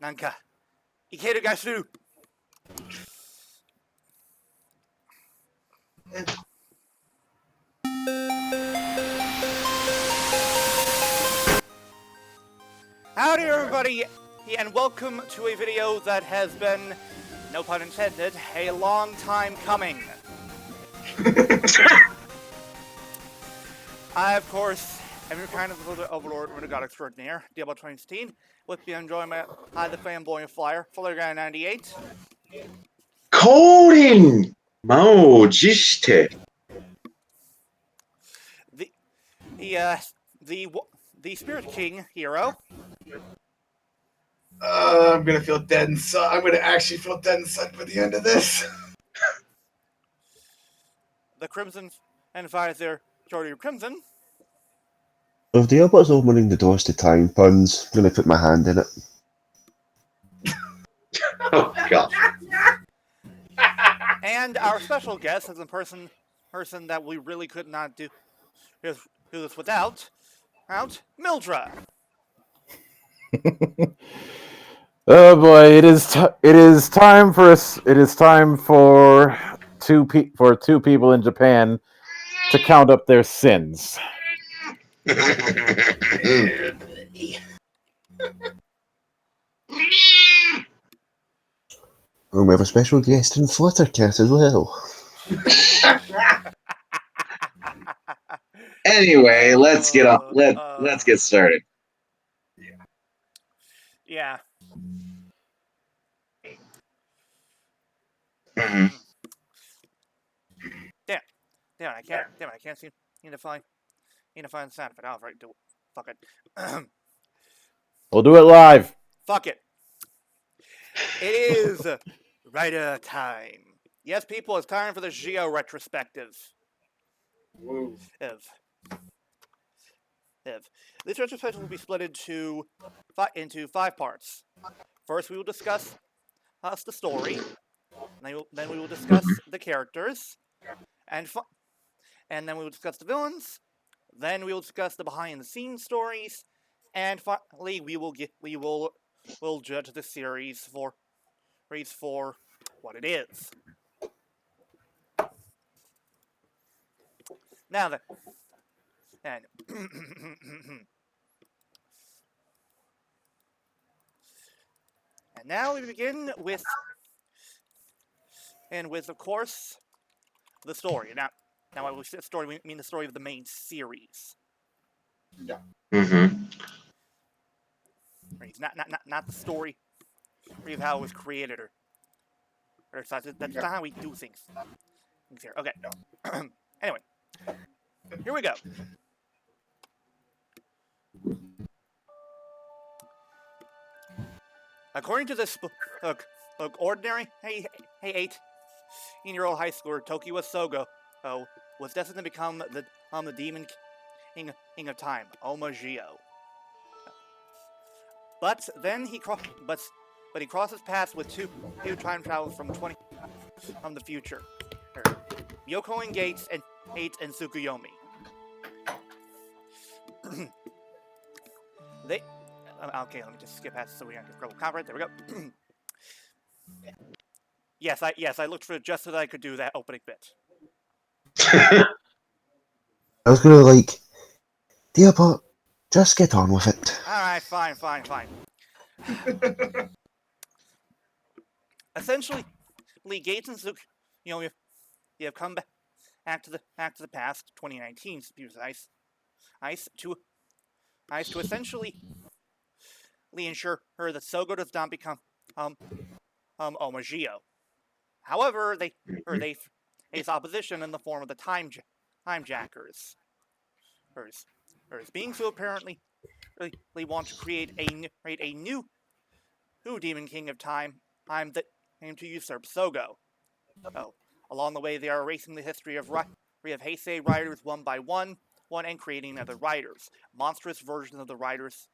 なんか、いける気がする。Howdy everybody, and welcome to a video that has been, no pun intended, a long time coming. I, of course, am your kind of little overlord, Renegade Extraordinaire, DLBot 2016, with me enjoying my the flamboyant flyer, Flutter Guy 98. Coding! 満を持して。The Spirit King, Hiiro. I'm gonna feel dead inside. I'm gonna actually feel dead inside by the end of this. The Crimson Advisor, Jordy Crimson. If DLBot's opening the doors to time puns, I'm going to put my hand in it. Oh, God. And our special guest is a person that we really could not do this without Mildra. Oh boy! It is time for us. It is time for two people in Japan to count up their sins. And we have a special guest in Flutter Cat as well. Anyway, let's get up. Let's get started. Yeah. Mhm. Damn it, I can't seem to find the sound of it. All right, fuck it. We'll do it live. Fuck it. It is Rider time. Yes, people, it's time for the Zi-O retrospective. Whoa. This retrospective will be split into 5 parts. First, we will discuss the story. Then we will discuss the characters, and then we will discuss the villains. Then we will discuss the behind-the-scenes stories, and finally we'll judge the series for what it is. Now then, and now we begin with of course the story. Now when we say story, we mean the story of the main series. Yeah. Mm-hmm. Not the story of how it was created or such. That's not how we do things here. Okay. Anyway, here we go. According to this ordinary 18-year-old high schooler Tokiwa Sogo was destined to become the demon king of time, Zi-O. But then he crosses paths with two time travelers from the future, Yoko and Gates and Tsukuyomi. Okay, let me just skip past so we don't get global copyright. There we go. Yes, I looked for it just so that I could do that opening bit. I was going to DLBot, just get on with it. Alright, fine. Essentially, Gates and Tsukuyomi, you have come back to the past, 2019 to be precise, to essentially ensure that Sogo does not become Zi-O. However, they face opposition in the form of the time jackers. Being so apparently they want to create a new demon king of time that aim to usurp Sogo. Along the way, they are erasing the history of Heisei Riders one by one, and creating other riders, monstrous versions of the riders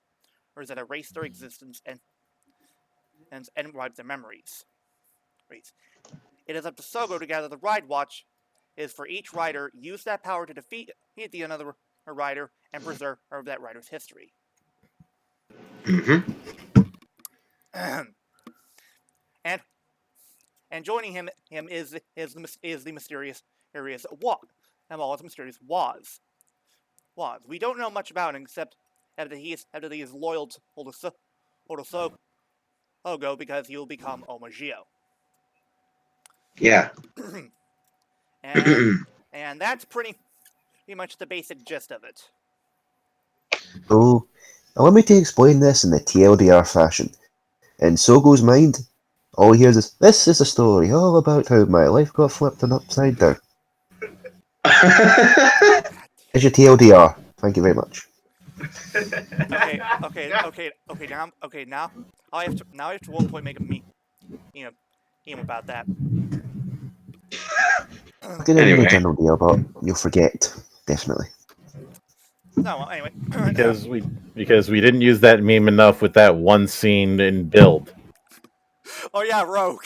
that erase their existence and wipe their memories. It is up to Sogo to gather the Ride Watch. Is for each rider use that power to defeat the another rider and preserve that rider's history. Mm-hmm. and joining him is the mysterious Wa, and all the mysterious Was. We don't know much about him except that he is loyal to Ogo because he will become Omagio. Yeah. and that's pretty much the basic gist of it. Oh, allow me to explain this in the TLDR fashion. In Sogo's mind, all he hears is, "This is a story all about how my life got flipped and upside down." It's your TLDR. Thank you very much. Okay. Now I have to at one point make a meme about that. I'll get into the general deal, but you'll forget, definitely. No, anyway. Because we didn't use that meme enough with that one scene in Build. Oh yeah, Rogue.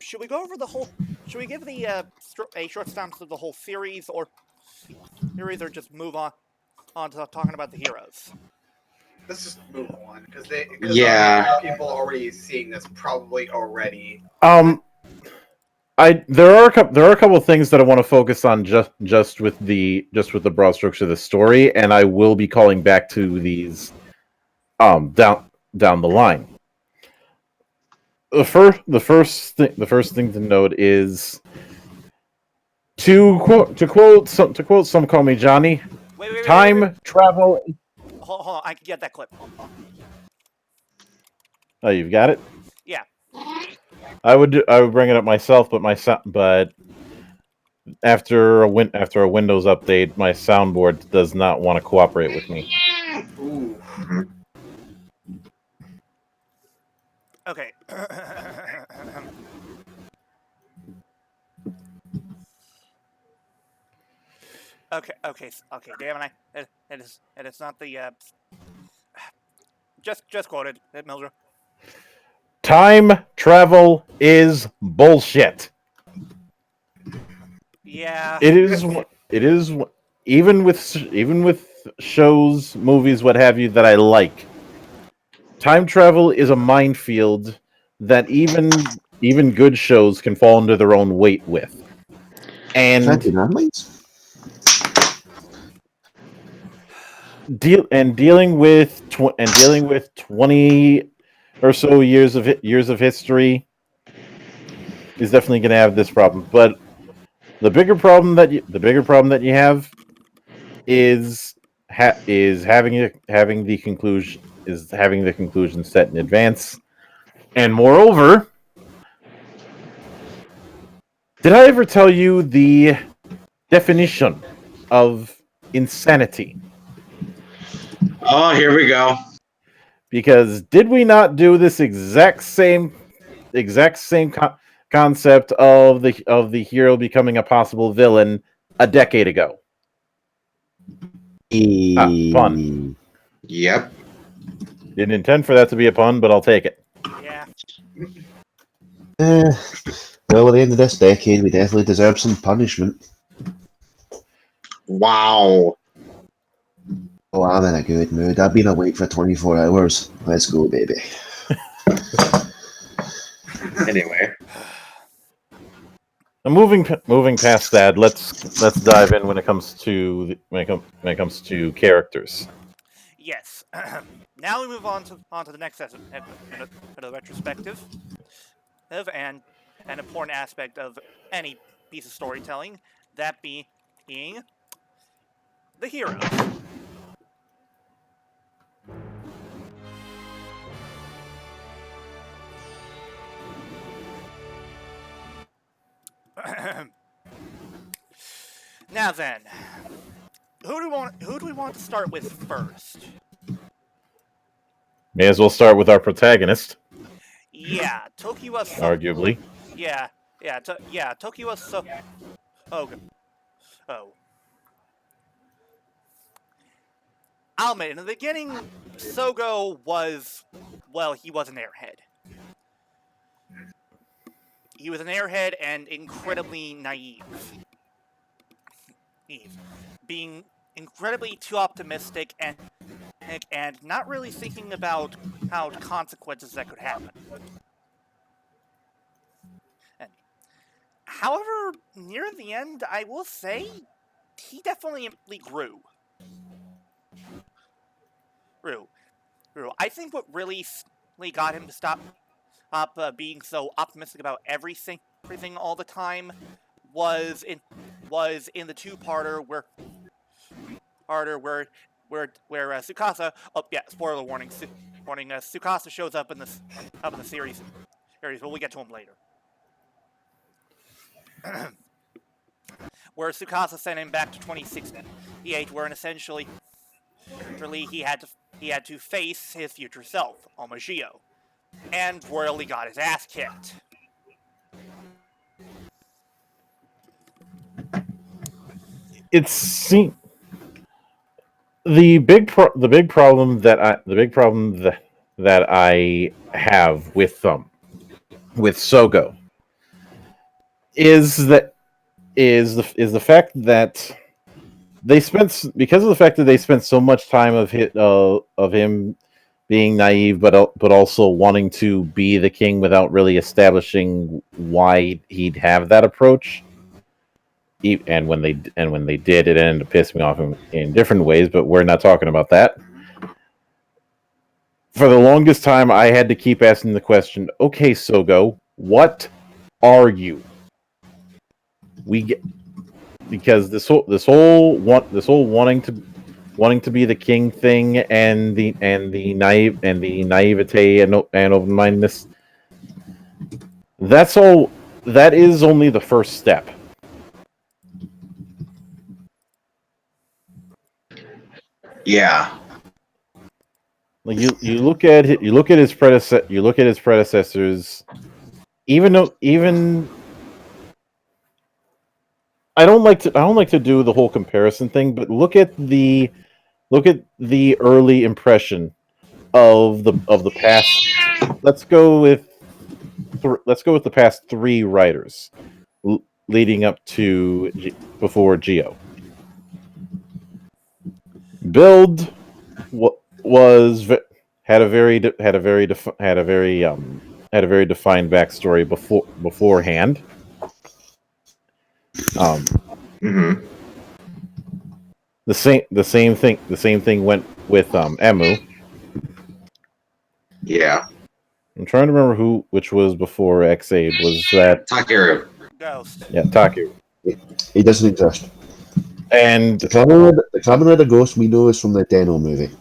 Should we go over the whole? Should we give the a short synopsis of the whole series, or just move on to talking about the heroes? Let's just move on because people already seeing this probably already. There are a couple of things that I want to focus on just with the broad strokes of the story, and I will be calling back to these down the line. The first thing to note is to quote some Komi Johnny, time travel. Hold on, I can get that clip. Oh, you've got it? Yeah. I would bring it up myself, but after a Windows update, my soundboard does not want to cooperate with me. Ooh. Okay. Okay. Damn it! It's not the. Just quoted it, Mildra. Time travel is bullshit. Yeah. It is. Even with shows, movies, what have you that I like. Time travel is a minefield that even good shows can fall under their own weight with. And dealing with 20 or so years of history is definitely going to have this problem. But the bigger problem that you have is having the conclusion set in advance. And moreover, did I ever tell you the definition of insanity? Oh, here we go. Because did we not do this exact same concept of the hero becoming a possible villain a decade ago? Pun. Yep. Didn't intend for that to be a pun, but I'll take it. Yeah. Well, at the end of this decade, we definitely deserve some punishment. Wow. Oh, I'm in a good mood. I've been awake for 24 hours. Let's go, baby. Anyway. Moving past that, let's dive in when it comes to characters. Yes. Now we move on to the next session for the retrospective, and an important aspect of any piece of storytelling, that being the heroes. Now then, who do we want to start with first? May as well start with our protagonist. Yeah, Tokiwa. Arguably. Tokiwa. I'll admit, in the beginning, Sogo was, well, he was an airhead. He was an airhead and incredibly naive. Being incredibly too optimistic and not really thinking about how consequences that could happen. And, however, near the end, I will say, he definitely grew. I think what really got him to stop being so optimistic about everything all the time was in the two-parter where Tsukasa. Oh yeah, spoiler warning. Tsukasa shows up in the series, but we'll get to him later. Where Tsukasa sent him back to 2068, where essentially he had to face his future self, Omagio, and royally got his ass kicked. It's the big problem that I have with Sogo is the fact that they spent so much time of him being naive, but also wanting to be the king without really establishing why he'd have that approach. And when they did, it ended up pissing me off in different ways. But we're not talking about that. For the longest time, I had to keep asking the question: "Okay, Sogo, what are you?" Because this whole wanting to be the king thing and the naivete and open-mindedness. That's all. That is only the first step. Yeah. Like you look at his predecessors. Even I don't like to do the whole comparison thing, but look at the early impression of the past. Let's go with the past 3 writers leading up to before Zi-O. Build had a very defined backstory beforehand. Mm-hmm. The same thing went with Emu. Yeah. I'm trying to remember which was before X-Aid. Was that Takeru. Ghost. Yeah, Toku. He doesn't exist. And The Kamen Rider Ghost we know is from the Deno movie.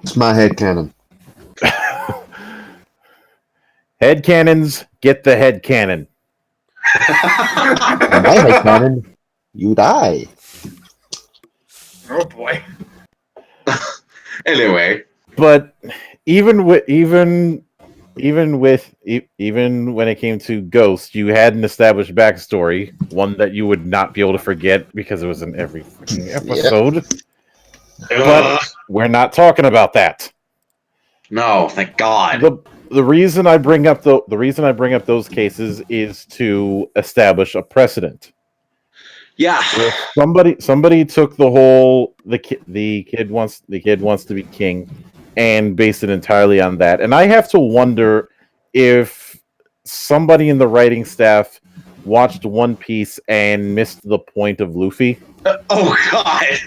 It's my headcanon. Headcanons, get the headcanon. My headcanon, you die. Oh boy. Anyway. But even when it came to Ghost, you had an established backstory, one that you would not be able to forget because it was in every freaking episode. But we're not talking about that. No, thank God. The reason I bring up those cases is to establish a precedent. Yeah. If somebody took the whole the kid wants to be king and based it entirely on that, and I have to wonder if somebody in the writing staff watched One Piece and missed the point of Luffy. Oh God.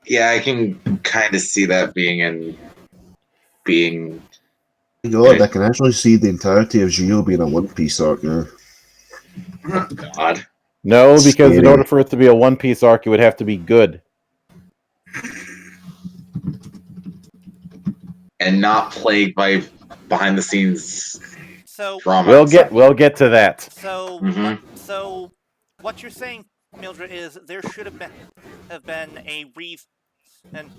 Yeah, I can kind of see that being. God, I can actually see the entirety of Zi-O being a One Piece arc now. God. No, because Scary. in order for it to be a One Piece arc, it would have to be good. and not plagued by behind the scenes So drama. We'll get to that. So so what you're saying, Mildra, is there should have been a reason and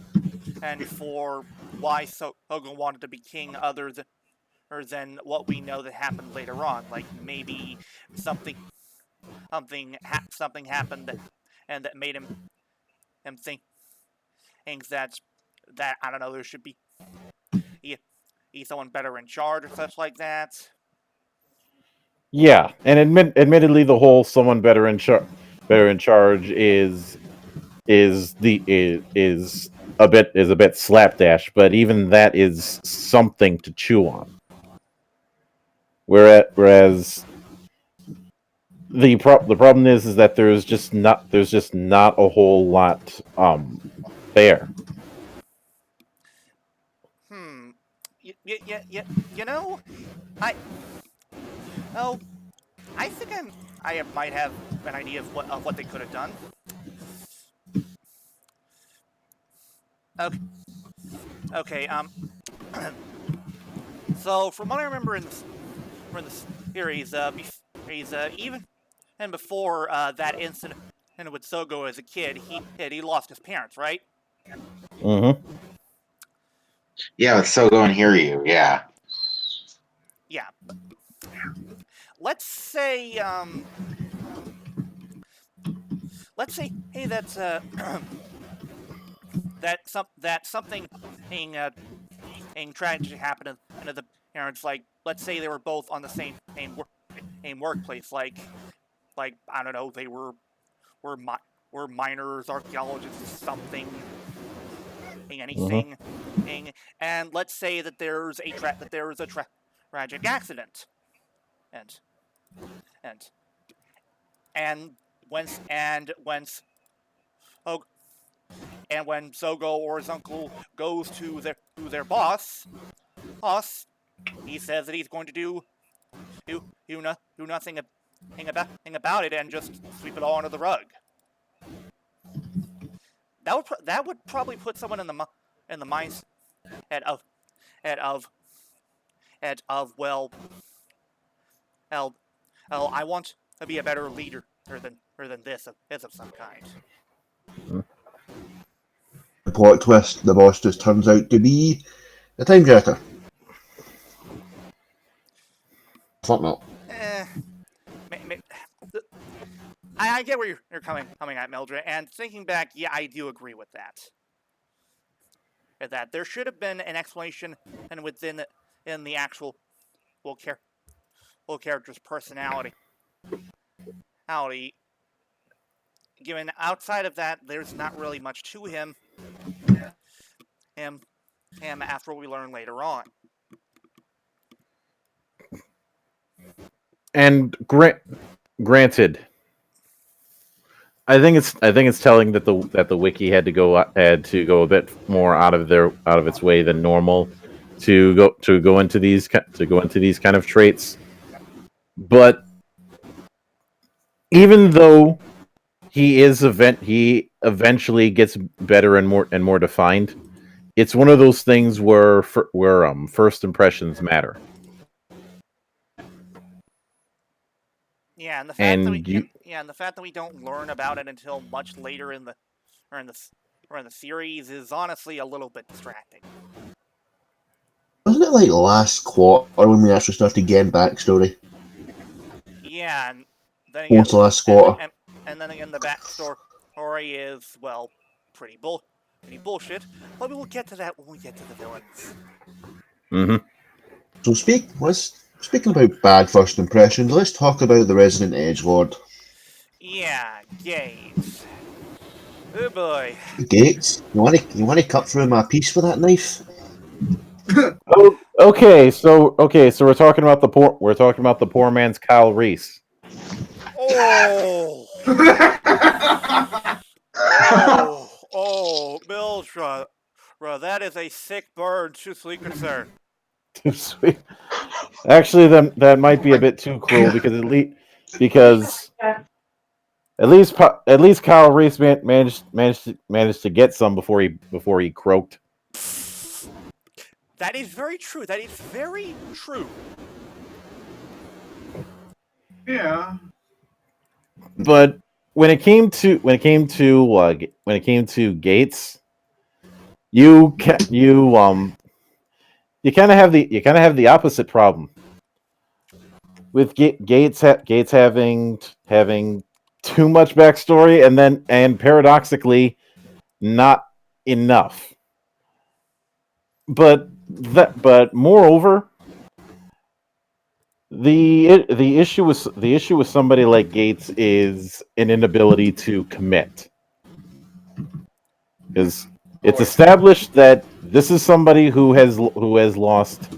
for why Sogo wanted to be king other than what we know that happened later on. Like maybe something happened that made him think that I don't know, there should be someone better in charge or such like that. Yeah, and admittedly, the whole "someone better in charge" is a bit slapdash, but even that is something to chew on. Whereas the problem is that there's just not a whole lot there. You know, I oh I think I might have an idea of what they could have done. Okay, okay. So from what I remember in the series, even and before that incident and with Sogo as a kid, he lost his parents, right? Mm-hmm. Yeah, with Sogo and Hiryu, yeah. Yeah. Let's say hey, that's that something tragic happened to the parents. Like let's say they were both on the same workplace. Like I don't know, they were miners, archaeologists, something, anything, and let's say that there's a tragic accident, and and and oh, and when Sogo or his uncle goes to their boss, he says that he's going to do nothing about it and just sweep it all under the rug. That would probably put someone in the mindset of of well, I want to be a better leader than this of some kind. The plot twist, the boss just turns out to be a time jacker. Fuck not. I get where you're coming at, Mildra, and thinking back, yeah, I do agree with that. That there should have been an explanation, and in the actual character's personality. Given outside of that, there's not really much to him after we learn later on. And granted, I think it's telling that the wiki had to go a bit more out of its way than normal to go into these kind of traits. But even though he eventually gets better and more defined, it's one of those things where first impressions matter. Yeah, and the fact that we don't learn about it until much later in the series is honestly a little bit distracting. Wasn't it like last quarter when we actually started getting backstory? Yeah, and then again, the last quarter. And then again, the backstory is well pretty bullshit. But we will get to that when we get to the villains. Mm-hmm. So speaking about bad first impressions, let's talk about the resident edgelord. Yeah, Gates. Oh boy. Gates, you want to cut through my piece for that knife? Oh, okay. So we're talking about the poor man's Kyle Reese. Oh. Mildra. That is a sick burn, truthfully concerned. Too sweet. Actually, that might be a bit too cruel because at least Kyle Reese managed to get some before he croaked. That is very true. That is very true. Yeah. But when it came to Gates, you you kind of have the opposite problem with Gates having too much backstory, and paradoxically not enough. But moreover, the issue with somebody like Gates is an inability to commit, because it's established that this is somebody who has lost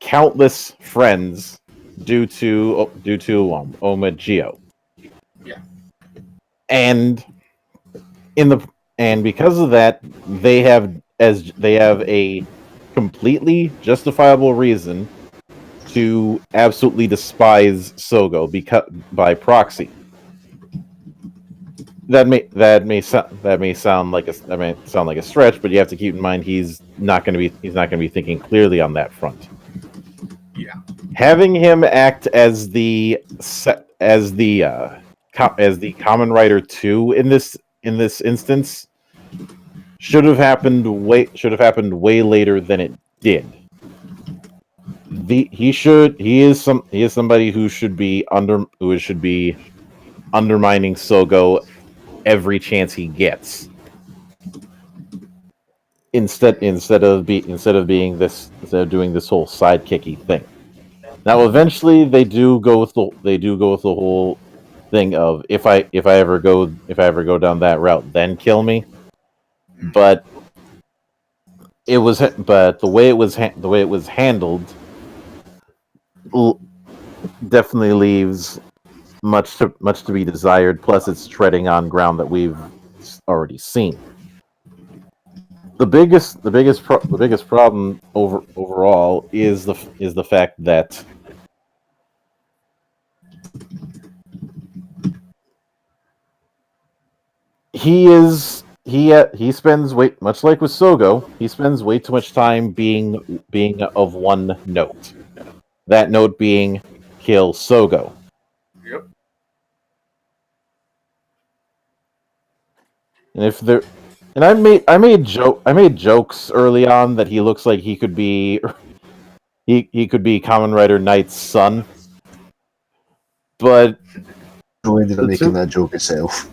countless friends due to Zi-O. Yeah. And because of that, they have a completely justifiable reason to absolutely despise Sogo by proxy. That may sound like a stretch, but you have to keep in mind he's not going to be thinking clearly on that front. Yeah. Having him act as the Kamen Rider 2 in this instance should have happened way later than it did. He is somebody who should be undermining Sogo every chance he gets. Instead of doing this whole sidekicky thing. Now, eventually, they do go with the whole thing of if I ever go down that route, then kill me. But the way it was handled definitely leaves much to be desired. Plus, it's treading on ground that we've already seen. The biggest problem overall is the fact that he spends much like with Sogo, he spends way too much time being of one note. That note being kill Sogo. Yep. And I made jokes early on that he looks like he could be Kamen Rider Knight's son. But You ended up making that joke itself.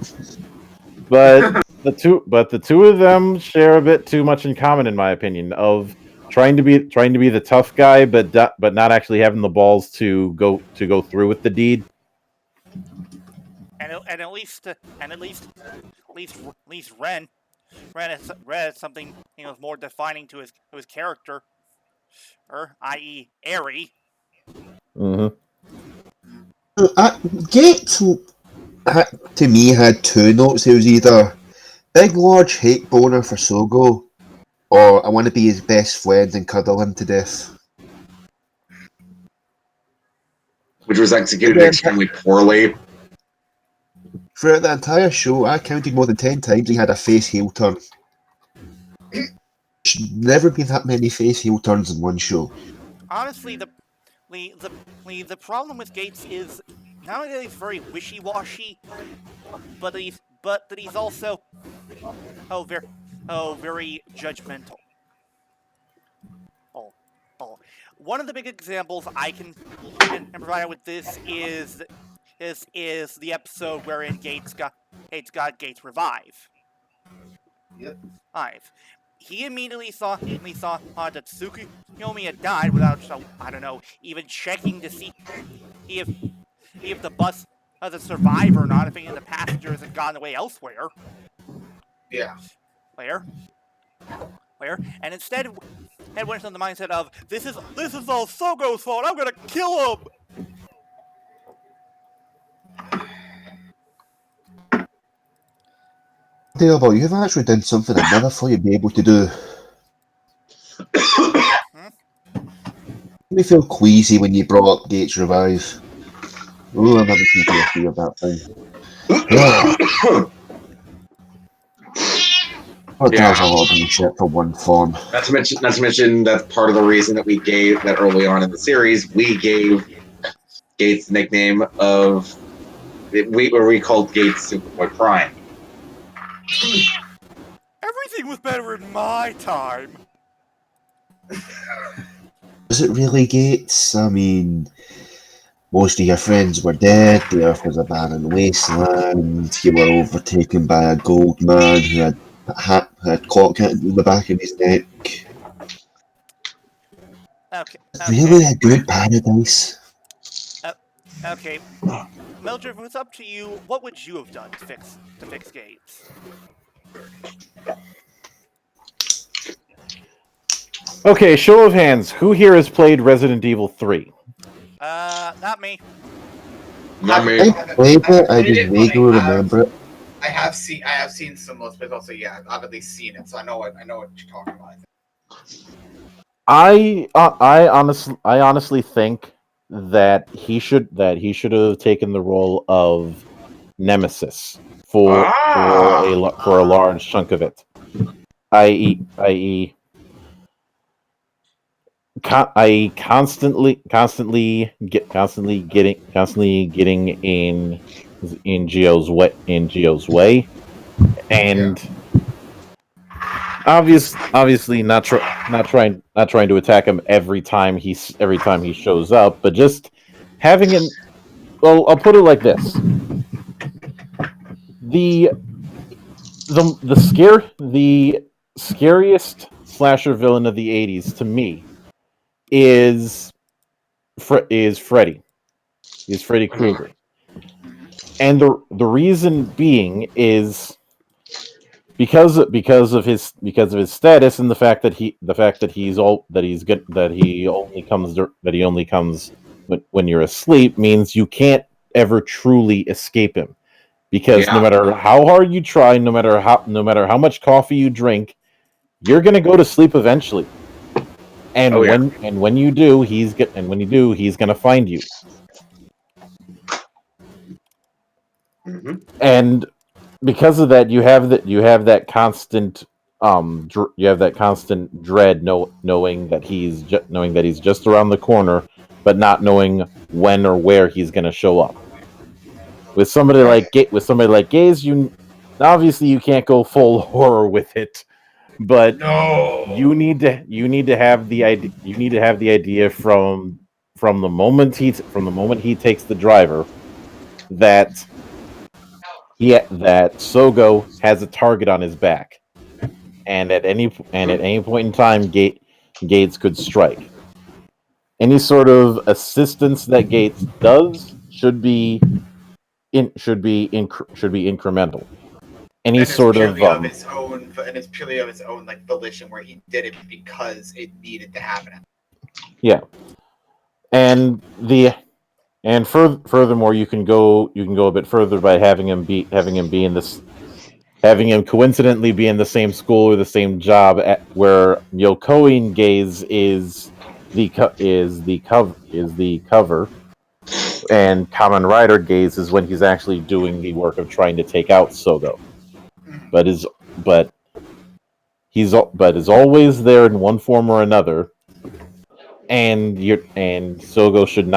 But the two of them share a bit too much in common, in my opinion, of trying to be the tough guy, but not actually having the balls to go through with the deed. And at least Ren has something more defining to his character, i.e. airy. Mm-hmm. Gates, to me, had two notes. It was either big, large hate boner for Sogo, or I want to be his best friend and cuddle him to death. Which was executed extremely poorly. Throughout the entire show, I counted more than 10 times he had a face heel turn. Should never be that many face heel turns in one show. Honestly, the problem with Gates is not only that he's very wishy-washy, but that he's also very judgmental. One of the big examples I can provide with this is the episode wherein Gates got revive. Yep. He immediately thought that Tsukuyomi had died without, even checking to see if the bus has a survivor or not, if any of the passengers had gone away elsewhere. Yeah. Where? And instead, it went on the mindset of this is all Sogo's fault. I'm gonna kill him. DLBot, you've actually done something I never thought you'd be able to do. Me feel queasy when you brought up Gates Revive. Oh, I'm having PTSD of that thing. Oh, Yeah. there's a lot of bullshit for one form. Not to mention that's part of the reason that we gave that early on in the series. We gave Gates the nickname of we called Gates Superboy Prime. Everything was better in my time. Was it really, Gates? I mean, most of your friends were dead, the earth was a barren wasteland, you were overtaken by a gold man who had clock in the back of his neck. Okay, Really okay, a good paradise? okay. Mildred, if it was up to you, what would you have done to fix Gates? Okay, show of hands. Who here has played Resident Evil 3? Not me. Not me. I played it, I played just it, but vaguely remember it. I have seen some most, but also I've at least seen it, so I know what you're talking about. I honestly think that he should have taken the role of Nemesis for a large chunk of it, i.e. I constantly getting in Geo's way, and obviously not trying to attack him every time he shows up, but just having an. Well, I'll put it like this: the the scariest slasher villain of the '80s to me is Freddy. Is Freddy Krueger, and the reason being is because of his status and the fact that he only comes when you're asleep means you can't ever truly escape him, because no matter how hard you try, no matter how much coffee you drink, you're gonna go to sleep eventually. And when you do, he's gonna find you. Mm-hmm. And because of that, you have that constant dread, knowing that he's just around the corner, but not knowing when or where he's going to show up. With somebody like Gaze, you obviously you can't go full horror with it, but you need to have the idea from the moment he takes the driver that Sogo has a target on his back, and at any point in time, Gates could strike. Any sort of assistance that Gates does should be incremental. Any And it's sort of purely of its own, and it's purely of its own volition, where he did it because it needed to happen. yeah, and furthermore, you can go a bit further by having him coincidentally be in the same school or the same job where Yokoin Gaze is the cover, and Kamen Rider Gaze is when he's actually doing the work of trying to take out Sogo. But is always there in one form or another, and Sogo should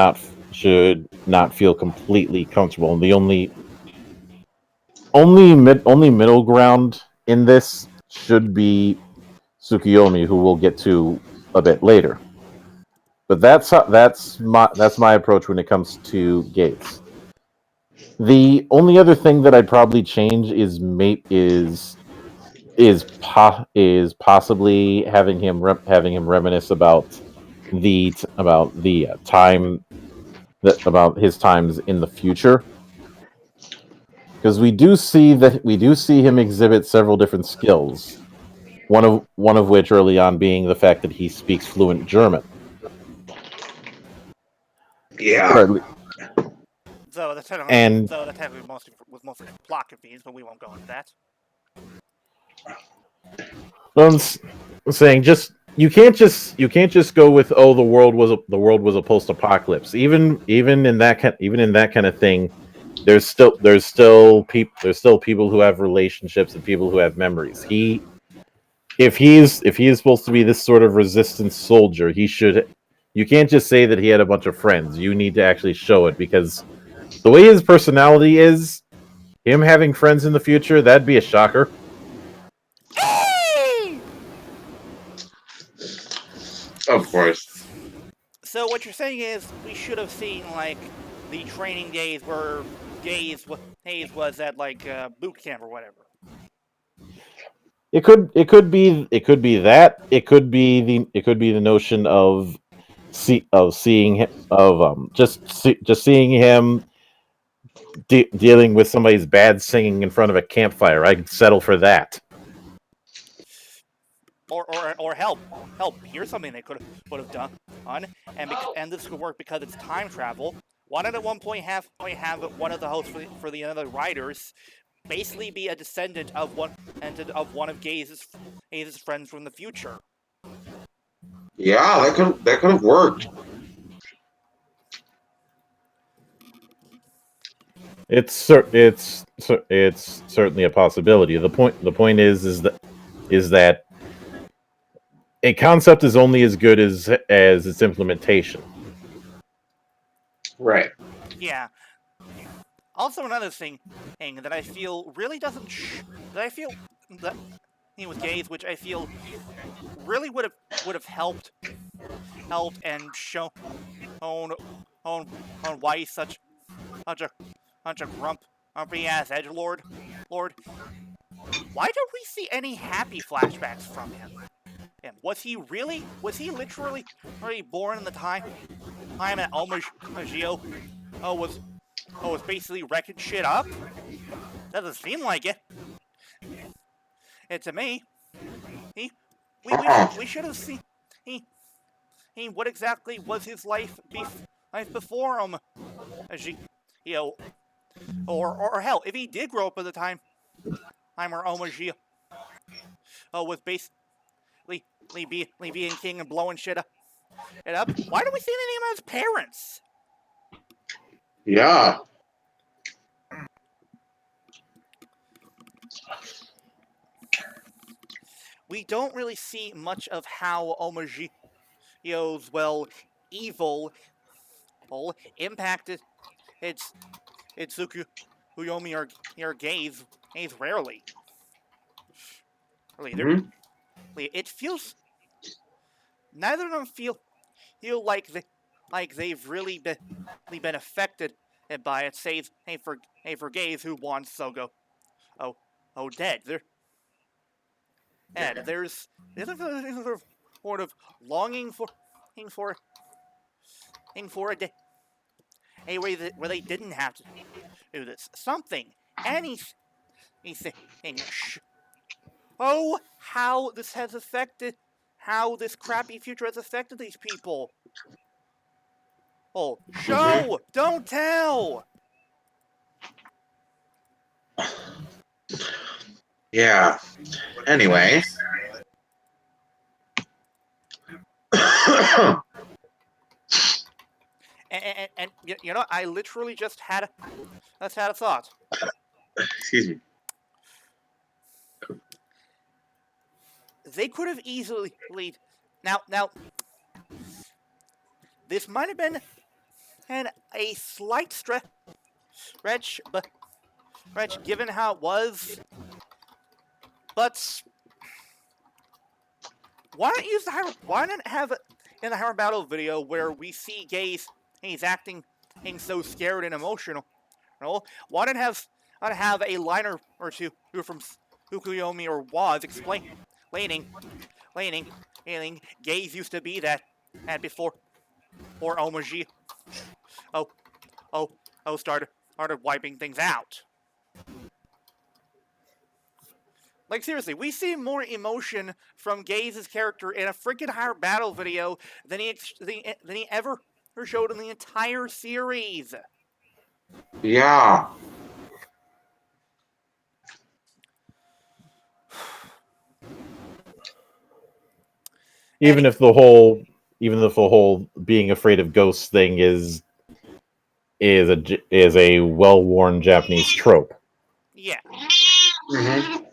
not feel completely comfortable. And the only middle ground in this should be Tsukiyomi, who we'll get to a bit later. But that's my approach when it comes to Gates. The only other thing that I'd probably change is possibly having him reminisce about time about his times in the future, because we do see him exhibit several different skills. One of which early on being the fact that he speaks fluent German. Yeah. So the And technically was mostly plot convenience, but we won't go into that. I'm saying you can't just go with the world was a post-apocalypse. Even in that kind of thing, there's still people who have relationships and people who have memories. If he is supposed to be this sort of resistance soldier, you can't just say that he had a bunch of friends. You need to actually show it, because the way his personality is, him having friends in the future, that'd be a shocker. Of course. So what you're saying is we should have seen like the training days where Hayes was at like boot camp or whatever. It could be that. It could be the notion of seeing him, of just seeing him dealing with somebody's bad singing in front of a campfire. I'd settle for that. Or help. Here's something they could have done, and this could work because it's time travel. Why not at one point have one of the hosts for the other riders basically be a descendant of one of Gaze's friends from the future? Yeah, that could have worked. It's certainly a possibility. The point is that a concept is only as good as its implementation. Right. Yeah. Also, another thing that I feel really doesn't that I feel that with Gaze, which I feel really would have helped and shown on why he's such a grumpy ass edgelord. Why don't we see any happy flashbacks from him? Was he literally born in the time that Zi-O was basically wrecking shit up? Doesn't seem like it. To me, we should have seen what exactly was his life before Zi-O, or hell, if he did grow up at the time where Zi-O was basically being king and blowing shit up. Why don't we see any of his parents? Yeah. We don't really see much of how Zi-O's evil impacted its Tsukuyomi or Gaze rarely. Mm-hmm. It feels neither of them feel like they've really been affected by it. Save for Gaze, who wants Sogo dead. There's a sort of longing for a day where they didn't have to do this. Anything. Oh, how this crappy future has affected these people. Oh, show! Don't tell! Yeah. Anyway. And you know, I literally just had a thought. Excuse me. They could have easily now. This might have been a slight stretch, but given how it was. But why not have it in the Higher Battle video where we see Gaze he's acting so scared and emotional? Why not have a liner or two from Tsukuyomi or Waz explaining Gaze used to be that before or Omaji started wiping things out. Like, seriously, we see more emotion from Gaze's character in a freaking Higher Battle video than he ever showed in the entire series. Yeah. Even if the whole being afraid of ghosts thing is a well-worn Japanese trope. Yeah. Mm-hmm.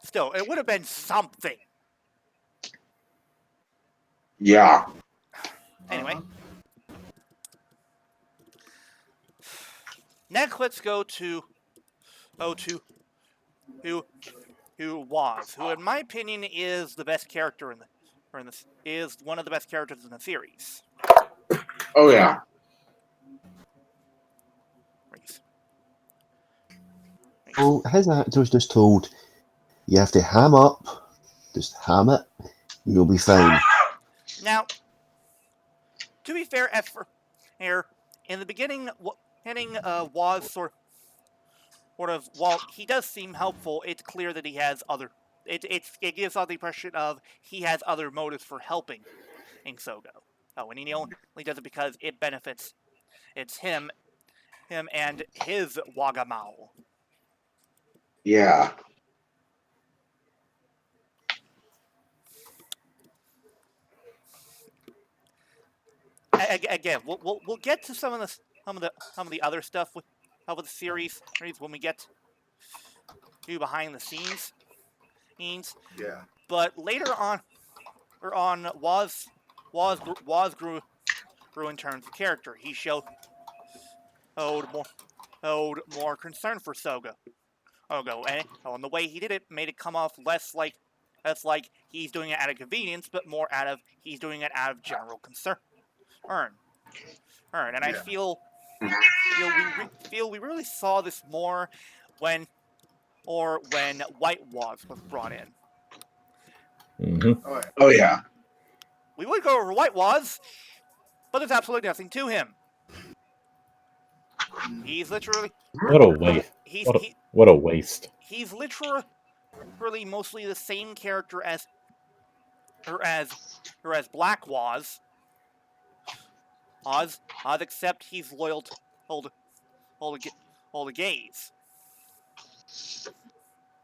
Still, it would have been something. Yeah. Anyway. Next, let's go to who was, who in my opinion is the best character in is one of the best characters in the series. Oh yeah. So his actor was just told, you have to ham up, just ham it, you'll be fine. Now, to be fair, in the beginning, was sort of, while he does seem helpful, it's clear that he has other. It gives off the impression of he has other motives for helping in Sogo. Oh, and he only does it because it benefits. It's him and his Wagamao. Yeah. Again, we'll get to some of the other stuff with the series when we get to behind the scenes. Yeah. But later on, was grew in terms of character. He showed more concern for Sogo. And the way he did it made it come off less like he's doing it out of convenience, but more out of he's doing it out of general concern. And I feel we really saw this more when White was brought in. Mm-hmm. Oh yeah. We would go over White was, but there's absolutely nothing to him. He's literally What a waste! What a waste! He's literally mostly the same character as Black was. Oz, except he's loyal to all the gays.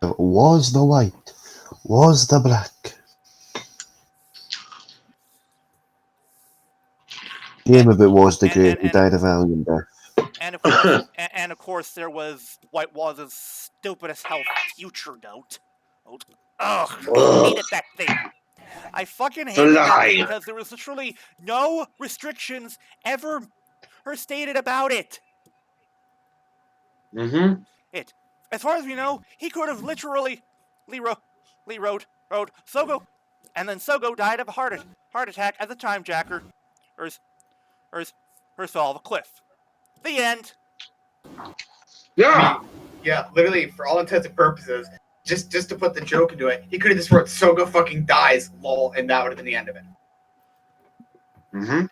Was the white, was the black. Game of it was the grey who died a valiant death. And of course, there was White Waz's stupid as hell future note. I hated that thing. I fucking hated that thing because there was literally no restrictions ever stated about it. Mm-hmm. As far as we know, he could have literally wrote Sogo, and then Sogo died of a heart attack as a time jacker, or fell off a cliff. The end. Yeah. Yeah, literally, for all intents and purposes, just to put the joke into it, he could have just wrote Sogo fucking dies, lol, and that would have been the end of it. Mm-hmm.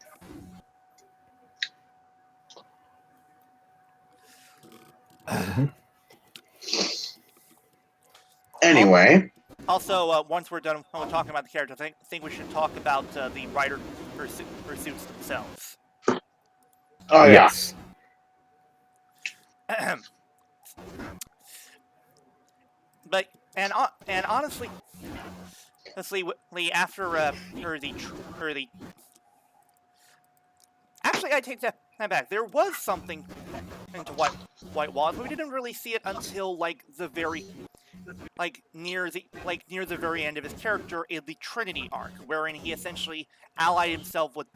Anyway. Also, once we're done talking about the characters, I think we should talk about the rider pursuits themselves. Oh yes. But honestly, after the actually, I take that back. There was something into White Waz, but we didn't really see it until near the very end of his character in the Trinity arc, wherein he essentially allied himself with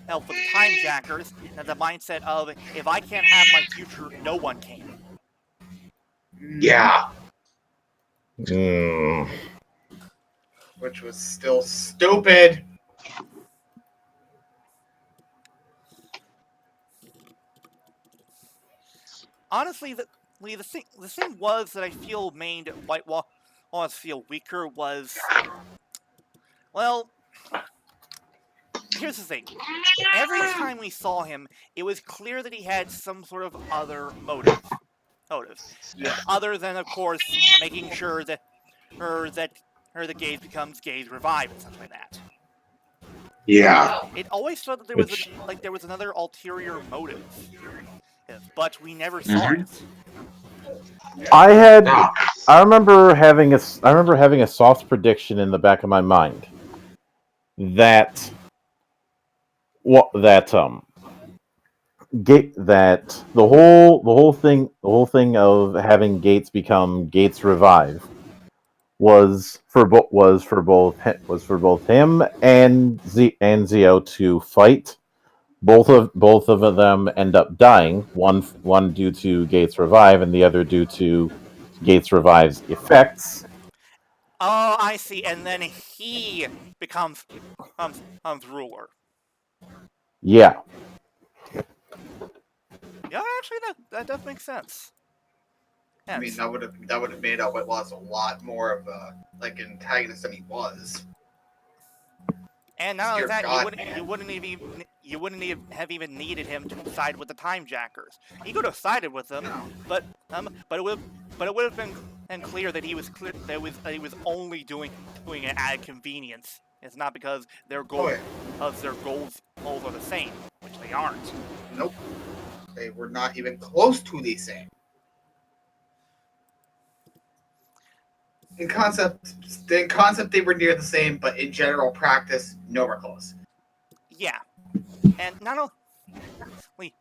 time jackers and the mindset of, if I can't have my future, no one can. Yeah. Which was still stupid. Honestly, the thing was that I feel made White Waz feel weaker was, well, here's the thing. Every time we saw him, it was clear that he had some sort of other motive. Other than, of course, making sure that the gays becomes gays revived and stuff like that. Yeah. It always felt that there was another ulterior motive, but we never saw it. I remember having a soft prediction in the back of my mind that the whole thing of having Gates become Gates revive was for both him and Zi-O to fight. Both of them end up dying. One due to Gates revive, and the other due to Gates revive's effects. Oh, I see. And then he becomes ruler. Yeah. Yeah, actually, that does make sense. I mean, that would have made White Lotus a lot more of a like antagonist than he was. And not only Dear that, God, you wouldn't have even needed him to side with the Time Jackers. He could have sided with them, but it would have been clear that he was only doing it at convenience. It's not because their goals are the same, which they aren't. Nope, they were not even close to the same. In concept, they were near the same, but in general practice, nowhere close. Yeah, and not only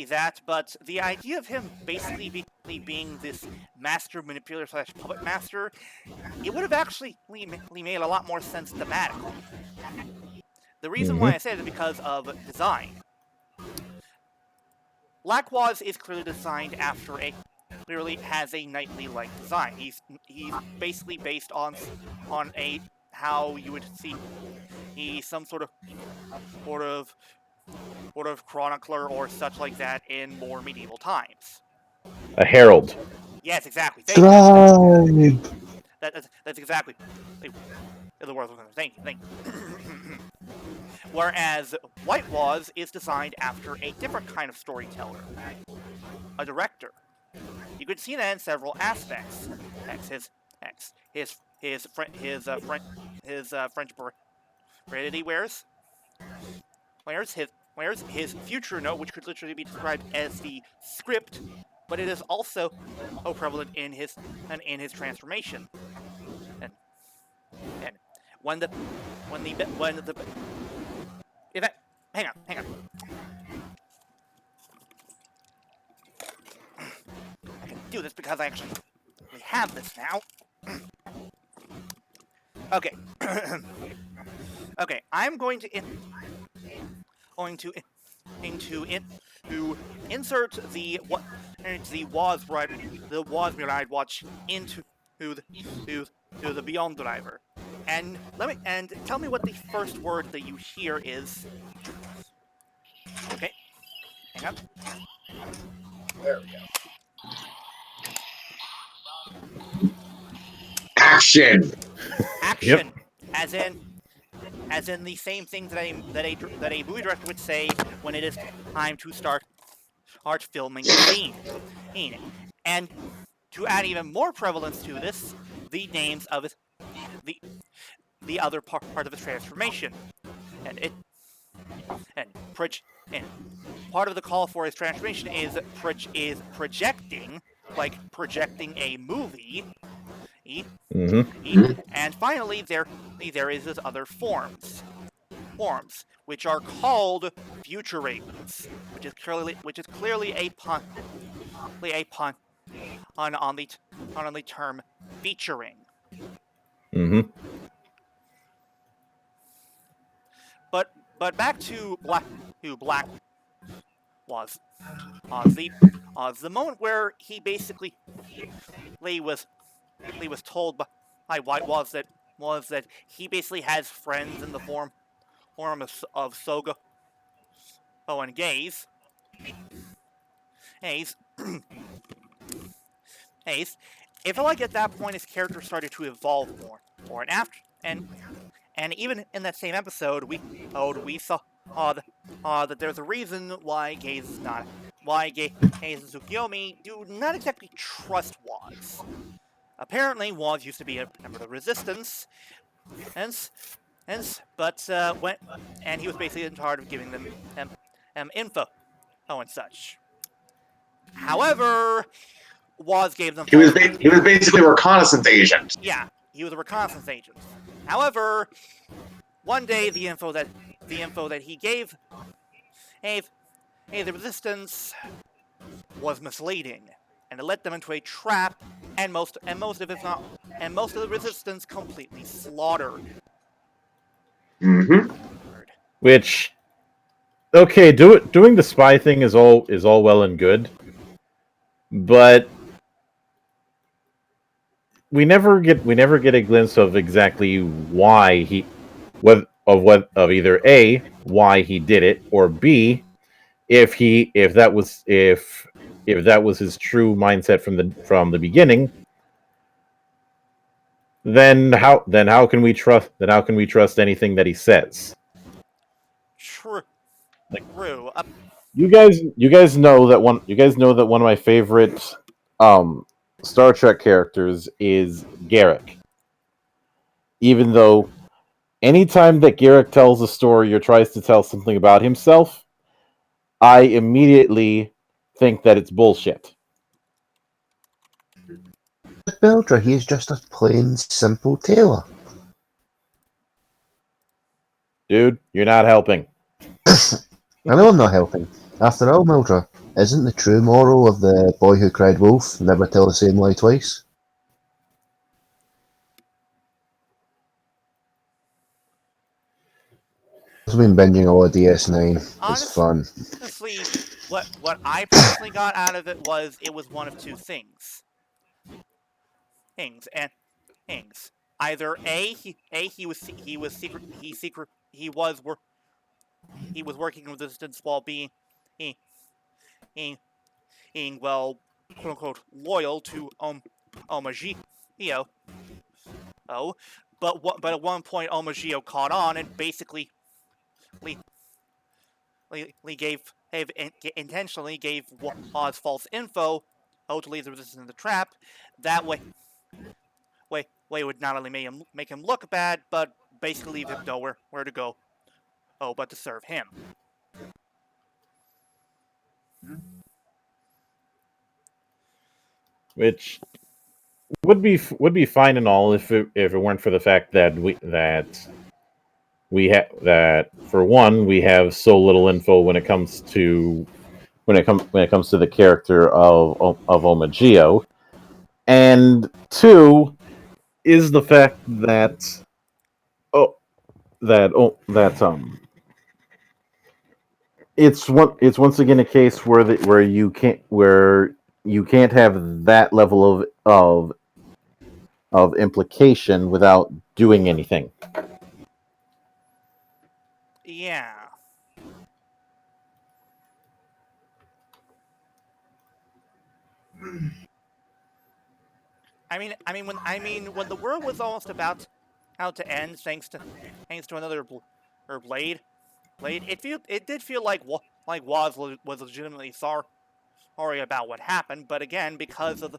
that, but the idea of him basically being this master manipulator / puppet master, it would have actually made a lot more sense thematically. The reason why I say it is because of design. Black Waz is clearly designed after clearly has a knightly-like design. He's basically based on how you would see he's some sort of chronicler or such like that in more medieval times. A herald. Yes, exactly. Scribe! That's exactly the word I was going to say. Thank you. Whereas White Waz is designed after a different kind of storyteller, a director. You could see that in several aspects. His French heredity wears his future note, which could literally be described as the script, but it is also prevalent in his transformation. And when the event, hang on. I can do this because I actually have this now. Okay. Okay, I'm going to insert the Waz Ride Watch into the Beyond Driver, and tell me what the first word that you hear is. Okay, hang on. There we go. Action. Action, yep. as in the same thing that a movie director would say when it is time to start filming the scene. And to add even more prevalence to this, the names of the other part of the transformation, and part of the call for his transformation is projecting, like projecting a movie. And finally, there is his other forms, which are called futurings, which is clearly a pun on the term featuring. But back to Black Waz the moment where he basically was told by White Waz that he basically has friends in the form of Soga and Gaze. It felt like at that point his character started to evolve more, and even in that same episode we saw that there's a reason why Gaze and Tsukiyomi do not exactly trust Waz. Apparently, Waz used to be a member of the Resistance, but he was basically in charge of giving them info and such. However, Waz gave them. He was basically a reconnaissance agent. Yeah, he was a reconnaissance agent. However, one day the info that he gave the Resistance was misleading, and it led them into a trap, and most of the Resistance completely slaughtered. Which, okay, doing the spy thing is all well and good, but we never get a glimpse of exactly why he of either A, why he did it, or B, if that was his true mindset from the beginning. Then how can we trust anything that he says? True. Like, True. you guys know that one of my favorite Star Trek characters is Garrick. Even though anytime that Garrick tells a story or tries to tell something about himself, I immediately think that it's bullshit. But Mildra, he is just a plain, simple tailor. Dude, you're not helping. I know I'm not helping. After all, Mildra, isn't the true moral of the boy who cried wolf never tell the same lie twice? I've been binging all of DS9. It's fun. Honestly, what I personally got out of it was one of two things. Either he was working in resistance while being well, quote unquote, loyal to Omagio. Oh, but at one point Omagio caught on and basically intentionally gave Oz false info to leave the resistance in the trap. That way would not only make him look bad, but basically leave him nowhere where to go. Oh, but to serve him. Which would be fine and all if it weren't for the fact that we for one we have so little info when it comes to the character of Omagio, and two is the fact that it's once again a case where you can't have that level of implication without doing anything. Yeah. When the world was almost about to end, thanks to another blade, it did feel like Woz was legitimately sorry about what happened. But again, because of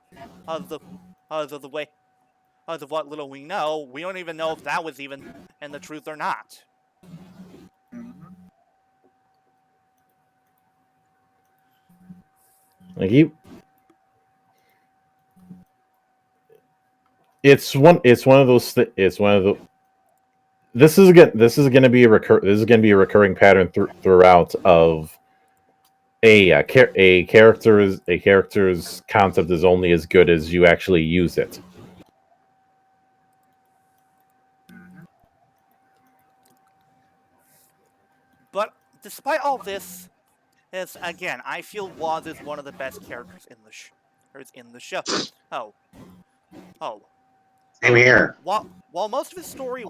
what little we know, we don't even know if that was even in the truth or not. Like it's one of those. This is going to be a recurring pattern throughout of a character's concept is only as good as you actually use it. But despite all this, again, I feel Woz is one of the best characters in the show. Same here. While most of his story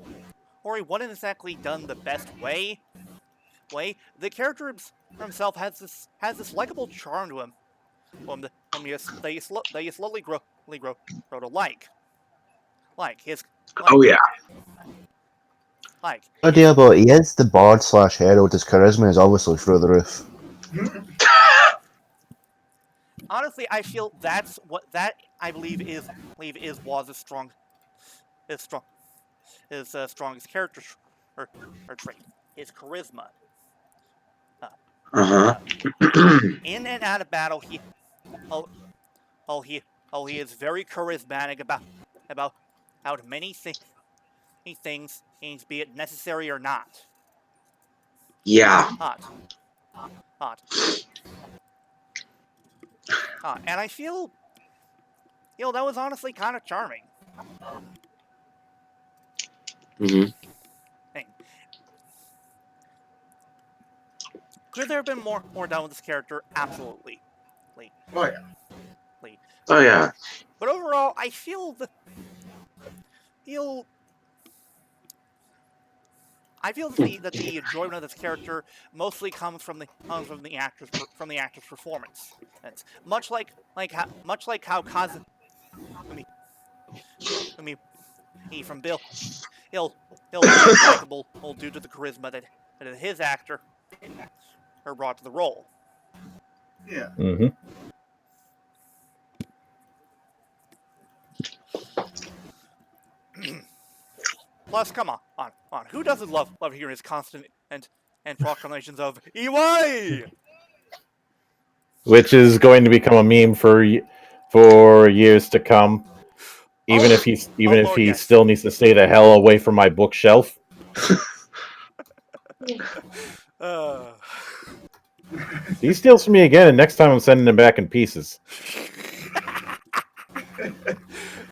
wasn't exactly done the best way, the character himself has this likable charm to him. That you slowly grow to like. Oh yeah. No idea about he is the bard / herald. His charisma is obviously through the roof. Honestly, I feel I believe is Woz's strongest character or trait, his charisma. In and out of battle, he is very charismatic about many things, be it necessary or not. Yeah. Hot. And I feel, that was honestly kind of charming. Mm-hmm. Could there have been more done with this character? Absolutely. Oh yeah. Oh yeah. But overall, I feel feel that the enjoyment of this character mostly comes from the actor's performance. It's much like how Kazumi he from Bill he'll be likable due to the charisma that his actor brought to the role. Yeah. Mm-hmm. Plus, come on. Who doesn't love hearing his constant and proclamations of EY? Which is going to become a meme for years to come. Even if he Lord, yes. still needs to stay the hell away from my bookshelf. He steals from me again, and next time I'm sending him back in pieces.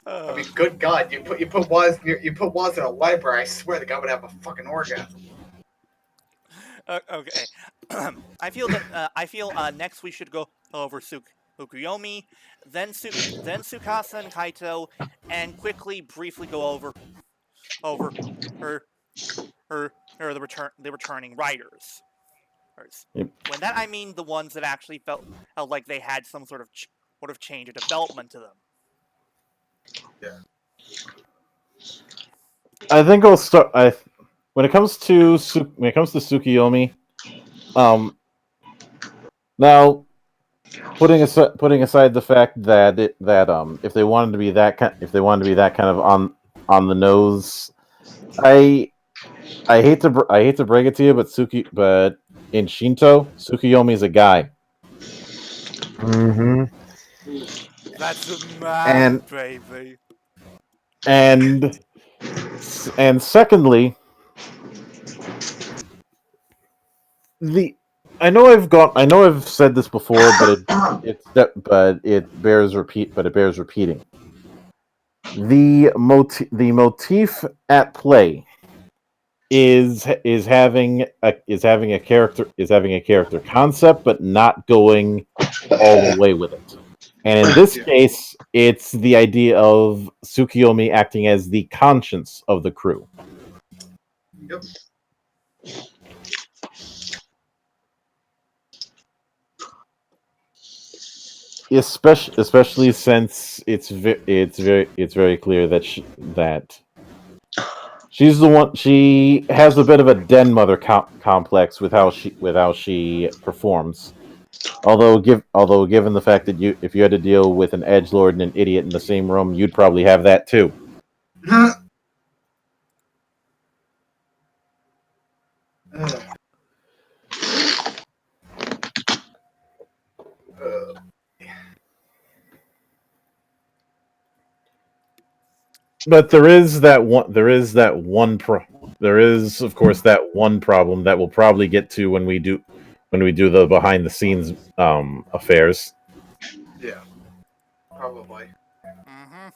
I mean, good God, you put Waz in a library. I swear the guy would have a fucking orgasm. Okay. I feel next we should go over Tsukuyomi, then Tsukasa and Kaito, and briefly go over her the returning riders. Yep. When that I mean the ones that actually felt like they had some sort of change or development to them. Yeah. I think I'll start. When it comes to Tsukuyomi, now putting aside the fact that if they wanted to be that kind of on the nose, I hate to break it to you, but in Shinto, Tsukuyomi is a guy. Mm-hmm. That's a man, baby. And secondly, I know I've said this before, but it bears repeating. The motif at play is having a character concept, but not going all the way with it. And in this case, it's the idea of Tsukuyomi acting as the conscience of the crew. Yep. Especially since it's very clear that she's the one. She has a bit of a den mother complex with how she performs. Although given the fact that if you had to deal with an edgelord and an idiot in the same room, you'd probably have that too. But there is of course that one problem that we'll probably get to when we do the behind the scenes affairs. Yeah. Probably. Mm-hmm.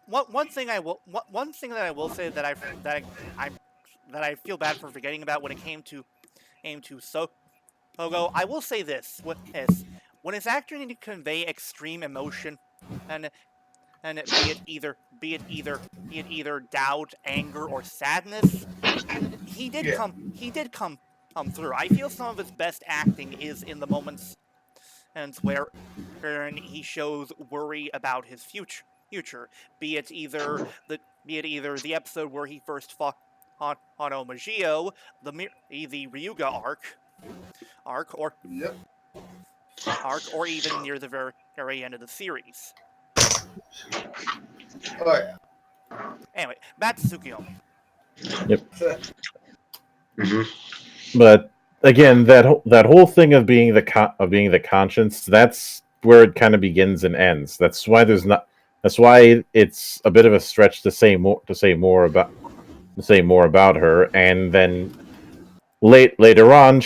One thing that I will say that I feel bad for forgetting about when it came to Sogo, I will say this: when his actor needed to convey extreme emotion, and be it either doubt, anger, or sadness, he did come through. I feel some of his best acting is in the moments and where he shows worry about his future, be it either the episode where he first fought on Omagio, the Ryuga Yep. arc, or even near the very end of the series. Oh yeah. Anyway, back to Tsukuyomi. Yep. Mm-hmm. But again, that whole thing of being the conscience, that's where it kind of begins and ends. That's why it's a bit of a stretch to say more about her, and then later on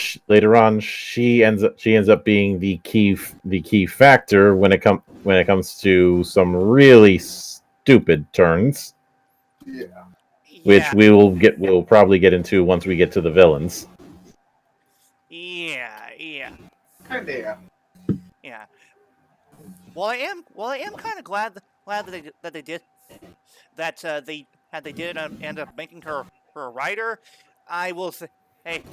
she ends up being the key factor when it comes to some really stupid turns, Yeah. which we'll probably get into once we get to the villains. Kinda, Yeah. Well, I am kind of glad that they did end up making her a writer. I will say, hey,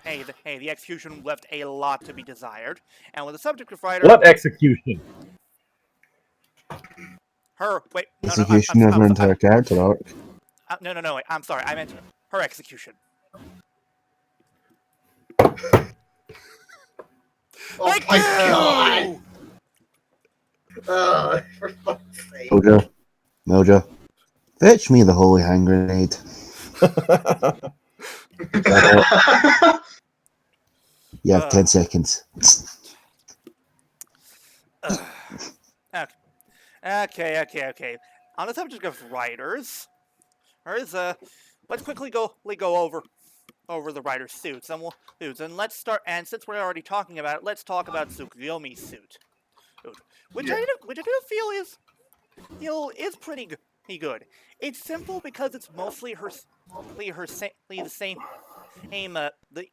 the execution left a lot to be desired. And with the subject of writer, What execution? her wait, no, Execution of an entire character arc. no, wait, I'm sorry, I meant her execution. Oh Thank my you! god! For fuck's sake. Mildra, fetch me the holy hand grenade. You have 10 seconds. Okay. On the subject of writers, let's quickly go over the writer's suits, and let's start. And since we're already talking about it, let's talk about Tsukuyomi's suit, which I do feel is pretty good. It's simple because it's mostly the same,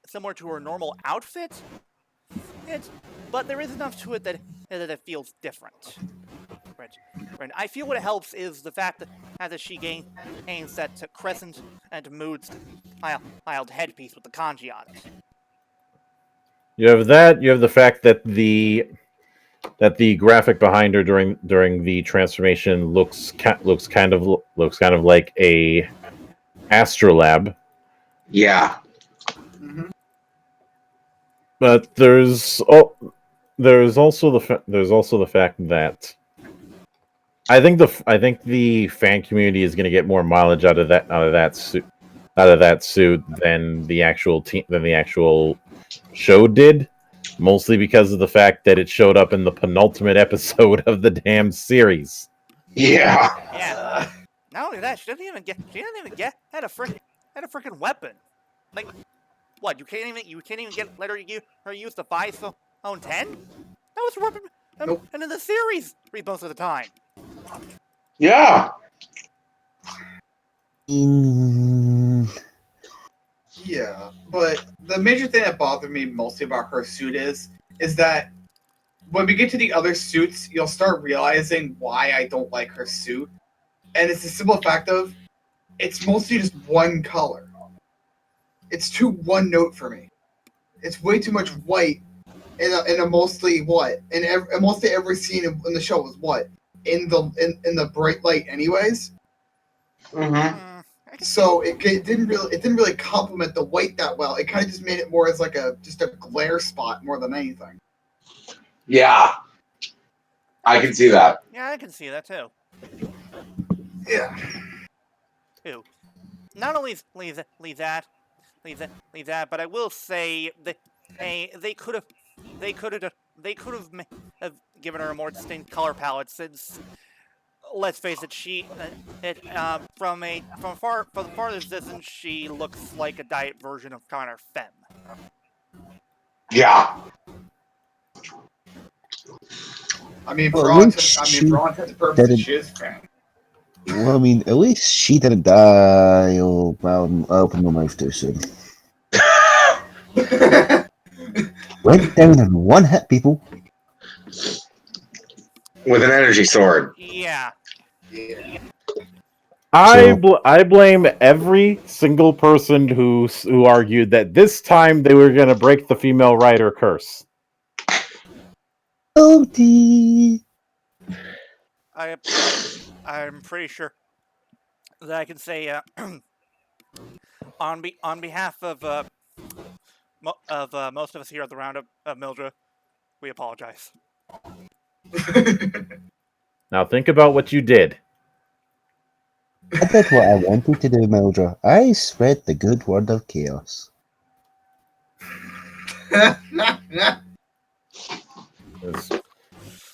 similar to her normal outfit. But there is enough to it that it feels different. Right. I feel what it helps is the fact that she gains that crescent and mood styled headpiece with the kanji on it. You have that. You have the fact that the graphic behind her during the transformation looks kind of like a astrolab. Yeah. Mm-hmm. But there's also the fact that I think the fan community is going to get more mileage out of that suit than the actual show did, mostly because of the fact that it showed up in the penultimate episode of the damn series. Yeah. Yeah. Not only that, she didn't even get had a freaking weapon. Like, what? You can't even let her use the 5-10? That was her weapon. Nope. And in the series, most of the time. Yeah. Yeah, but the major thing that bothered me mostly about her suit is that when we get to the other suits, you'll start realizing why I don't like her suit. And it's the simple fact of it's mostly just one color. It's too one note for me. It's way too much white in a mostly what? Mostly every scene in the show was what? In the bright light anyways. Mm-hmm. So it didn't really complement the white that well. It kind of just made it more as like just a glare spot more than anything. Yeah. I can see that. Yeah, I can see that too. Yeah. Too. Not only leave that, but I will say that they could have given her a more distinct color palette since, let's face it, from the farthest distance, she looks like a diet version of Connor Femme. Yeah. I mean, Well, for all intents and purposes, she is Femme. Well, I mean, at least she didn't die. Oh, well, I opened my mouth too soon. Went down in one hit, people. With an energy sword. Yeah. Yeah. I blame every single person who argued that this time they were going to break the female rider curse. Oh, dear. I'm pretty sure that I can say on behalf of most of us here at the Roundup of Mildra, we apologize. Now think about what you did. I did what I wanted to do, Mildra. I spread the good word of chaos.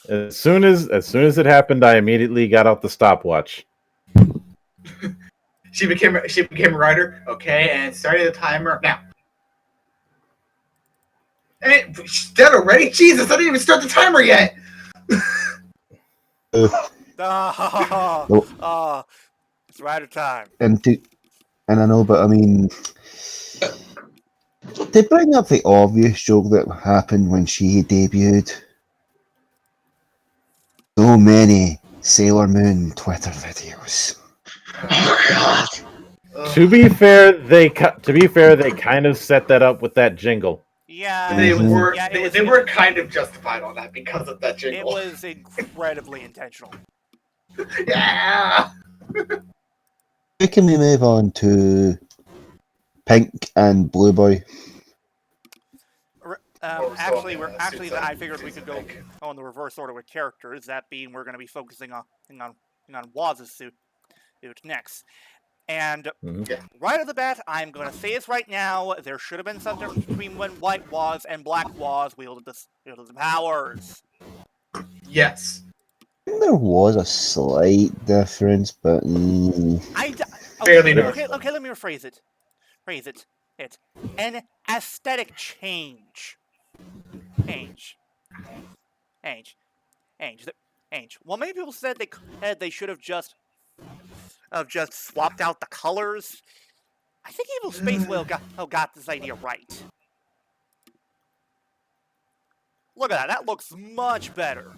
As soon as it happened, I immediately got out the stopwatch. She became a rider. Okay, and starting the timer now. And she's dead already? Jesus, I didn't even start the timer yet. It's rider time. And I know, but I mean, They bring up the obvious joke that happened when she debuted. So many Sailor Moon Twitter videos. Oh God. Ugh. To be fair, they kind of set that up with that jingle. Yeah, They Mhm. were yeah, they were kind of justified on that because of that it jingle. was incredibly intentional. Yeah. How can we move on to Pink and Blue Boy? Well, we're still Actually, on the, actually, Suits I figured we Suits could of go Pink. on the reverse order with characters. That being, we're going to be focusing on Waz's suit next. And Mhm. Yeah. right off the bat, I'm going to say this right now: there should have been some difference between when White Waz and Black Waz wielded the powers. Yes. There was a slight difference, but Fairly Okay. Let me rephrase it. It's an aesthetic change. Change. Well, many people said they should have just swapped out the colors. I think Evil Space Whale got this idea right. Look at that. That looks much better.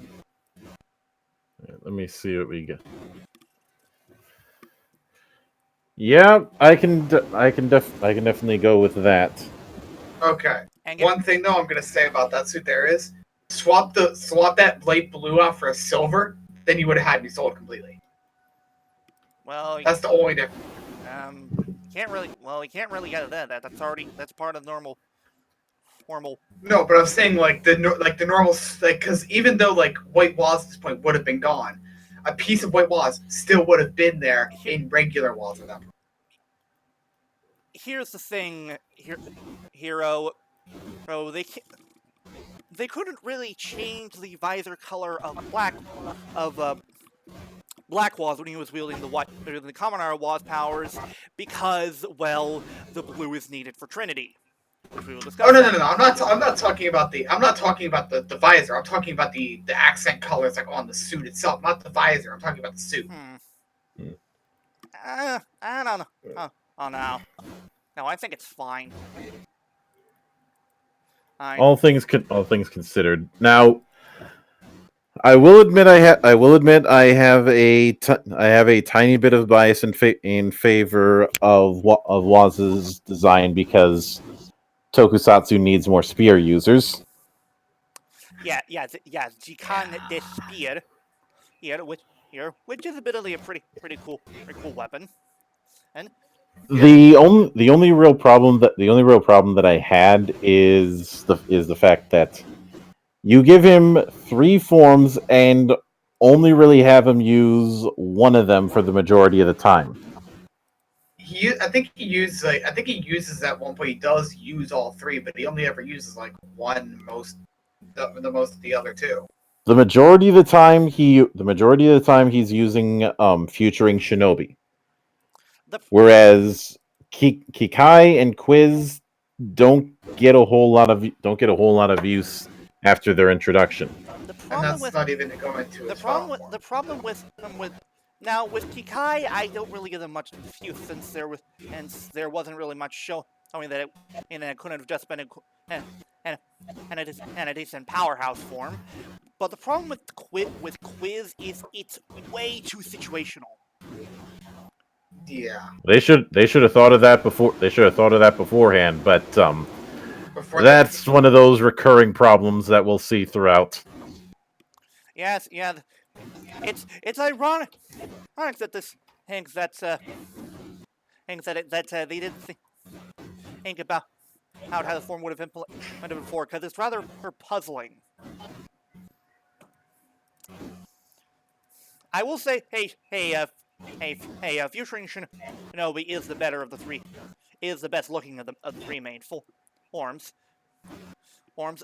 Let me see what we get. Yeah, I can definitely go with that. Okay. And One thing though I'm gonna say about that suit there is swap that light blue out for a silver, then you would have had me sold completely. well, That's the only difference. can't really get that. That's part of normal. No, but I'm saying like the normal because even though like White Walls at this point would have been gone, a piece of White Walls still would have been there in regular walls at that point. Here's the thing, Hero. Oh, they couldn't really change the visor color of Black Waz when he was wielding the Kamen Rider Waz powers because, well, the blue is needed for Trinity, which we will discuss. Oh no. I'm not talking about the visor. I'm talking about the accent colors like on the suit itself, not the visor. I'm talking about the suit. I don't know. Oh no. No, I think it's fine. All things considered. Now, I will admit I have a tiny bit of bias in favor of Waz's design because Tokusatsu needs more spear users. Yeah. Jikan de Spear. Which is admittedly a pretty cool weapon. And The only real problem that I had is the fact that you give him 3 forms and only really have him use one of them for the majority of the time. I think he uses at one point. He does use all 3, but he only ever uses like one the most of the other 2. The majority of the time he's using futuring Shinobi. Whereas Kikai and Quiz don't get a whole lot of use after their introduction. And that's not even going to his final form. The problem with Kikai, I don't really give them much use since there wasn't really much show. I mean that it couldn't have just been a decent powerhouse form. But the problem with Quiz is it's way too situational. Yeah. They should have thought of that before. They should have thought of that beforehand. But that's one of those recurring problems that we'll see throughout. Yes, yeah. It's ironic that this thinks that they didn't think about how the form would have implemented before, because it's rather puzzling. I will say, Futuring Shinobi is the better of the 3, is the best looking of the 3 main forms.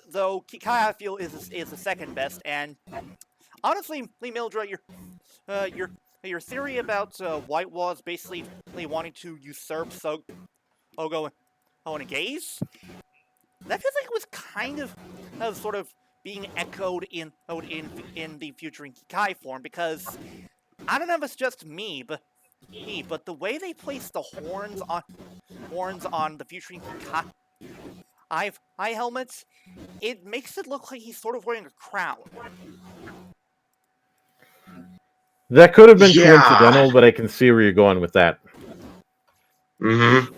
Though Kikai I feel is the second best, and honestly, Mildra, your theory about White Waz basically wanting to usurp Sogo and Gaze, that feels like it was kind of sort of being echoed in the Futuring Kikai form, because I don't know if it's just me, but the way they place the horns on the Futuring eye helmets, it makes it look like he's sort of wearing a crown. That could have been Yeah. coincidental, but I can see where you're going with that. Mm-hmm.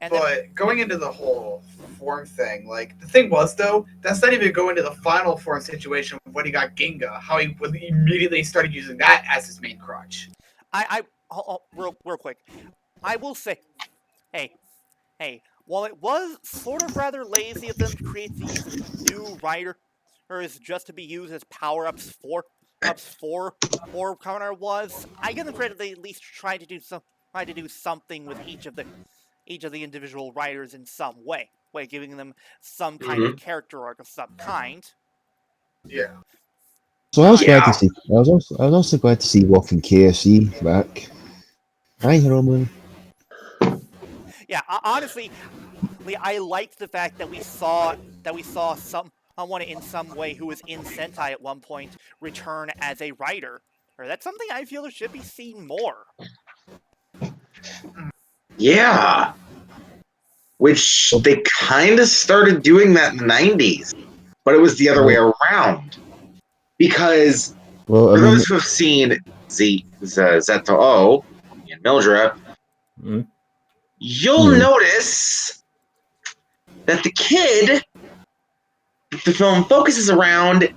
And then, But going into the whole form thing, like the thing was though, that's not even going to the final form situation when he got Ginga, how he immediately started using that as his main crutch. real quick, I will say, hey, while it was sort of rather lazy of them to create these new riders just to be used as power-ups for Kamen Rider was, I give them credit they at least tried to do something with each of the individual riders in some way, giving them some kind of character arc of some kind. Yeah. So I was glad Yeah. to see. I was also glad to see Wolf and KFC back. Hi, Hiromu. Yeah, honestly, I liked the fact that we saw someone in some way who was in Sentai at one point return as a writer. Or that's something I feel should be seen more. Yeah. Which they kind of started doing that in the 90s, but it was the other way around. Because Well, I for mean, those who have seen Zi-O and Mildra, Mm. you'll notice that the kid the film focuses around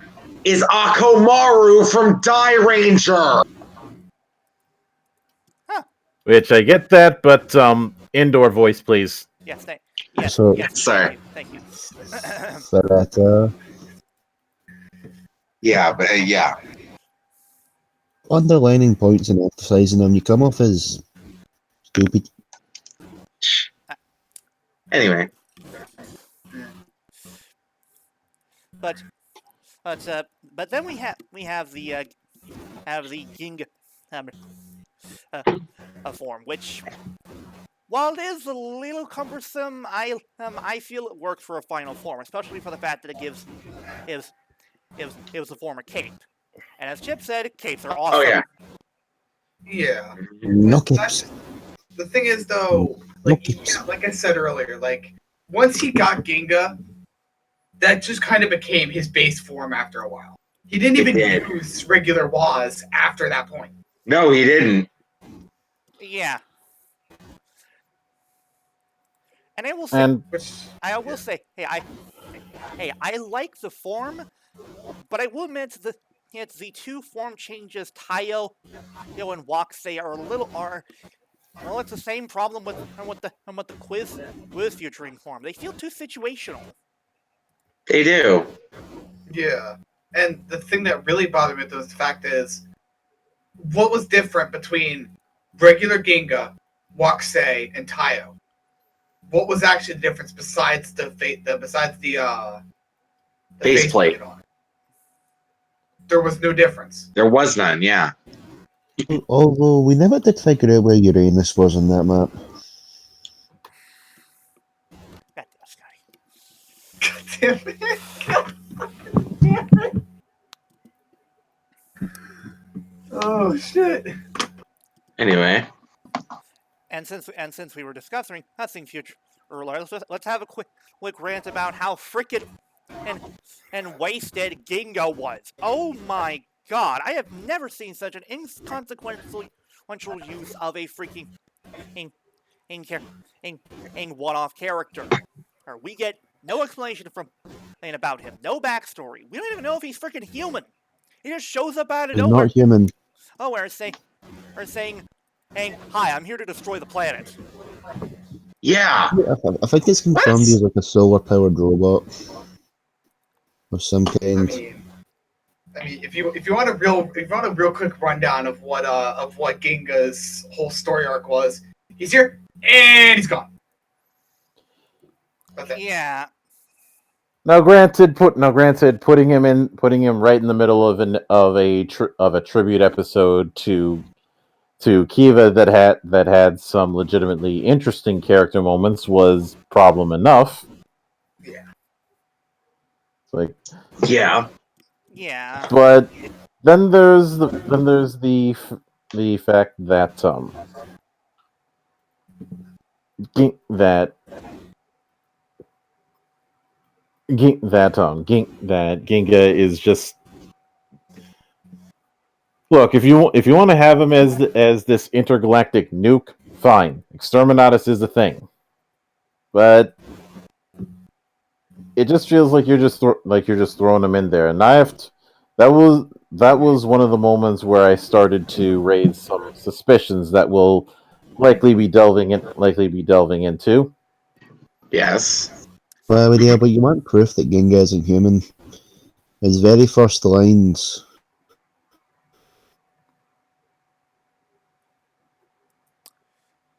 is Akomaru from Die Ranger. Which I get that, but indoor voice, please. Yes, So- Sorry. thank you. for that, Yeah, but yeah. underlining points and emphasizing them, you come off as stupid. Anyway. But then we have the Ginga form, which, while it is a little cumbersome, I feel it worked for a final form, especially for the fact that it gives the form a cape. And as Chip said, capes are awesome. Oh yeah. Yeah. No That's- kips. The thing is though, like yeah, like I said earlier, like once he got Ginga, that just kind of became his base form after a while. He didn't even use regular Waz after that point. No, he didn't. Yeah. And I will say, I like the form, but I will admit the two form changes Tayo, and Waxay it's the same problem with the quiz featuring form. They feel too situational. They do. Yeah. And the thing that really bothered me with the fact is, what was different between regular Ginga, Waxay, and Tayo? What was actually the difference besides the Faceplate. on it? There was no difference. There was none, yeah. Although we never did figure out where Uranus was on that map. God damn, Scotty. Damn it. Oh shit. Anyway. And since we were discussing future earlier, let's have a quick rant about how frickin' and wasted Ginga was. Oh my god, I have never seen such an inconsequential use of a freaking one-off character. We get no explanation about him, no backstory. We don't even know if he's freaking human. He just shows up out of He's nowhere. not human. Oh, or saying, hi, I'm here to destroy the planet. Yeah. I think it's confirmed he's like a solar-powered robot of some kind. I mean, if you want a real quick rundown of what Ginga's whole story arc was, he's here and he's gone. That's it. Yeah. Now, granted, putting him right in the middle of a tribute episode to Kiva that had some legitimately interesting character moments was problem enough. Yeah. Like, Yeah. Yeah. but then there's the fact that that that Ginga is just look. If you want to have him as this intergalactic nuke, fine. Exterminatus is the thing, but it just feels like you're just throwing him in there. And that was one of the moments where I started to raise some suspicions that will likely be delving into. Yes. Well, yeah, but you want proof that Ginga isn't human. His very first lines.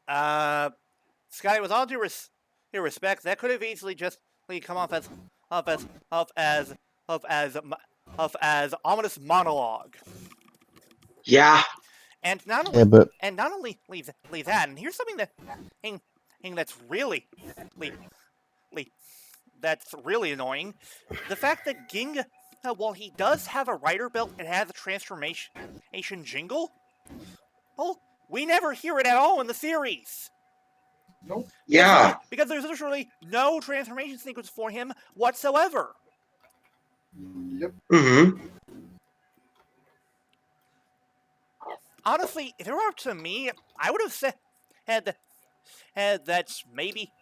Scotty, with all due respect, that could have easily just come off as of as of as of as of as ominous monologue. Yeah. And not Yeah, only but leave that, and here's something that's really that's really annoying. The fact that Ginga, while he does have a rider belt and has a transformation jingle, well, we never hear it at all in the series. Nope. Yeah. Because there's literally no transformation sequence for him whatsoever. Yep. Mm-hmm. Honestly, if it were up to me, I would have said that maybe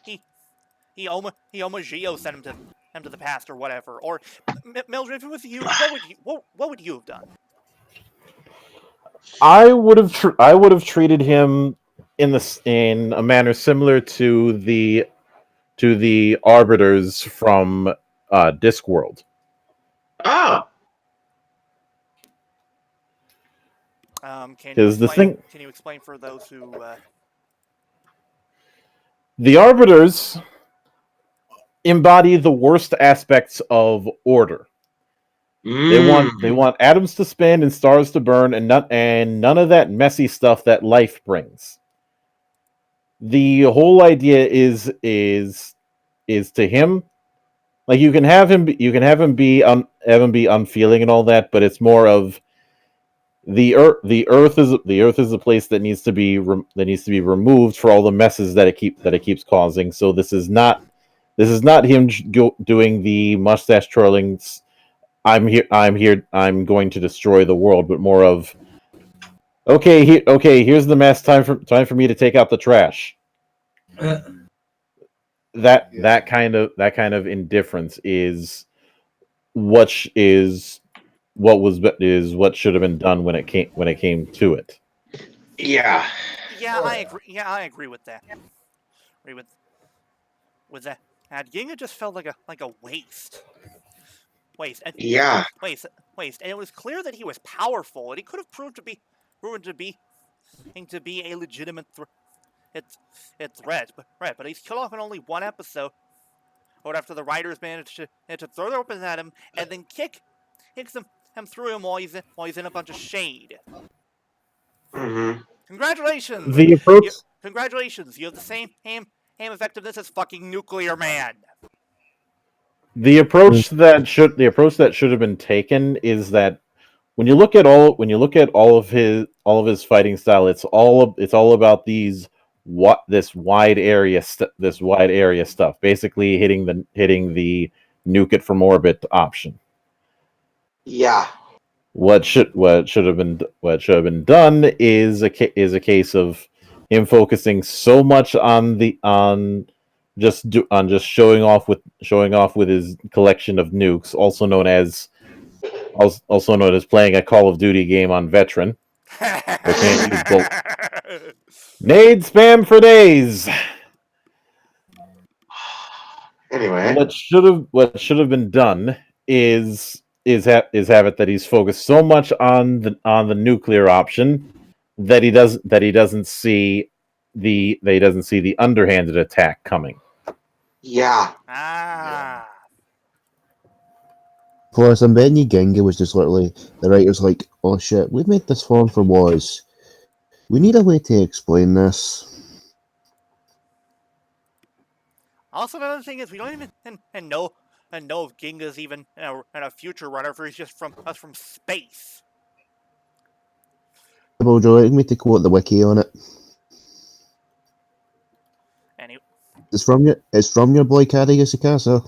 he Zi-O sent him to the past or whatever. Or Mildred, if it was you, what would you have done? I would have treated him in a manner similar to the arbiters from Discworld. Oh. Can you explain for those who? The arbiters embody the worst aspects of order. They want atoms to spin and stars to burn, and none of that messy stuff that life brings. The whole idea is to him, like you can have him be unfeeling and all that, but it's more of the earth is a place that needs to be removed for all the messes that it keeps causing. So this is not him doing the mustache twirling. I'm here. I'm going to destroy the world, but more of okay. Here's the mess. Time for me to take out the trash. That kind of indifference is what should have been done when it came to it. Yeah. Yeah, I agree. Yeah, I agree with that. Agree with that. And Ginga just felt like a waste. Waste. And, Yeah. Waste. And it was clear that he was powerful, and he could have proven to be a legitimate threat. But he's killed off in only one episode. Or after the writers managed to throw their weapons at him and then kicks him through him while he's in a bunch of shade. Mm-hmm. Congratulations! The approach. Congratulations! You have the same aim effectiveness as fucking Nuclear Man. The approach that should have been taken is that when you look at all of his fighting style, it's all about this wide area stuff, basically hitting the nuke it from orbit option. Yeah. What should have been done is a case of him focusing so much on just showing off with his collection of nukes, also known as playing a Call of Duty game on Veteran. Can't use both. Nade spam for days. Anyway. What should have been done is have it that he's focused so much on the nuclear option that he doesn't see the underhanded attack coming. Yeah. plus, I'm betting you Ginga was just literally the writer's like, oh shit, we've made this form for Woz. We need a way to explain this. Also, another thing is we don't even know if Ginga's even a future runner, if he's just from space. Would you like me to quote the wiki on it? Anyway. It's from your boy Kari Yasukasa.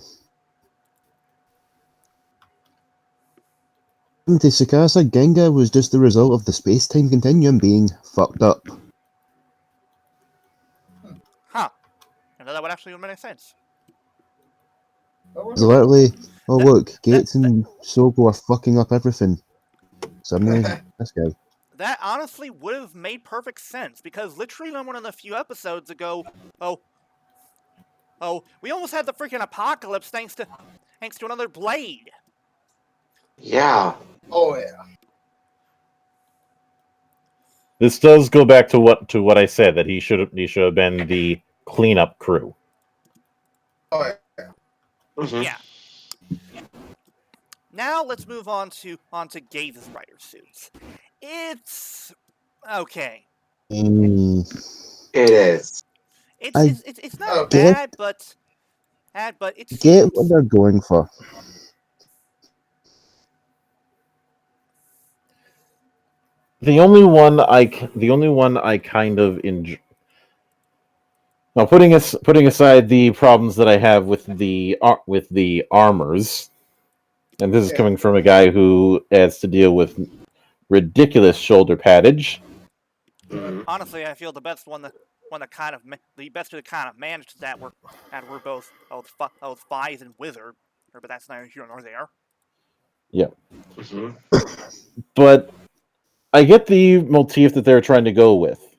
To Tsukasa, Genga was just the result of the space-time continuum being fucked up. Huh. And that would actually make sense. It's literally, oh That- look, Gates and Sogo are fucking up everything. Suddenly, this guy. That honestly would have made perfect sense, because literally on one of the few episodes ago, we almost had the freaking apocalypse thanks to another blade. Yeah. Oh yeah. This does go back to what I said, that he should have been the cleanup crew. Oh yeah. Mhm. Yeah. Now let's move on to Gaze's rider suits. It's okay. It is. It's not Okay. bad, but it Get seems what they're going for. The only one I kind of enjoy. Now, putting aside the problems that I have with the armors, and this is Yeah. coming from a guy who has to deal with ridiculous shoulder paddage. Mhm. honestly, I feel the best one that kind of managed that were both Fies and Wizard, but that's neither here nor there. Mhm. But I get the motif that they're trying to go with.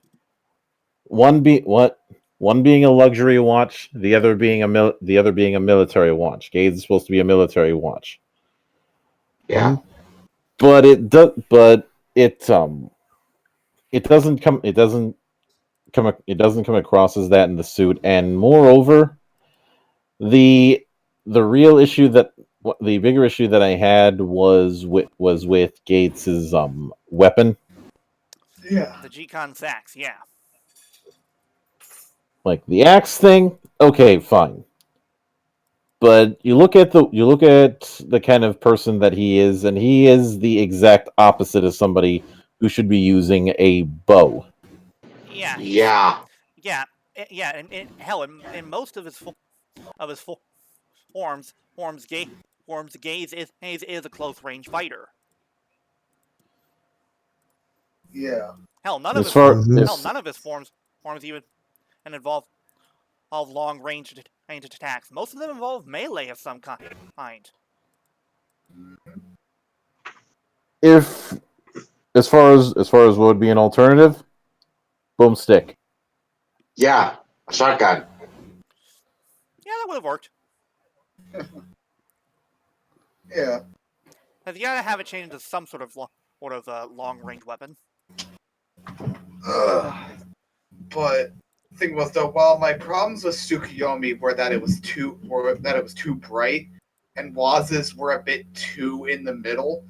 One being a luxury watch, the other being a military watch. Gaze is supposed to be a military watch, Yeah. but it doesn't come across as that in the suit. And moreover, the real issue the bigger issue that I had was with Gates's weapon. Yeah. The G-Con Zax, yeah. Like the axe thing, okay, fine. But you look at the kind of person that he is, and he is the exact opposite of somebody who should be using a bow. Yeah, Yeah. and hell, in most of his forms, Gaze is a close range fighter. Yeah. Hell, none As far none of his forms even involve long range attacks. Most of them involve melee of some kind. if as far as what would be an alternative, boomstick. Yeah. A shotgun. Yeah, that would have worked. Yeah. Because you gotta have it changed to some sort of long range weapon. But the thing was though, while my problems with Tsukuyomi were that it was too bright, and Waz's were a bit too in the middle,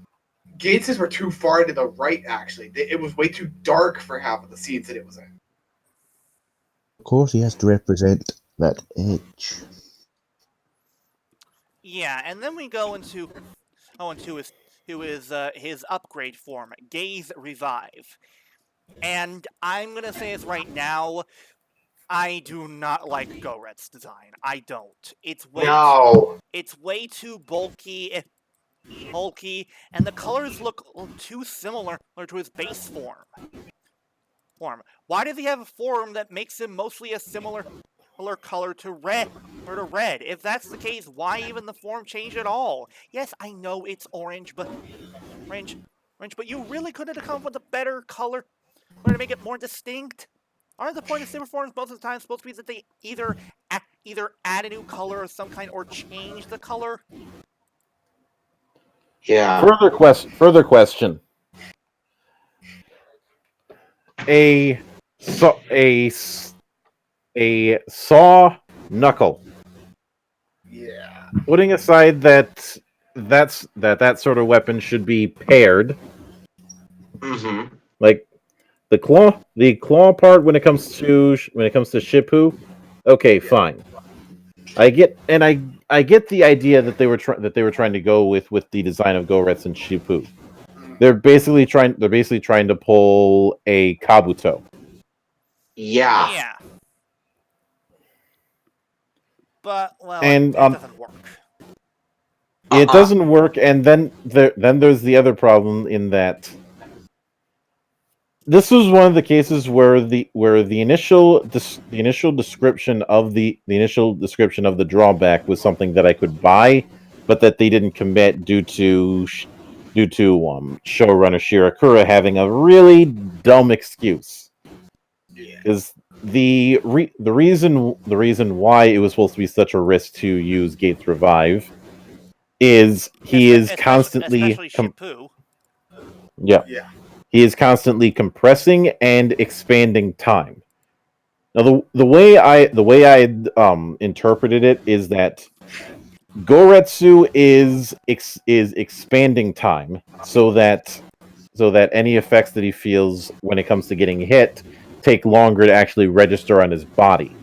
Gates's were too far to the right. Actually, it was way too dark for half of the scenes that it was in. Of course, he has to represent that edge. Yeah, and then we go into his upgrade form, Gaze Revive. And I'm gonna say this right now, I do not like Goret's design. I don't. It's way too bulky, and the colors look too similar to his base form. Why does he have a form that makes him mostly a similar color to red? If that's the case, why even the form change at all? Yes, I know it's orange, but but you really couldn't have come up with a better color to make it more distinct. Aren't the point of super forms most of the time supposed to be that they either add a new color of some kind or change the color? Yeah. Further question. A saw knuckle. Yeah. Putting aside that sort of weapon should be paired. Mm-hmm. Like the claw part when it comes to Shippu, okay, fine. I get the idea that they were trying to go with the design of Goretsu and Shippu. They're basically trying to pull a Kabuto. Yeah. Yeah. But well, And it doesn't work. it doesn't work. And then there's the other problem in that this was one of the cases where the initial description of the initial description of the drawback was something that I could buy, but that they didn't commit due to showrunner Shirakura having a really dumb excuse. Is the reason why it was supposed to be such a risk to use Gates Revive is he is constantly especially Shippu. yeah. He is constantly compressing and expanding time. Now, the way I interpreted it is that Goretsu is expanding time so that any effects that he feels when it comes to getting hit take longer to actually register on his body.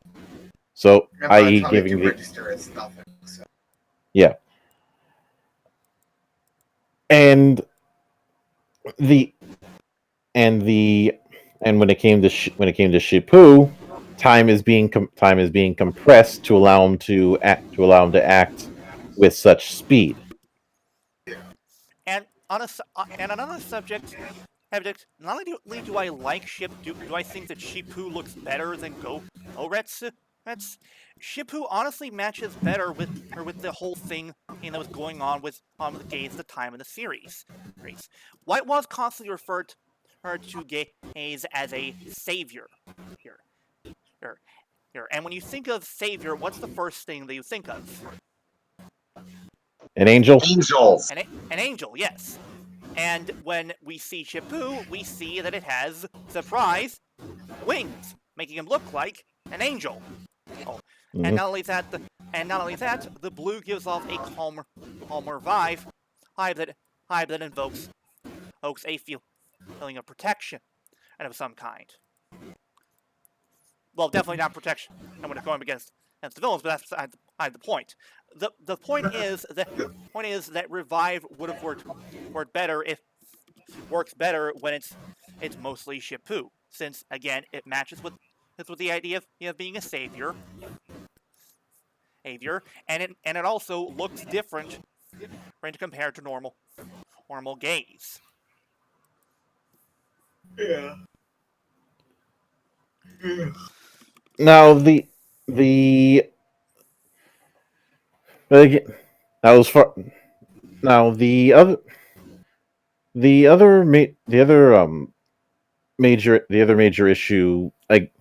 So, And by the i.e., time giving they do the register, it's nothing. So. yeah, and when it came to Shippu, time is being compressed to allow him to act with such speed. And on another subject, not only do I like do I think that Shippu looks better than Goretsu. Shippu honestly matches better with the whole thing that was going on with the Gaze at the time in the series. White was constantly referred to Gaze as a savior here. And when you think of savior, what's the first thing that you think of? An angel. Angels. An angel, yes. And when we see Shippu, we see that it has, surprise, wings, making him look like an angel. Oh, Mhm. and not only that, the blue gives off a calmer vibe that invokes a feeling of protection and of some kind. Well, definitely not protection. And when it's going against the villains, but that's beside the point. The point is that Revive would have worked better if works better when it's mostly Shippu, since again it matches with the idea of being a savior, and it also looks different compared to normal Gaze. Yeah. Now but again, that was far. Now the other major issue, like,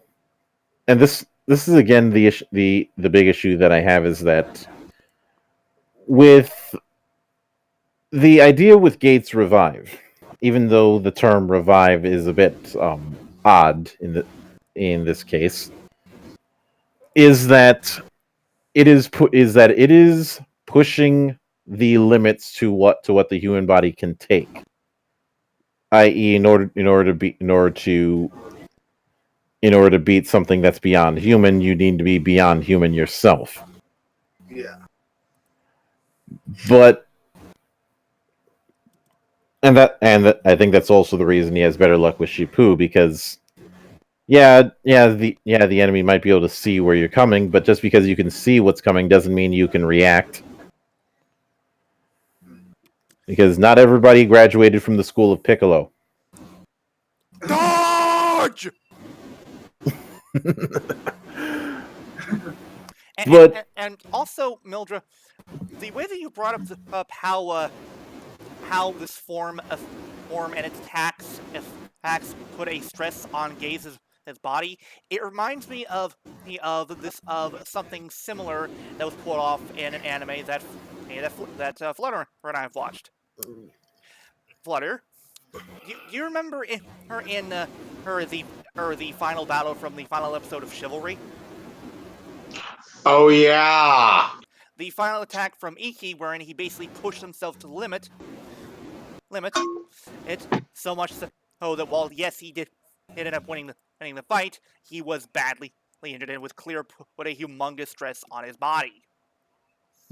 and this is again the big issue that I have is that with the idea with Gates Revive, even though the term revive is a bit odd in this case, is that it is pushing the limits to what the human body can take, i.e., in order to beat something that's beyond human, you need to be beyond human yourself. Yeah. But I think that's also the reason he has better luck with Shippu, because the enemy might be able to see where you're coming, but just because you can see what's coming doesn't mean you can react. Because not everybody graduated from the school of Piccolo. Dodge! And also, Mildra, the way that you brought up how this form and its attacks put a stress on Gaze's body, it reminds me of something similar that was put off in an anime that Flutter and I have watched. Flutter, do you remember the final battle from the final episode of Chivalry? Oh yeah. The final attack from Iki, wherein he basically pushed himself to the limit. It so much so that while yes he did ended up winning the fight, he was badly injured and with clear put a humongous stress on his body.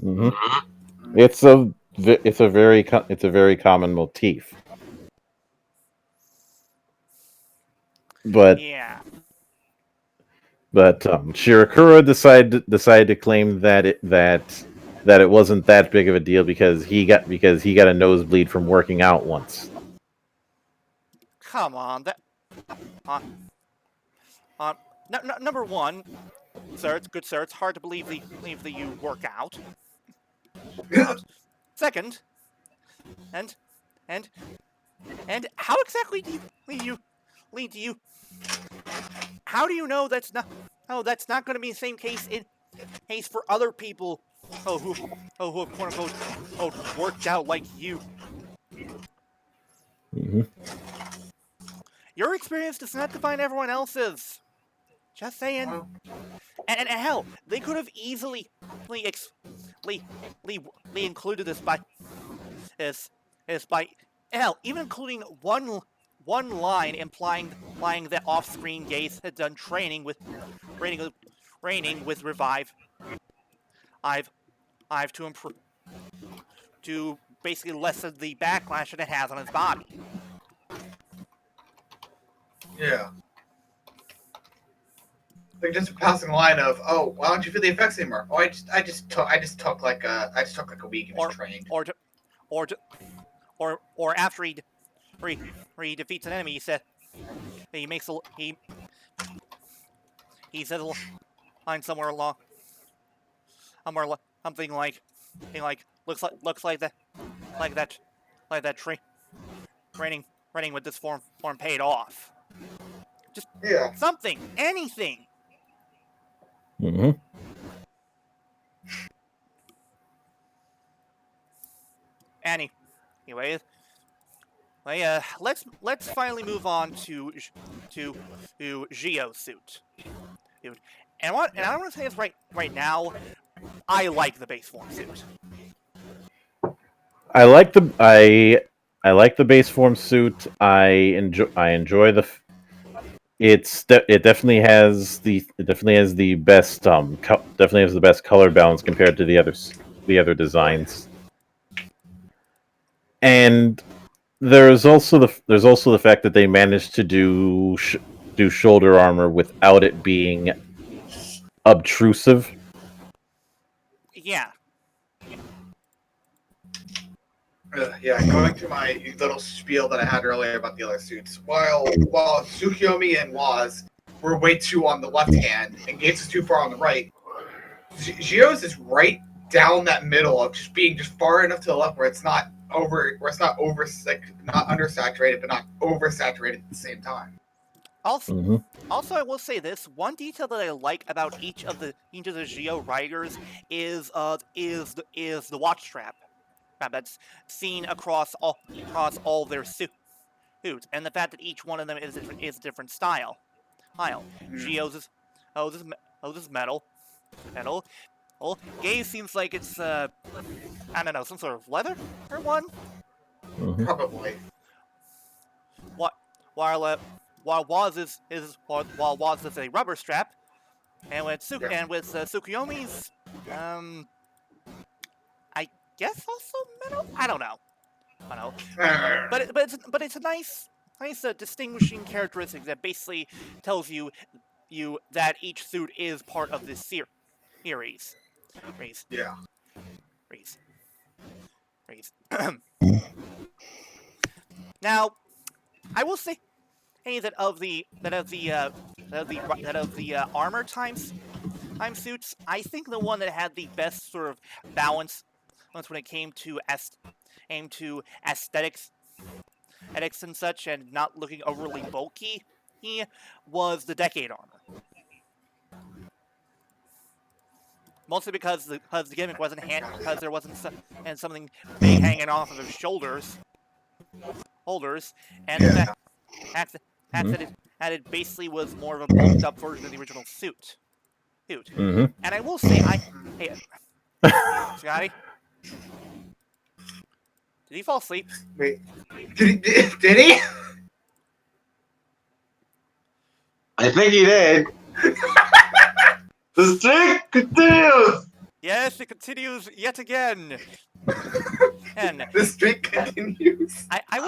Mm-hmm. It's a very common motif. But yeah, Shirakura decided to claim that it wasn't that big of a deal because he got a nosebleed from working out once. Come on, that. Number one, sir, it's hard to believe that you work out. Second, and how exactly do you how do you know that's not going to be the same case for other people who have quote unquote worked out like you? Mm-hmm. Your experience does not define everyone else's. Just saying. And hell, they could have easily included this by hell, even including one line implying that off-screen Gaze had done training with Revive. I've to improve to basically lessen the backlash that it has on his body. Yeah. Like just passing a line of, "Oh, why don't you feel the effects anymore?" Oh, I just took like a week and just trained. Or after he defeats an enemy, he says he says a line somewhere along something like looks like that training with this form paid off. Just something, anything. Mm-hmm. Anyway, let's finally move on to Zi-O's suit. Dude. And I want to say this right now, I like the base form suit. I like the base form suit. I enjoy the. It definitely has the best definitely has the best color balance compared to the other designs. And there's also the fact that they managed to do shoulder armor without it being obtrusive. Yeah, going through my little spiel that I had earlier about the other suits. While Tsukiyomi and Waz were way too on the left hand and Gates is too far on the right, Zi-O's is right down that middle of just being just far enough to the left where it's not not undersaturated, but not oversaturated at the same time. Also, I will say this: one detail that I like about each of the Zi-O riders is the watch strap that's seen across all their suits, and the fact that each one of them is a different style. Zi-O's is metal. Gaze seems like it's I don't know, some sort of leather or one. Probably. While Waz is a rubber strap, and with Tsukiyomi's I guess also metal. I don't know. But it's a nice distinguishing characteristic that basically tells you that each suit is part of this series. Yeah. Now, I will say that of the armor time suits, I think the one that had the best sort of balance when it came to aesthetics and such, and not looking overly bulky, was the Decade armor. Mostly because the gimmick wasn't because there wasn't something big hanging off of his holders, and the fact that it basically was more of a bulked up version of the original suit. And I will say, Scotty, did he fall asleep? Wait, did he? I think he did. The streak continues! Yes, it continues yet again. And the streak continues. I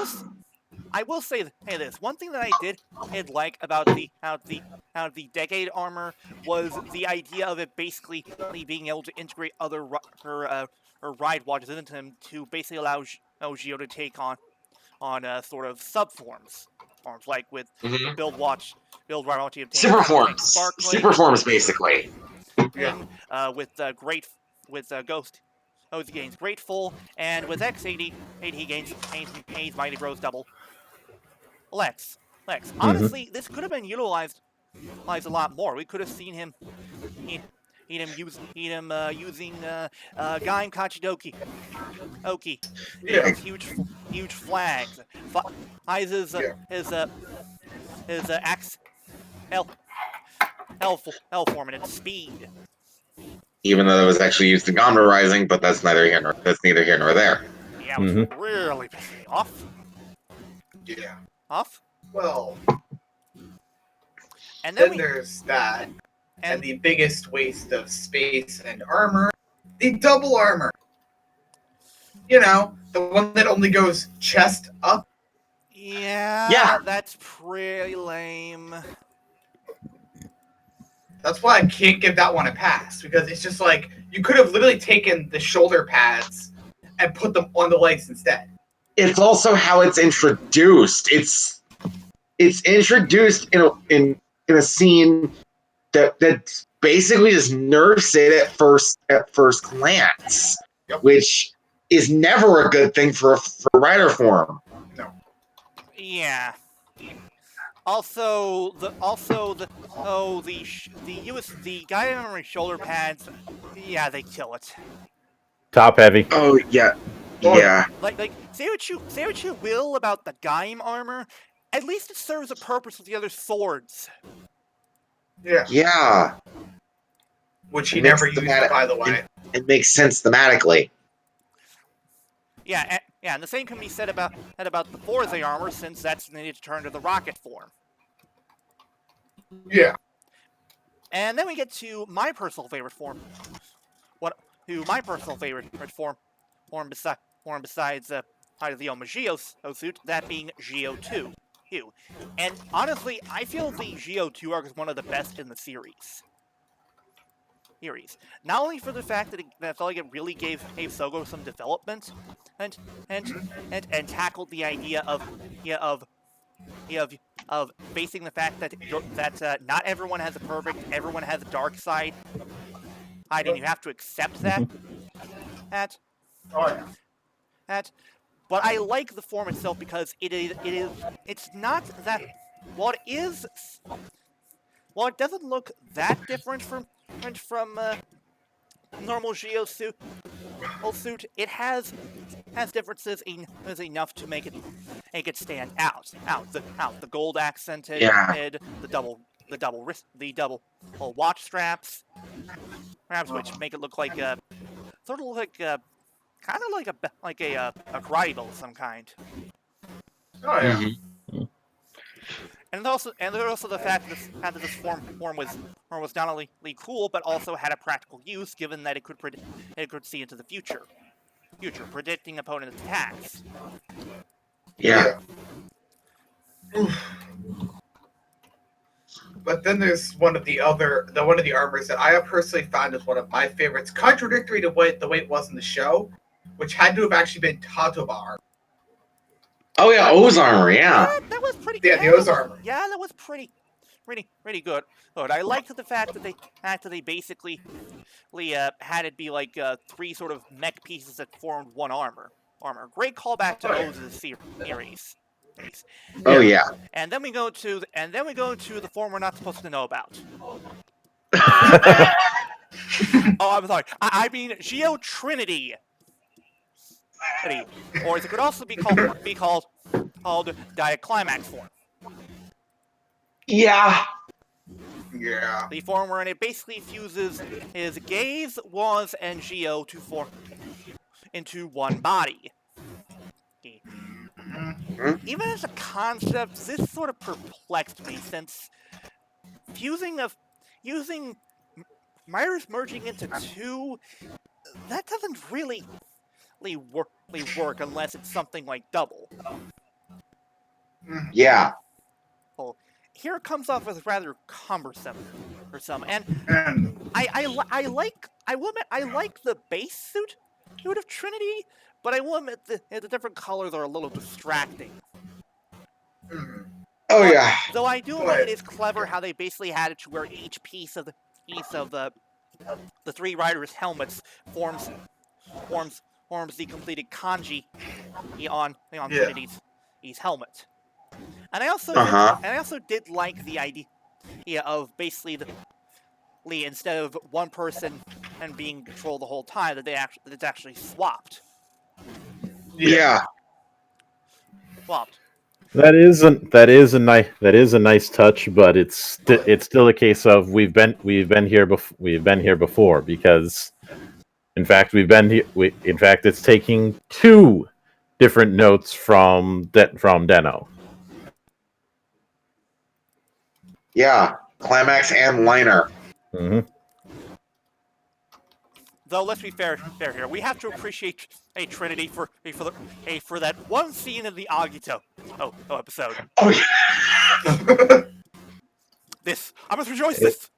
I will say this. One thing that I did like about the how the Decade armor was the idea of it basically being able to integrate other her ride watches into him to basically allow Zi-O to take on sort of subforms, forms like with Mhm. build ride watch he obtained Super tank forms. sparkling, Super forms, basically. Yeah. with Ghost. He gains Grateful, and with X80, he gains Mighty Bros double. Lex. Honestly, this could have been utilized a lot more. We could have seen him using Gaim Kachidoki. Oki. Yeah. His huge flags. Heise's Yeah. his axe L form and its speed. Even though it was actually used in Gomra Rising, but that's neither here nor there. Yeah, which really pissed me off. Yeah. Off. Well, And then then there's that, and and the biggest waste of space and armor, the double armor. You know, the one that only goes chest up. yeah, that's pretty lame. That's why I can't give that one a pass, because it's just like you could have literally taken the shoulder pads and put them on the legs instead. It's also how it's introduced. It's introduced in a scene that basically just nerfs it at first glance, Yep. which is never a good thing for rider form. Yeah. Also, the guy armor shoulder pads. Yeah, they kill it. Top heavy. Oh yeah, yeah. Like say what you will about the Gaim armor, at least it serves a purpose with the other swords. Yeah. Yeah. Which he It makes never used, thematic- by the way. It makes sense thematically. Yeah, and the same can be said about the Forza armor, since that's needed to turn to the rocket form. Yeah. And then we get to my personal favorite form. My personal favorite form besides either the Zi-O suit, that being Zi-O 2. And honestly, I feel the Zi-O 2 arc is one of the best in the series. Not only for the fact that I felt like it really gave Sogo some development, and tackled the idea of facing the fact that not everyone has a perfect, everyone has a dark side, and you have to accept that. Oh yeah. But I like the form itself because it's not that, while it doesn't look that different from normal Zi-O suit, it has differences enough to make it stand out. The gold accented head, the double watch straps, which make it look like sort of like kind of like a bridle of some kind. Oh yeah. Mm-hmm. And there's also the fact that this form was not only cool but also had a practical use, given that it could see into the future, predicting opponent's attacks. Yeah. But then there's one of the armors that I have personally found as one of my favorites, contradictory to the way it was in the show, which had to have actually been Tatoba. Oh yeah, O's armor. Yeah. That was pretty. Yeah, the O's armor. Yeah, that was pretty good. But I liked the fact that they basically had it be like three sort of mech pieces that formed one armor. Great callback to O's series. Oh yeah. And then we go to the form we're not supposed to know about. Oh, I'm sorry. I mean Zi-O Trinity. Or it could also be called Diaclimax form. Yeah. Yeah. The form wherein it basically fuses his gaze, was, and Zi-O to form into one body. Even as a concept, this sort of perplexed me, since using Riders merging into two, that doesn't really work unless it's something like double. Yeah. Well, here it comes off as rather cumbersome or some, and And I will admit I like the base suit of Trinity, but I will admit the different colors are a little distracting. Oh But- yeah. Though I do admit But- it is clever how they basically had it to where each piece of the three riders' helmets forms the completed kanji on Yeah. Trinity's helmet. And I also did like the idea of basically instead of one person and being controlled the whole time, that it's actually swapped. Yeah. Swapped. That is a nice touch, but it's still a case of we've been here before, because in fact it's taking two different notes from Deno. Yeah. Climax and liner. Hmm. Though let's be fair here, we have to appreciate a Trinity for that one scene in the Agito episode. Oh yeah. This I must rejoice. This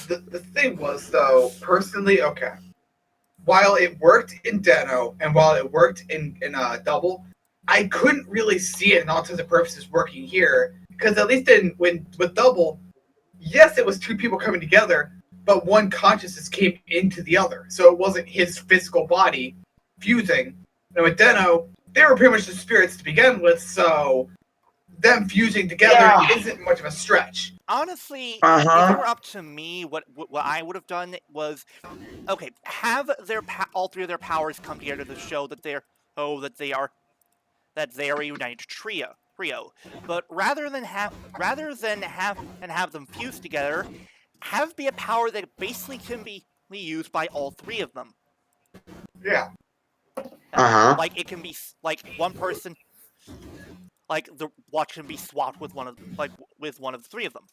the thing was, though, personally, okay. While it worked in Deno and while it worked in Double, I couldn't really see it in all intents and purposes working here, because at least with Double, yes, it was two people coming together, but one consciousness came into the other, so it wasn't his physical body fusing. And with Deno, they were pretty much the spirits to begin with, so them fusing together isn't much of a stretch. honestly, Uh-huh. if it were up to me, what I would have done was, okay, have all three of their powers come together to show that they are a united trio. But rather than have them fuse together, have be a power that basically can be used by all three of them. Yeah. Uh-huh. Like it can be like one person, like the watch can be swapped with one of the three of them.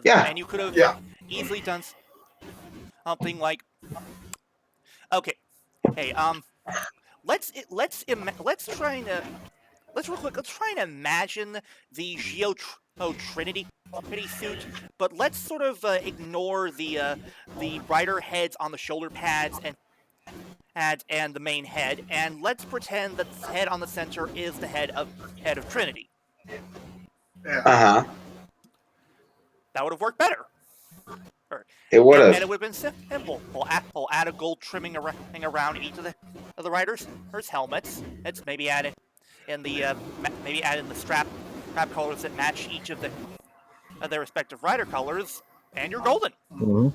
Yeah. And you could have Yeah. easily done something like, okay, hey, let's try and imagine the Trinity suit, but let's sort of ignore the rider heads on the shoulder pads and the main head, and let's pretend that the head on the center is the head of Trinity. Yeah. Uh-huh. That would have worked better. It would And have. it would have been simple. We'll add a gold trimming around each of the riders' helmets. It's maybe add in the strap colors that match each of their respective rider colors, and you're golden. Hmm.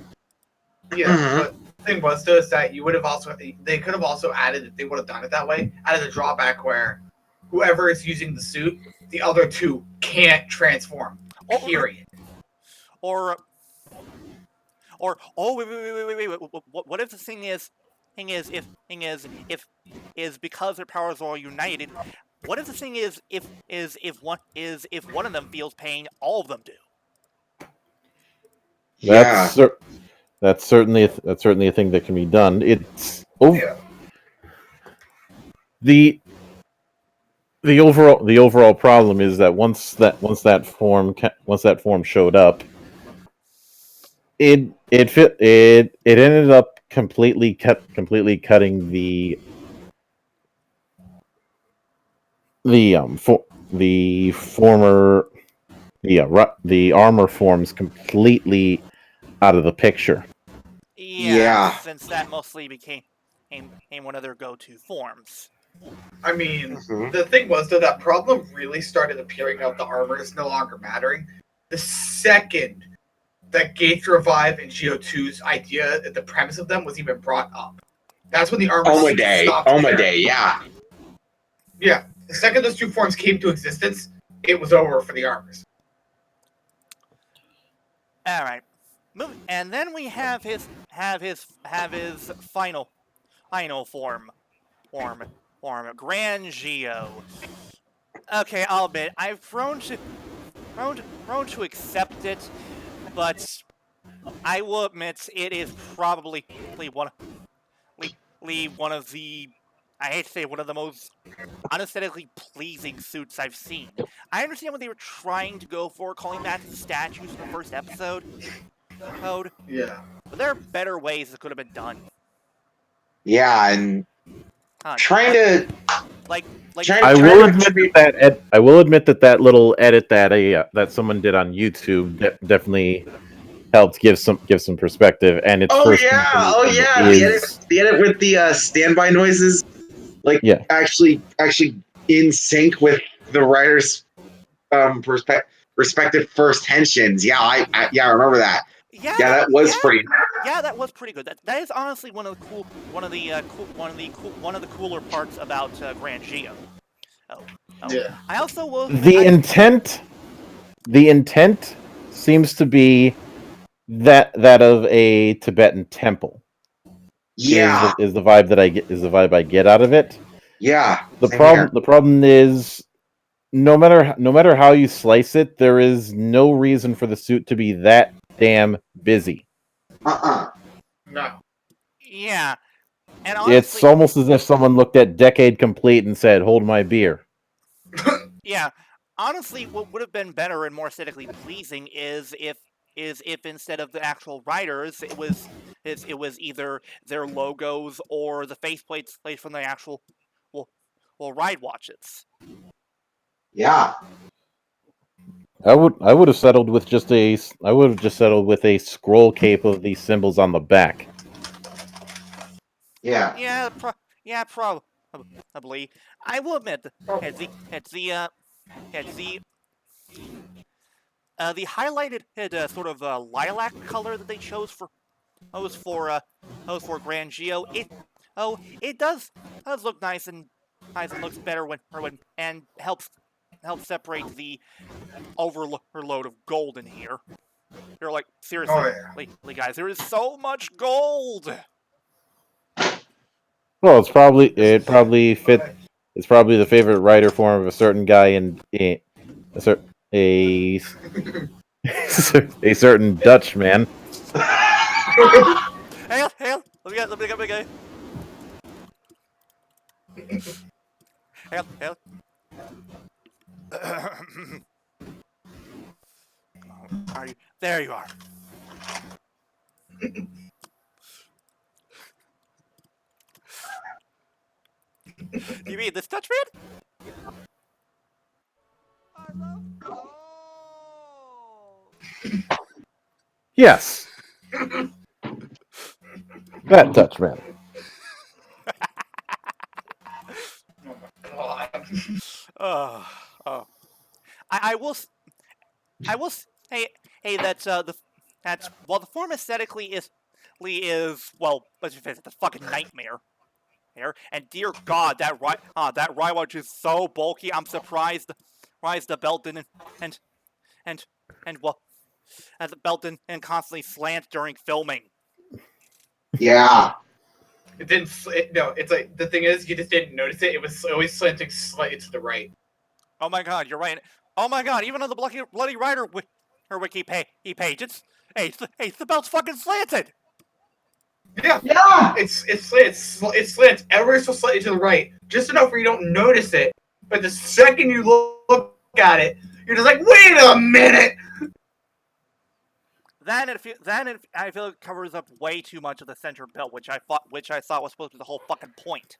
Yeah, Mhm. but the thing was, though, is that they could have also added, if they would have done it that way, added a drawback where whoever is using the suit, the other two can't transform. Period. Or oh wait. What if the thing is because their powers are all united? What if the thing is if one of them feels pain, all of them do? Yeah. That's certainly a thing that can be done. It's Yeah. the overall problem is that once that form showed up, it ended up completely cutting the armor forms completely out of the picture. Yeah. Since that mostly became one of their go-to forms. I mean, Mhm. the thing was, though, that problem really started appearing of the armor is no longer mattering the second that Gates Revive and Geo2's idea, the premise of them, was even brought up. That's when the armor stopped caring. Yeah. Yeah. The second those two forms came to existence, it was over for the armors. All right, and then we have his final form, Grand Geo. Okay, I'll admit I've grown to accept it, but I will admit it is probably one of the I hate to say, one of the most unaesthetically pleasing suits I've seen. I understand what they were trying to go for, calling back to the statues from the first episode, Yeah. but there are better ways it could have been done. Yeah, and Huh, trying to like I trying will to admit attribute. I will admit that little edit that someone did on YouTube definitely helped give some perspective, and its Oh first yeah, oh conclusion yeah, is the edit with the standby noises, like yeah. actually in sync with the writer's respective first tensions. Yeah, I remember that. yeah, Yeah, that was pretty. yeah, that was pretty good. That is honestly one of the cooler parts about Grand Geo. Oh, Yeah. I also will. The intent seems to be that of a Tibetan temple. Yeah, Is the vibe that I get out of it. yeah. The Same here. problem is no matter how you slice it, there is no reason for the suit to be that damn busy. No. Yeah, and It's honestly, almost as if someone looked at Decade Complete and said, "Hold my beer." yeah, honestly, what would have been better and more aesthetically pleasing is if instead of the actual riders, it was either their logos or the faceplates placed from the actual well, ride watches. Yeah, I would have settled with just a scroll cape of these symbols on the back. yeah. Yeah, probably. I will admit the highlighted sort of lilac color that they chose for Grand Geo. It does look nice and looks better when and helps separate the overload of gold in here. You're like, seriously, Oh, yeah. guys, there is so much gold. Well, it's probably It's probably the favorite rider form of a certain guy in a a certain Dutch man. Hang on, let me get my guy. Hang on. Are you? There you are. You mean this Dutch man? Yes, that Dutch man. God. Oh. I will say, that's the form aesthetically is let's just face it, the fucking nightmare. And dear God, that Rywatch is so bulky. I'm surprised the belt didn't and the belt didn't constantly slant during filming. Yeah. It didn't. No, it's like the thing is, you just didn't notice it. It was always slanting slightly to the right. Oh my God, you're right. Oh my God, even on the Bloody Rider wiki page, the belt's fucking slanted. Yeah, Yeah. it slants ever so slightly to the right, just enough where you don't notice it. But the second you look at it, you're just like, wait a minute. Then I feel it covers up way too much of the center belt, which I thought was supposed to be the whole fucking point.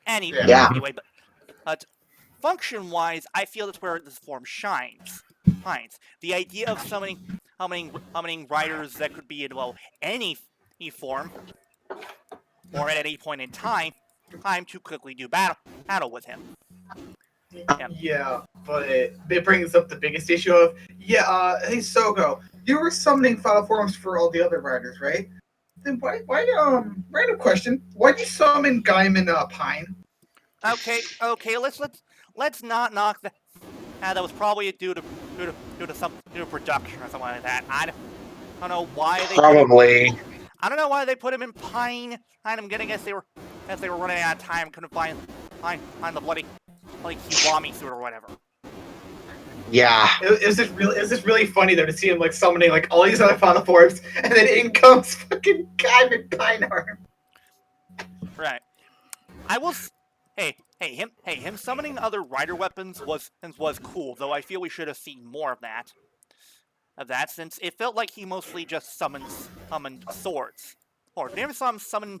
Yeah. Anyway, but function-wise, I feel that's where this form shines. The idea of summoning riders that could be in any form or at any point in time to quickly do battle with him. Yeah, but it brings up the biggest issue of hey Sogo, you were summoning final forms for all the other riders, right? Then why random question, why'd you summon Gaiman Pine? Okay, let's not knock that. That was probably due to production or something like that. I don't know why they Probably. I don't know why they put him in Pine. I'm gonna guess they were running out of time, couldn't find the bloody Kiwami suit or whatever. Yeah. Is this really funny though to see him like summoning like all these other final forms and then in comes fucking Gaiman Pine arm. Right. I will. Him summoning other rider weapons was cool, though I feel we should have seen more of that. Since it felt like he mostly just summoned swords. Or we never saw him summon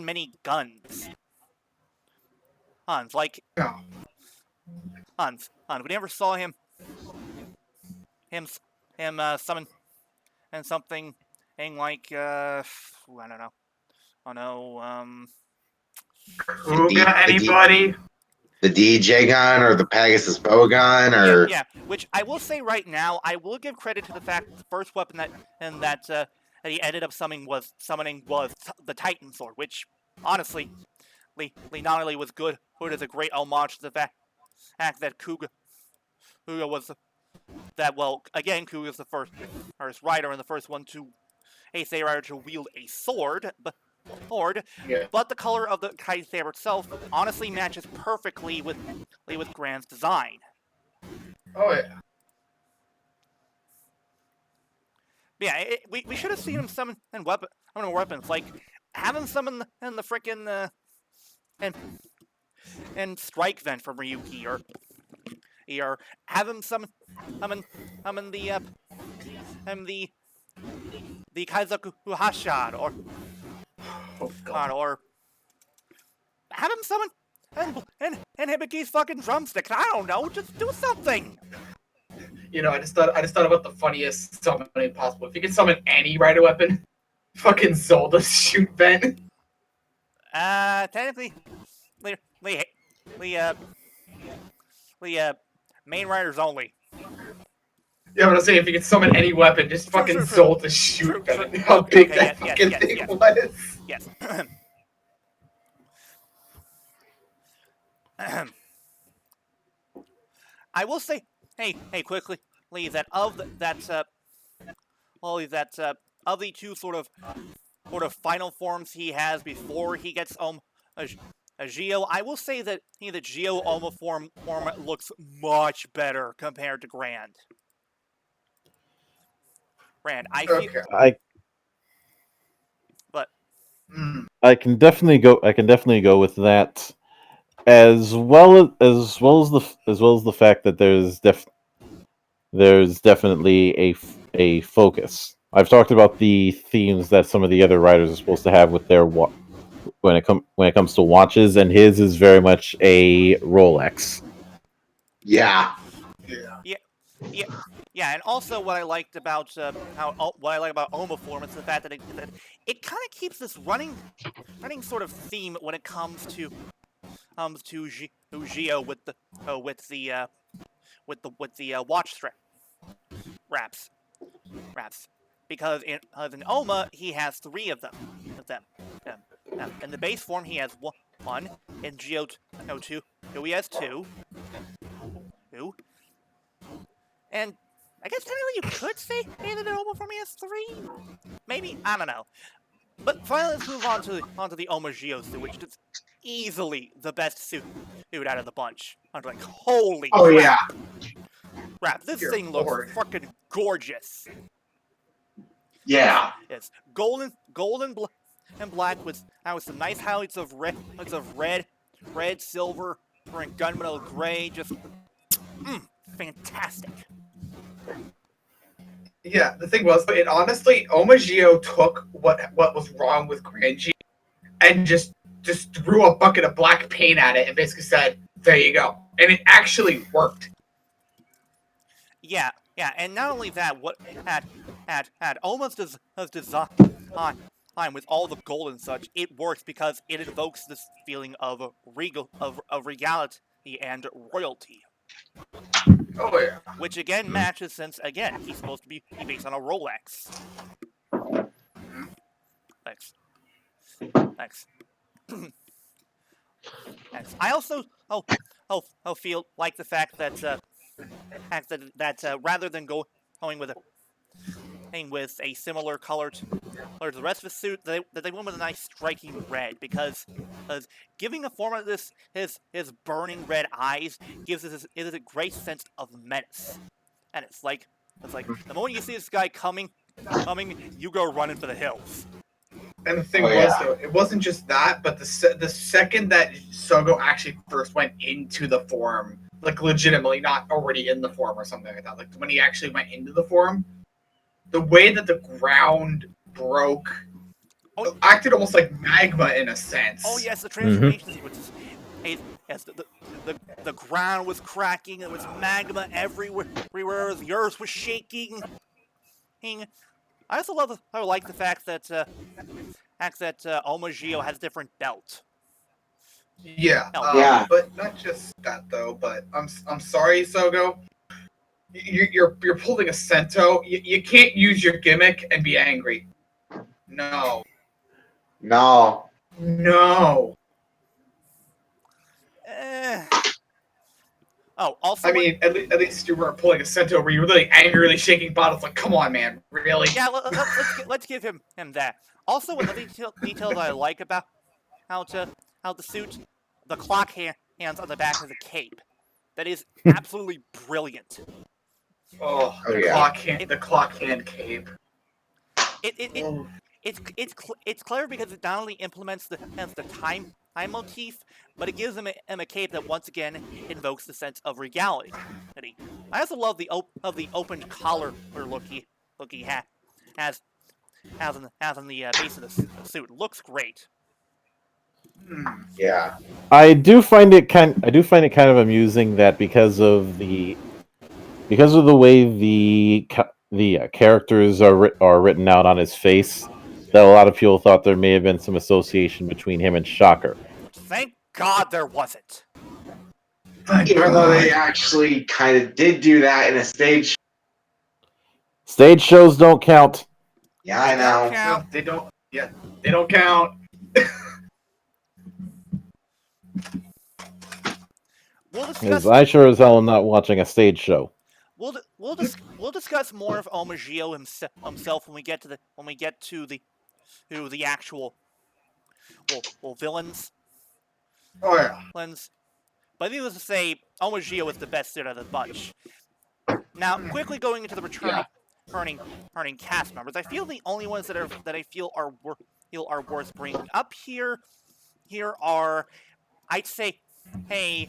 many guns. Like Yeah. We never saw him summon and something like I don't know. Oh no, Kuga, anybody? The DJ gun or the Pegasus bow gun or yeah. Which I will say right now, I will give credit to the fact that the first weapon that he ended up summoning was the Titan sword, which honestly, not only was good, but is a great homage to the fact that Kuga was Kuga's the first rider and the first one to Heisei Rider to wield a sword, Yeah. but the color of the kite saber itself honestly matches perfectly with Grand's design. Oh yeah. Yeah, we should have seen him summon weapons, like have him summon the frickin' and strike vent from Ryuki, or have him summon the Kaizoku Hashad, Oh god. or have him summon and Hibiki's fucking drumsticks. I don't know, just do something. You know, I just thought about the funniest summoning possible. If you could summon any rider weapon, fucking Zelda shoot vent. Technically, main riders only. Yeah, but I'm saying if you could summon any weapon, just fucking True. Zelda shoot vent. How big Okay, that fucking thing was. Yes. I will say, quickly, that of the two sort of final forms he has before he gets a Zi-O, I will say that the Zi-O Oma form looks much better compared to Grand. I feel, Okay. but I can definitely go with that, as well as the fact that there's definitely a focus. I've talked about the themes that some of the other writers are supposed to have with their when it comes to watches, and his is very much a Rolex. yeah. Yeah, and also what I liked about Oma form is the fact that it kind of keeps this running sort of theme when it comes to Zi-O with the watch wraps, because in Oma he has 3 of them. In the base form he has 1. In Zi-O 2 he has 2. And I guess technically you could say that the Oma form he has 3. Maybe, I don't know. But finally, let's move on to the Oma Zi-O suit, which is easily the best suit out of the bunch. I'm like, holy Oh crap! yeah. Crap, this Dear thing looks Lord. fucking gorgeous. Yeah. It's golden and black with some nice highlights of red, silver, and gunmetal gray. Just fantastic. Yeah, the thing was, it honestly, Oma Zi-O took what was wrong with Grand Zi and just threw a bucket of black paint at it and basically said, "There you go," and it actually worked. Yeah, and not only that, what had almost design with all the gold and such, it works because it evokes this feeling of regality and royalty. Oh yeah. Which again matches since again he's supposed to be based on a Rolex. Thanks. I also feel like the fact that rather than going with a similar color to the rest of the suit, that they went with a nice striking red, because giving a form of this his burning red eyes gives it a great sense of menace, and it's like the moment you see this guy coming, you go running for the hills. And the thing Oh, was, yeah. though, it wasn't just that, but the second that Sogo actually first went into the forum, like legitimately, not already in the forum or something like that, like when he actually went into the forum, the way that the ground broke acted almost like magma in a sense. Oh yes, the transformation sequences. Yes, the ground was cracking. There was magma everywhere. The earth was shaking. I also like the fact that Omagio has a different belt. Yeah, Yeah. but not just that though. But I'm sorry, Sogo. You're pulling a Sento. You can't use your gimmick and be angry. No. Eh. Oh, also. I mean, at least you weren't pulling a Sento where you were really angrily shaking bottles. Like, come on, man, really? Yeah, let's give him that. Also, another detail that I like about how the suit, the clock hands on the back of the cape, that is absolutely brilliant. Oh, yeah. The clock hand cape. It's clever because it not only implements the time motif, but it gives him a cape that once again invokes the sense of regality. I also love the opened collar look he has on the base of the suit. It looks great. Yeah. I do find it kind of amusing that because of the way the characters are written out on his face, that a lot of people thought there may have been some association between him and Shocker. Thank God there wasn't. Even though they actually kind of did do that in a stage. Stage shows don't count. Yeah, I know. No, they don't. Yeah, they don't count. Because I sure as hell am not watching a stage show. We'll discuss more of Omagio himself when we get to the actual villains. Oh yeah. Villains. But needless to say, Omagio is the best suit of the bunch. Now, quickly going into the returning cast members, I feel the only ones that I feel are worth bringing up here are, I'd say, three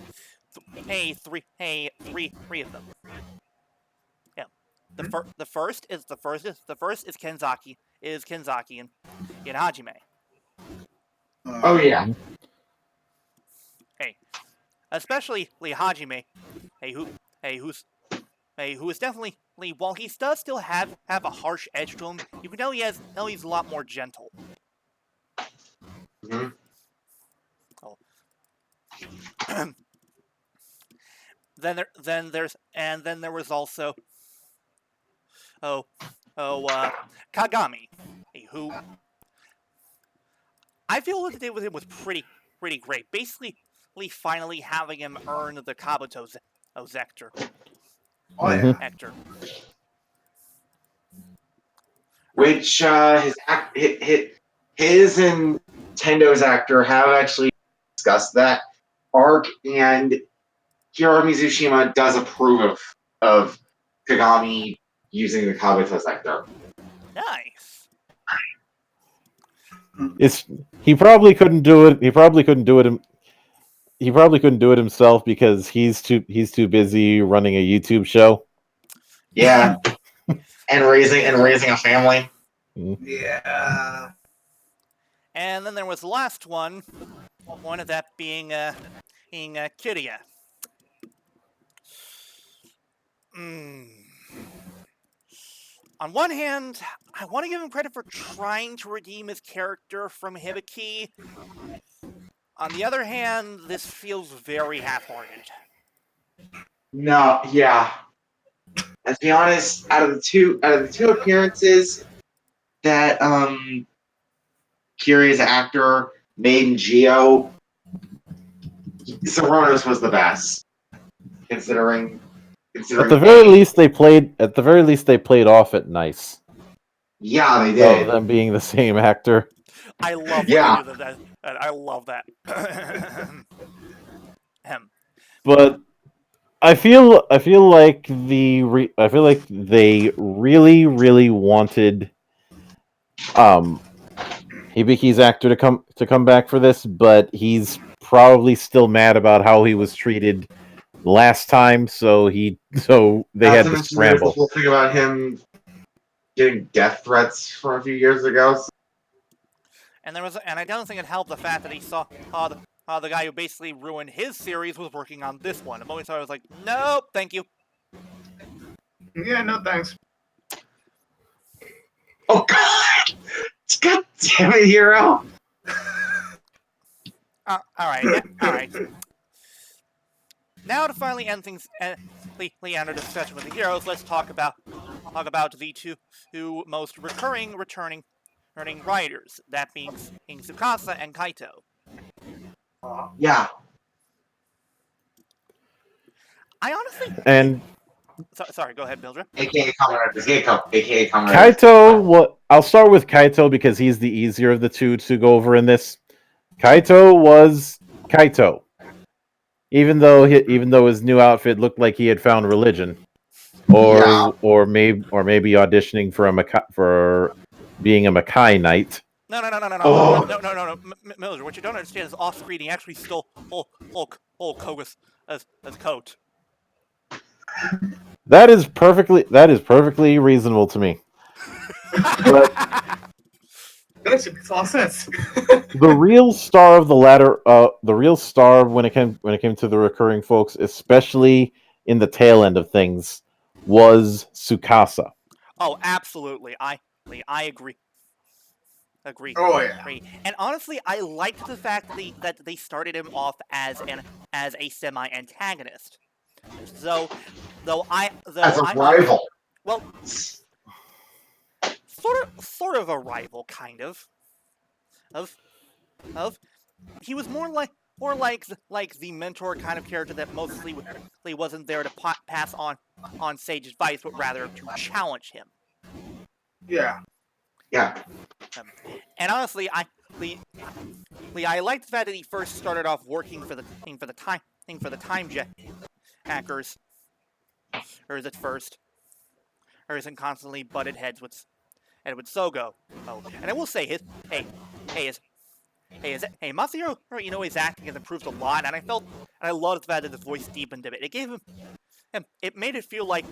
of them. Yeah, the first is Kenzaki and Hajime. Oh yeah. Especially Hajime, who is definitely, while he does still have a harsh edge to him, you can tell he's a lot more gentle. Mm-hmm. Oh. Then there was also Kagami, who I feel what they did with him was pretty great. Basically, finally having him earn the Kabuto Zector. Oh yeah. Hector. Which his and Tendo's actor have actually discussed that arc, and Hiiro Mizushima does approve of Kagami using the Kabuto sector. Nice. He probably couldn't do it. He probably couldn't do it himself because he's too busy running a YouTube show. Yeah, and raising a family. Yeah. And then there was the last one of that being Kirya. On one hand, I want to give him credit for trying to redeem his character from Hibiki. On the other hand, this feels very half-hearted. No, yeah. Let's be honest. Out of the two appearances that Kirya's actor made in Zi-O, Zoronos was the best, considering. At the very least, they played off it nice. Yeah, they did. Them being the same actor. I love Yeah. that. I love that. But I feel like they really wanted Hiiro Hibiki's actor to come back for this, but he's probably still mad about how he was treated last time, so they had to There's the scramble. whole thing about him getting death threats from a few years ago. And I don't think it helped the fact that he saw the guy who basically ruined his series was working on this one. The moment I was like, nope, thank you. Yeah, no thanks. Oh God! God damn it, Hiiro! All right. Now to finally end things, end our discussion with the heroes, let's talk about the two most returning riders. That being Tsukasa and Kaito. Yeah. I honestly And sorry, go ahead, Mildra. AKA Kamen Rider Zi-O. AKA Kamen Rider. Kaito, I'll start with Kaito because he's the easier of the two to go over in this. Kaito was Kaito, even though his new outfit looked like he had found religion, or maybe auditioning for being a Makai Knight. No, Mildred. What you don't understand is off-screen he actually stole Hulk Hogan's as coat. That is perfectly reasonable to me. But That actually makes a lot of sense. the real star of the latter, the real star when it came to the recurring folks, especially in the tail end of things, was Tsukasa. Oh, absolutely. I agree. Oh yeah. And honestly, I liked the fact that they started him off as a semi-antagonist. As a rival. Well, sort of a rival, kind of. He was more like the mentor kind of character that mostly wasn't there to pass on sage advice, but rather to challenge him. Yeah. Yeah. And honestly, I liked the fact that he first started off working for the time jet hackers, or is it first? Or is it constantly butted heads with Sogo? Oh, and I will say Masahiro, his acting has improved a lot, and I loved the fact that his voice deepened a bit. It gave him, it made it feel like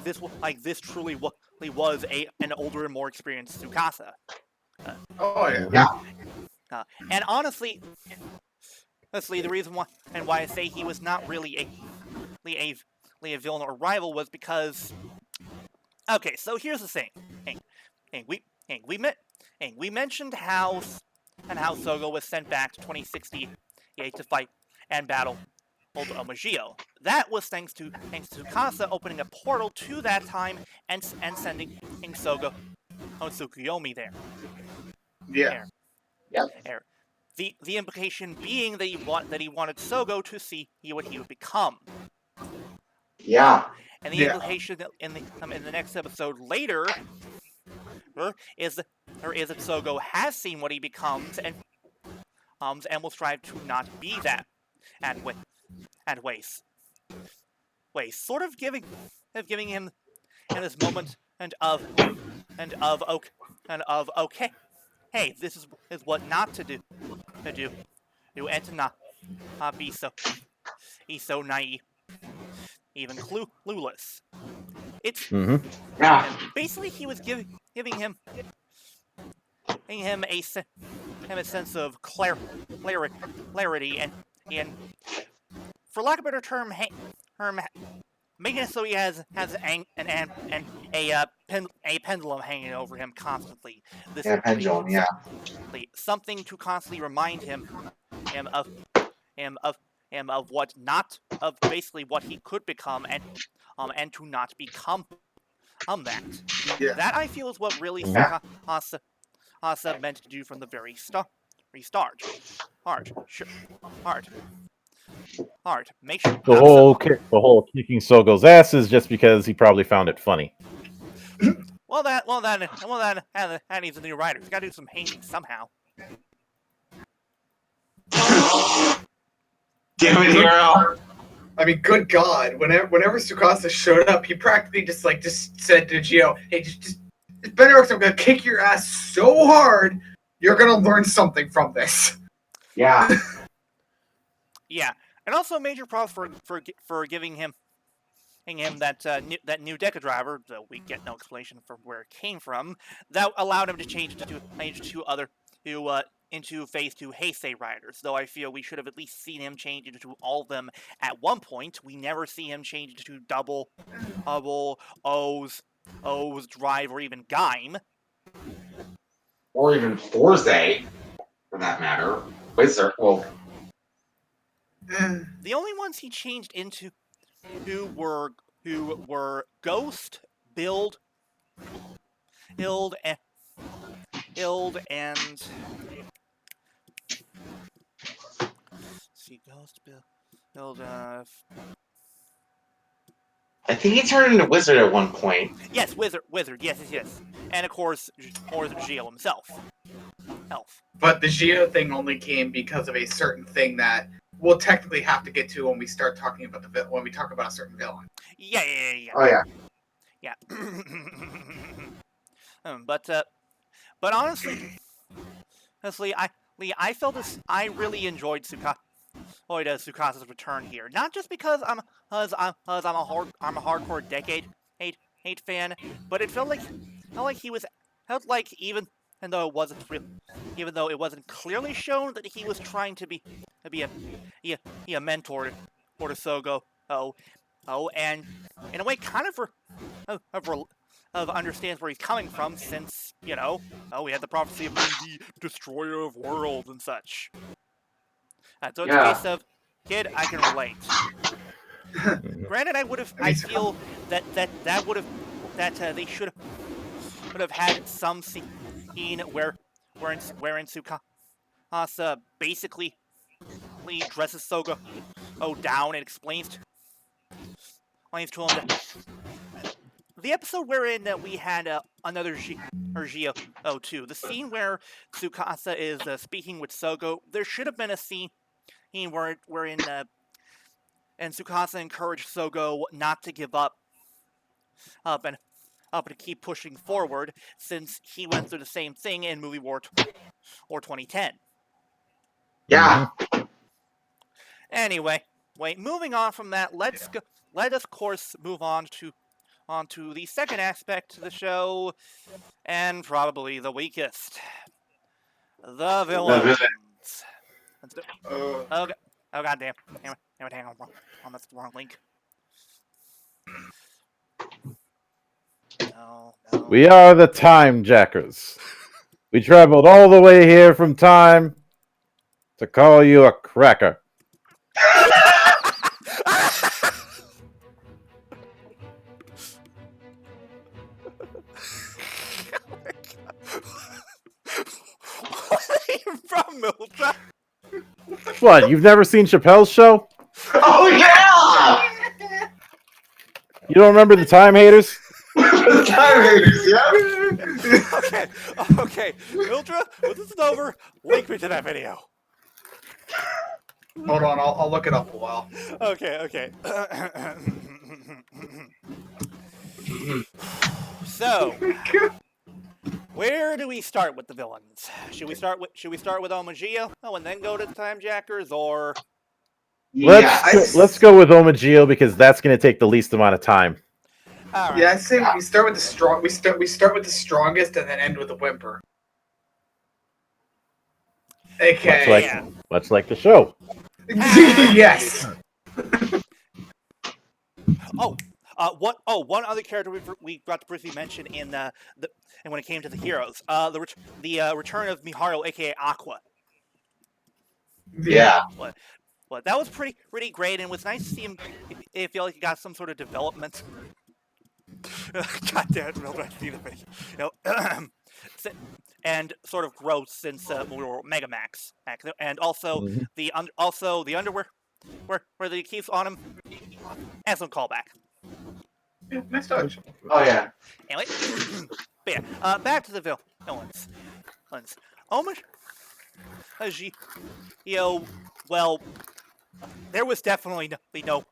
this truly was an older and more experienced Tsukasa. Oh yeah. And honestly, the reason why I say he was not really a villain or rival was because. Okay, so here's the thing. We mentioned how Sogo was sent back to 2068 to fight and battle old Omagio. That was thanks to Tsukasa opening a portal to that time and sending Sogo on Tsukuyomi there. Yeah. The implication being that he wanted Sogo to see what he would become. Yeah. And the implication in the next episode later is that Sogo has seen what he becomes and will strive to not be that at waste, sort of giving him this moment of okay, hey, this is what not to do, and to not be so naive, even clueless. It's basically he was giving him a sense of clarity and for lack of a better term, making it so he has a pendulum hanging over him constantly. Pendulum. Yeah. Something to constantly remind him of what not of basically what he could become and to not become that. Yeah. That I feel is what really Tsukasa meant to do from the very start. Make sure The whole kicking Sogo's ass is just because he probably found it funny. Well, that needs a new writer. He's got to do some hating somehow. Damn it, Hiiro. I mean, good God! Whenever Tsukasa showed up, he practically just said to Zi-O, "Hey, just better, I'm gonna kick your ass so hard, You're gonna learn something from this. Yeah. Yeah, and also major props for giving him that new Deca driver, though we get no explanation from where it came from, that allowed him to change into phase 2 Heisei Riders, though I feel we should have at least seen him change into all of them at one point. We never see him change into double O's drive, or even Gaim. Or even Forzay, for that matter. Wizard. Well, The only ones he changed into who were Ghost, Build, and see Ghost, Build. I think he turned into Wizard at one point. Yes, Wizard. Yes, and of course, Zi-O himself. But the Zi-O thing only came because of a certain thing that we'll technically have to get to when we start talking about when we talk about a certain villain. Yeah. Oh yeah. Yeah. But honestly, I felt this. I really enjoyed Tsukasa's return here. Not just because I'm a hardcore Decade hate fan, but it felt like even though it wasn't clearly shown that he was trying to be a mentor for Sogo. And in a way, kind of understands where he's coming from, since we had the prophecy of being the destroyer of worlds and such. So it's a case of, kid, I can relate. Granted, I feel that they should have had some scene wherein Tsukasa basically dresses Sogo down and explains to him that the episode wherein we had another Zi-O too. The scene where Tsukasa is speaking with Sogo, there should have been a scene wherein and Tsukasa encouraged Sogo not to give up and to keep pushing forward, since he went through the same thing in Movie War 2010. Yeah. Anyway, moving on from that, let us of course move on to the second aspect of the show, and probably the weakest, the villains. Oh goddamn! Hang on, that's the wrong link. No. We are the Time Jackers. We traveled all the way here from time to call you a cracker. What are you from, Mildra? What, you've never seen Chappelle's show? Oh yeah! You don't remember the Time Haters? The Time Haters, yeah. Okay. Mildra, when this is over, link me to that video. Hold on, I'll look it up a while. Okay. So, where do we start with the villains? Should we start with Omagio? And then go to the Time Jackers, or let's go with Omagio, because that's going to take the least amount of time. Right. Yeah, I say we start with the strong. We start with the strongest and then end with the whimper. Okay. Much like the show. Yes. One other character we got to briefly mention and when it came to the heroes, the return of Miharu, aka Aqua. Yeah. Well, that was pretty great, and it was nice to see him. It felt like he got some sort of development. God damn it, Mildred, I see the video. And sort of growth since we were Megamax, and also the underwear where the keeps on him, and some callback. Yeah, nice touch. Oh yeah. Anyway, but yeah, back to the villains. Well, there was definitely no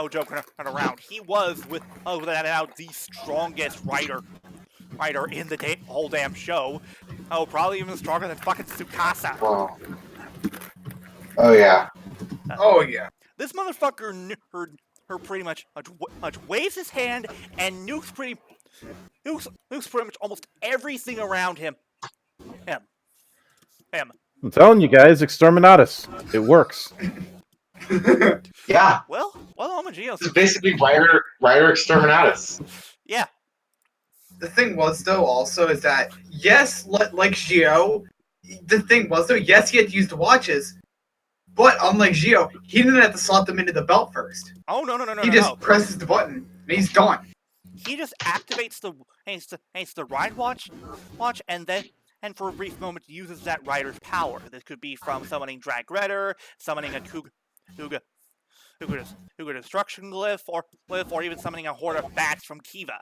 joke around. He was without a doubt the strongest rider in the whole damn show. Oh, probably even stronger than fucking Tsukasa. Whoa. Oh yeah. Oh yeah. This motherfucker pretty much waves his hand and nukes pretty much almost everything around him. Him. I'm telling you guys, Exterminatus. It works. Yeah. Well, Omagio. This is basically Rider Exterminatus. Yeah. The thing was, though, also, is that, yes, like Zi-O, the thing was, though, yes, he had to use the watches, but unlike Zi-O, he didn't have to slot them into the belt first. Oh, no. He just presses the button, and he's gone. He just activates the ride watch, and for a brief moment uses that rider's power. This could be from summoning Drag Redder, summoning a Kuga Destruction Glyph, or even summoning a horde of bats from Kiva.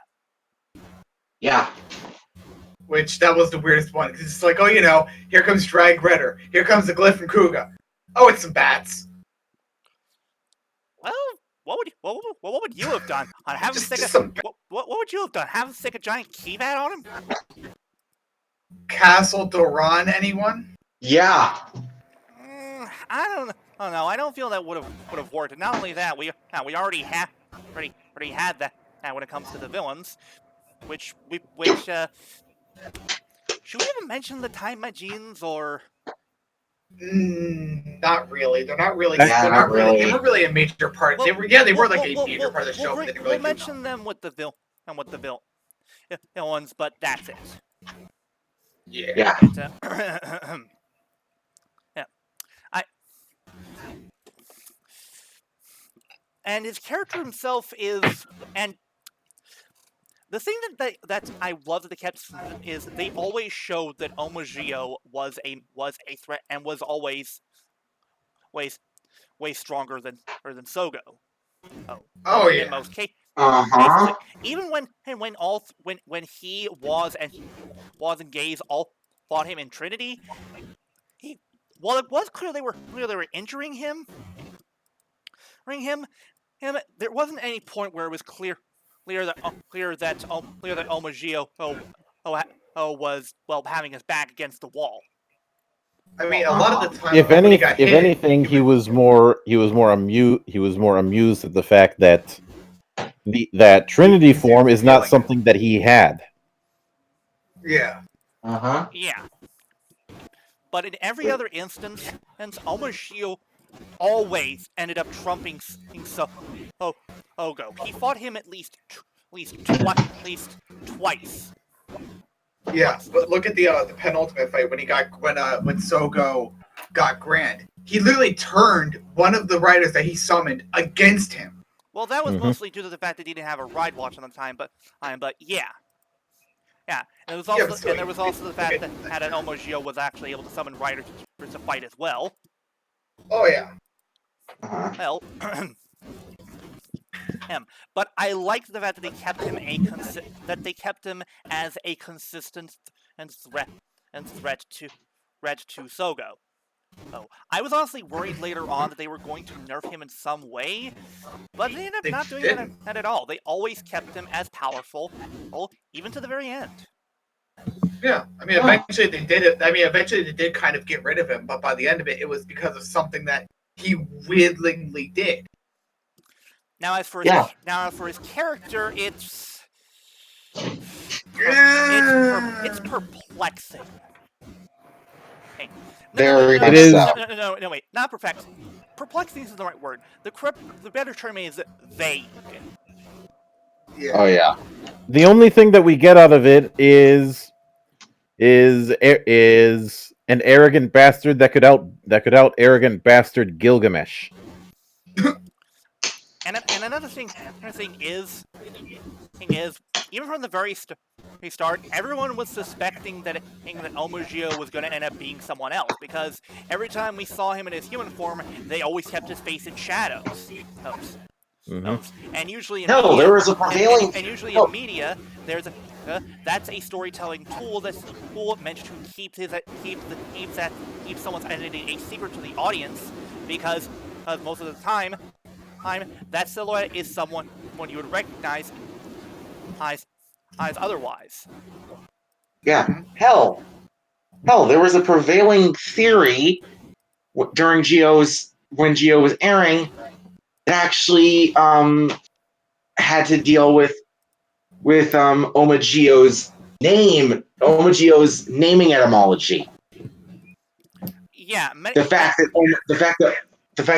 Yeah. Which, that was the weirdest one, because it's like, oh, you know, here comes Drag Redder, here comes the Glyph from Kuga. Oh, it's some bats. Well, what would you have done? What would you have done? Have him stick a giant Kivat on him? Castle Doran, anyone? Yeah. I don't know. I don't feel that would have worked. And not only that, we already had that when it comes to the villains, which should we even mention the Time Machines or? Not really. They're not really. Yeah, they're not really. They were really a major part. Well, they were like a major part of the show. But they didn't really we'll mention them with the villains, but that's it. Yeah. Yeah. And his character himself is, and the thing that I love that they kept is they always showed that Omagio was a threat and was always way stronger than Sogo. Oh yeah. In most cases. Uh-huh. Even when he was and Gaze all fought him in Trinity, while it was clear they were injuring him, there wasn't any point where it was clear that Omagio was having his back against the wall. I mean, a lot of the time, If anything, he was more amused at the fact that that Trinity form is not something that he had. Yeah. Uh-huh. Yeah. But in every other instance, Omagio always ended up trumping Ogo. He fought him at least twice. Yeah, but look at the penultimate fight when Sogo got Grand. He literally turned one of the riders that he summoned against him. Well, that was mostly due to the fact that he didn't have a ride watch at the time, but yeah. And it was also, there was also the fact that Omagio was actually able to summon riders to fight as well. Oh yeah. Uh-huh. Well, but I liked the fact that they kept him as a consistent threat to Sogo. Oh, I was honestly worried later on that they were going to nerf him in some way, but they ended up not doing that at all. They always kept him as powerful, even to the very end. Yeah, I mean, eventually they did it. I mean, eventually they did kind of get rid of him, but by the end of it, it was because of something that he willingly did. Now, as for his character, it's perplexing. Hey, Very much so. No, wait, not perplexing. Perplexing isn't the right word. The better term is vague. Yeah. Oh yeah. The only thing that we get out of it is an arrogant bastard that could out arrogant bastard Gilgamesh. And another thing is even from the very start, everyone was suspecting that Omagio was going to end up being someone else, because every time we saw him in his human form, they always kept his face in shadows. And usually in media, there was a prevailing. And usually in media, there's that's a storytelling tool meant to keep someone's identity a secret to the audience, because most of the time that silhouette is someone you would recognize eyes otherwise. Yeah. Hell. hell, there was a prevailing theory during when Geo was airing that actually had to deal with Omagio's naming etymology. Yeah, The fact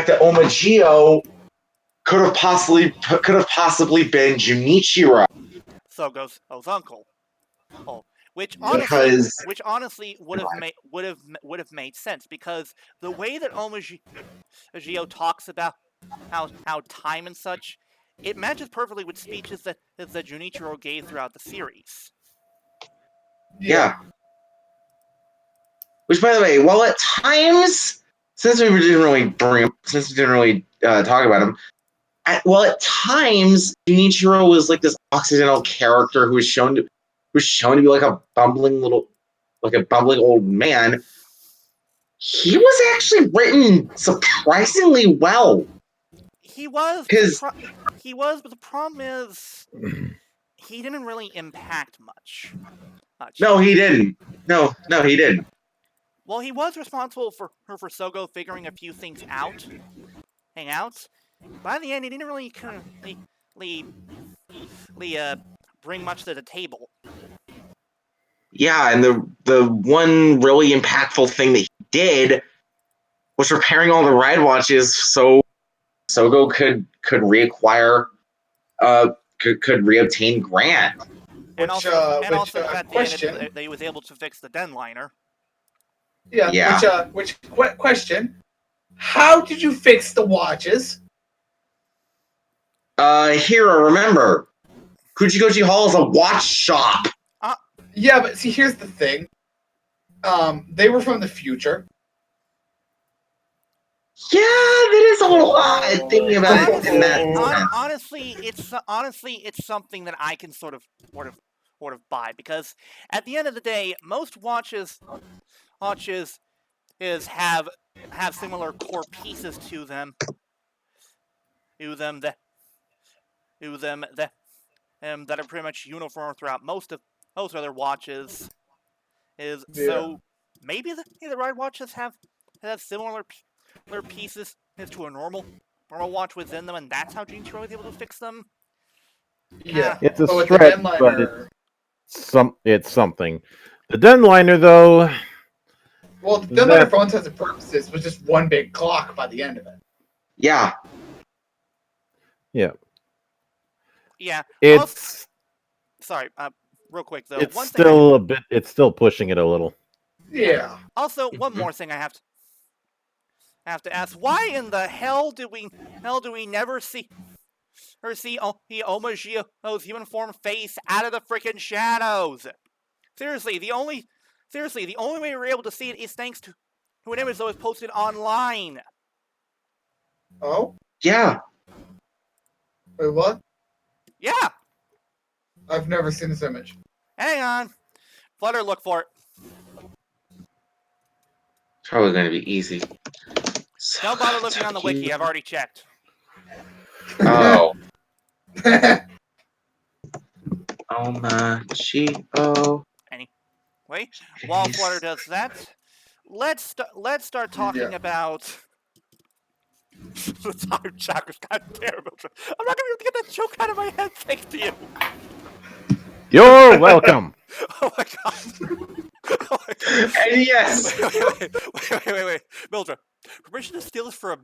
that Omagio could have possibly been Junichiro, Sogo's uncle. Oh, which because honestly would have made sense, because the way that Omagio talks about how time and such, it matches perfectly with speeches that Junichiro gave throughout the series. yeah. Which, by the way, while at times, since we didn't really talk about him, at times Junichiro was like this occidental character who was shown to be like a bumbling old man. He was actually written surprisingly well. He was, Because but the problem is he didn't really impact much. no, he didn't. No, he didn't. Well, he was responsible for Sogo figuring a few things out. By the end, he didn't really bring much to the table. Yeah, and the one really impactful thing that he did was repairing all the ride watches so Sogo could reacquire could reobtain Grant. And also the fact that he was able to fix the Denliner. Yeah. Which question? How did you fix the watches? Hiiro, remember, Kuchikochi Hall is a watch shop. Yeah, but see, here's the thing. They were from the future. Yeah, that is a little odd thinking about it in that sense. Honestly, it's something that I can sort of buy, because at the end of the day, most watches have similar core pieces to them that are pretty much uniform throughout most other watches. So maybe the ride watches have similar pieces to a normal watch within them, and that's how Junichiro was able to fix them. Yeah, it's a but stretch, but it's something. The Denliner, though. Well, the Denliner, for all intents and purposes, was just one big clock by the end of it. Yeah. Yeah. It's sorry. Real quick though, it's still it's still pushing it a little. Yeah. Also, one more thing I have to ask: why in the hell do we never see Omagio's human form face out of the freaking shadows? Seriously, the only way we're able to see it is thanks to an image that was posted online. Oh? Yeah. Wait, what? Yeah. I've never seen this image. Hang on. Flutter, look for it. It's probably going to be easy. Don't bother looking on the wiki. I've already checked. Oh. Omagio. Anyway, while Flutter does that, let's start talking about the time chakras. God damn it, Mildra. I'm not gonna be able to get that joke out of my head thanks to you. You're welcome. Oh my god. Oh my god. And yes. Wait. Mildra, permission to steal this for a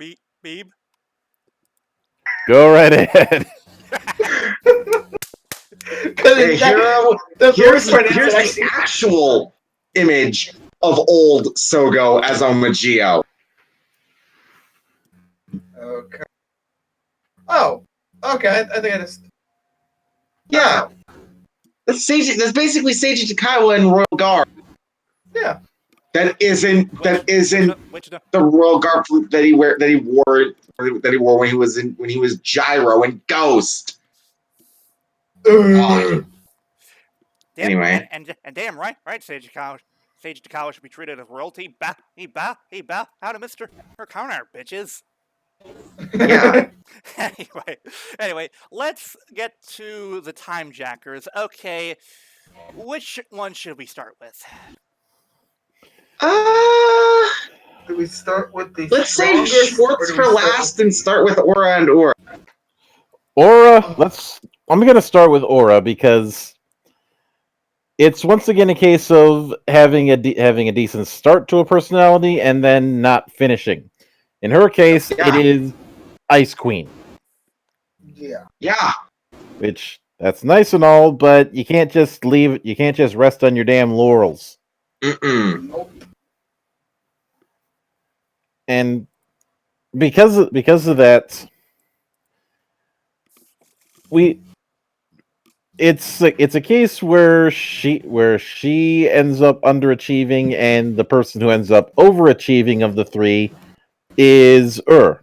meme? Go right ahead. Hey, Hiiro, here's the actual image of old Sogo as Omagio. Okay. Oh. Okay, I think I just... Yeah. That's basically Seiji Takaiwa in Royal Guard. Yeah. That isn't the Royal Guard that he wore when he was Gyro and Ghost. Anyway. And damn right, Seiji Takaiwa should be treated as royalty. He bow out of Mr. Counter, bitches. Yeah. Anyway, let's get to the time jackers. Okay, which one should we start with? Do we start with the Let's save strongest, Schwartz or do for we start last with and start with Aura and Aura. Aura. I'm gonna start with Aura because it's once again a case of having a decent start to a personality and then not finishing. In her case, Yeah. it is Ice Queen, Yeah. Yeah. which that's nice and all, but you can't just leave. You can't just rest on your damn laurels. Nope. And because of that, it's a case where she ends up underachieving, and the person who ends up overachieving of the three is Yeah.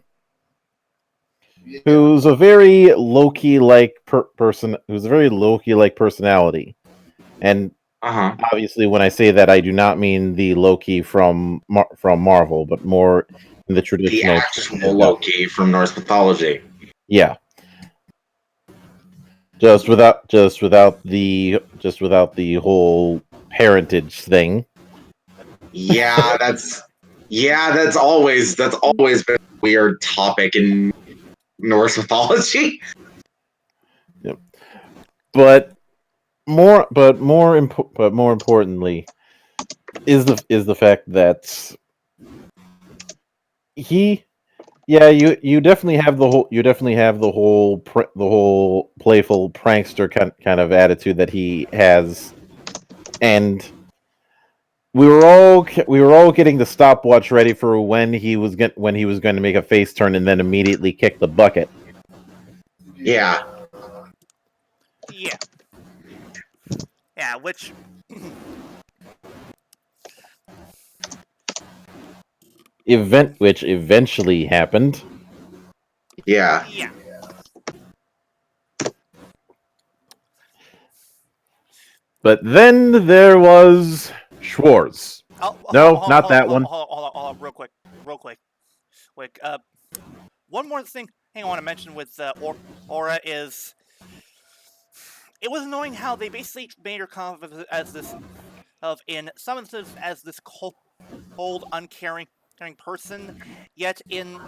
who's a very low-key like person, who's a very low-key like personality. And obviously when I say that, I do not mean the Loki from Marvel, but more in the The traditional actual Loki from Norse mythology. yeah. Just without the whole parentage thing. Yeah, that's always been a weird topic in Norse mythology. Yep. But more importantly is the fact that you definitely have the whole playful prankster kind of attitude that he has, and we were all getting the stopwatch ready for when he was going to make a face turn and then immediately kick the bucket. Yeah. Yeah. Yeah, which Which eventually happened. Yeah. yeah. But then there was Schwartz. Oh, No, not that one. Hold on, real quick. One more thing I want to mention with Aura is it was annoying how they basically made her come off as this in some instances as this cold, uncaring person. Yet in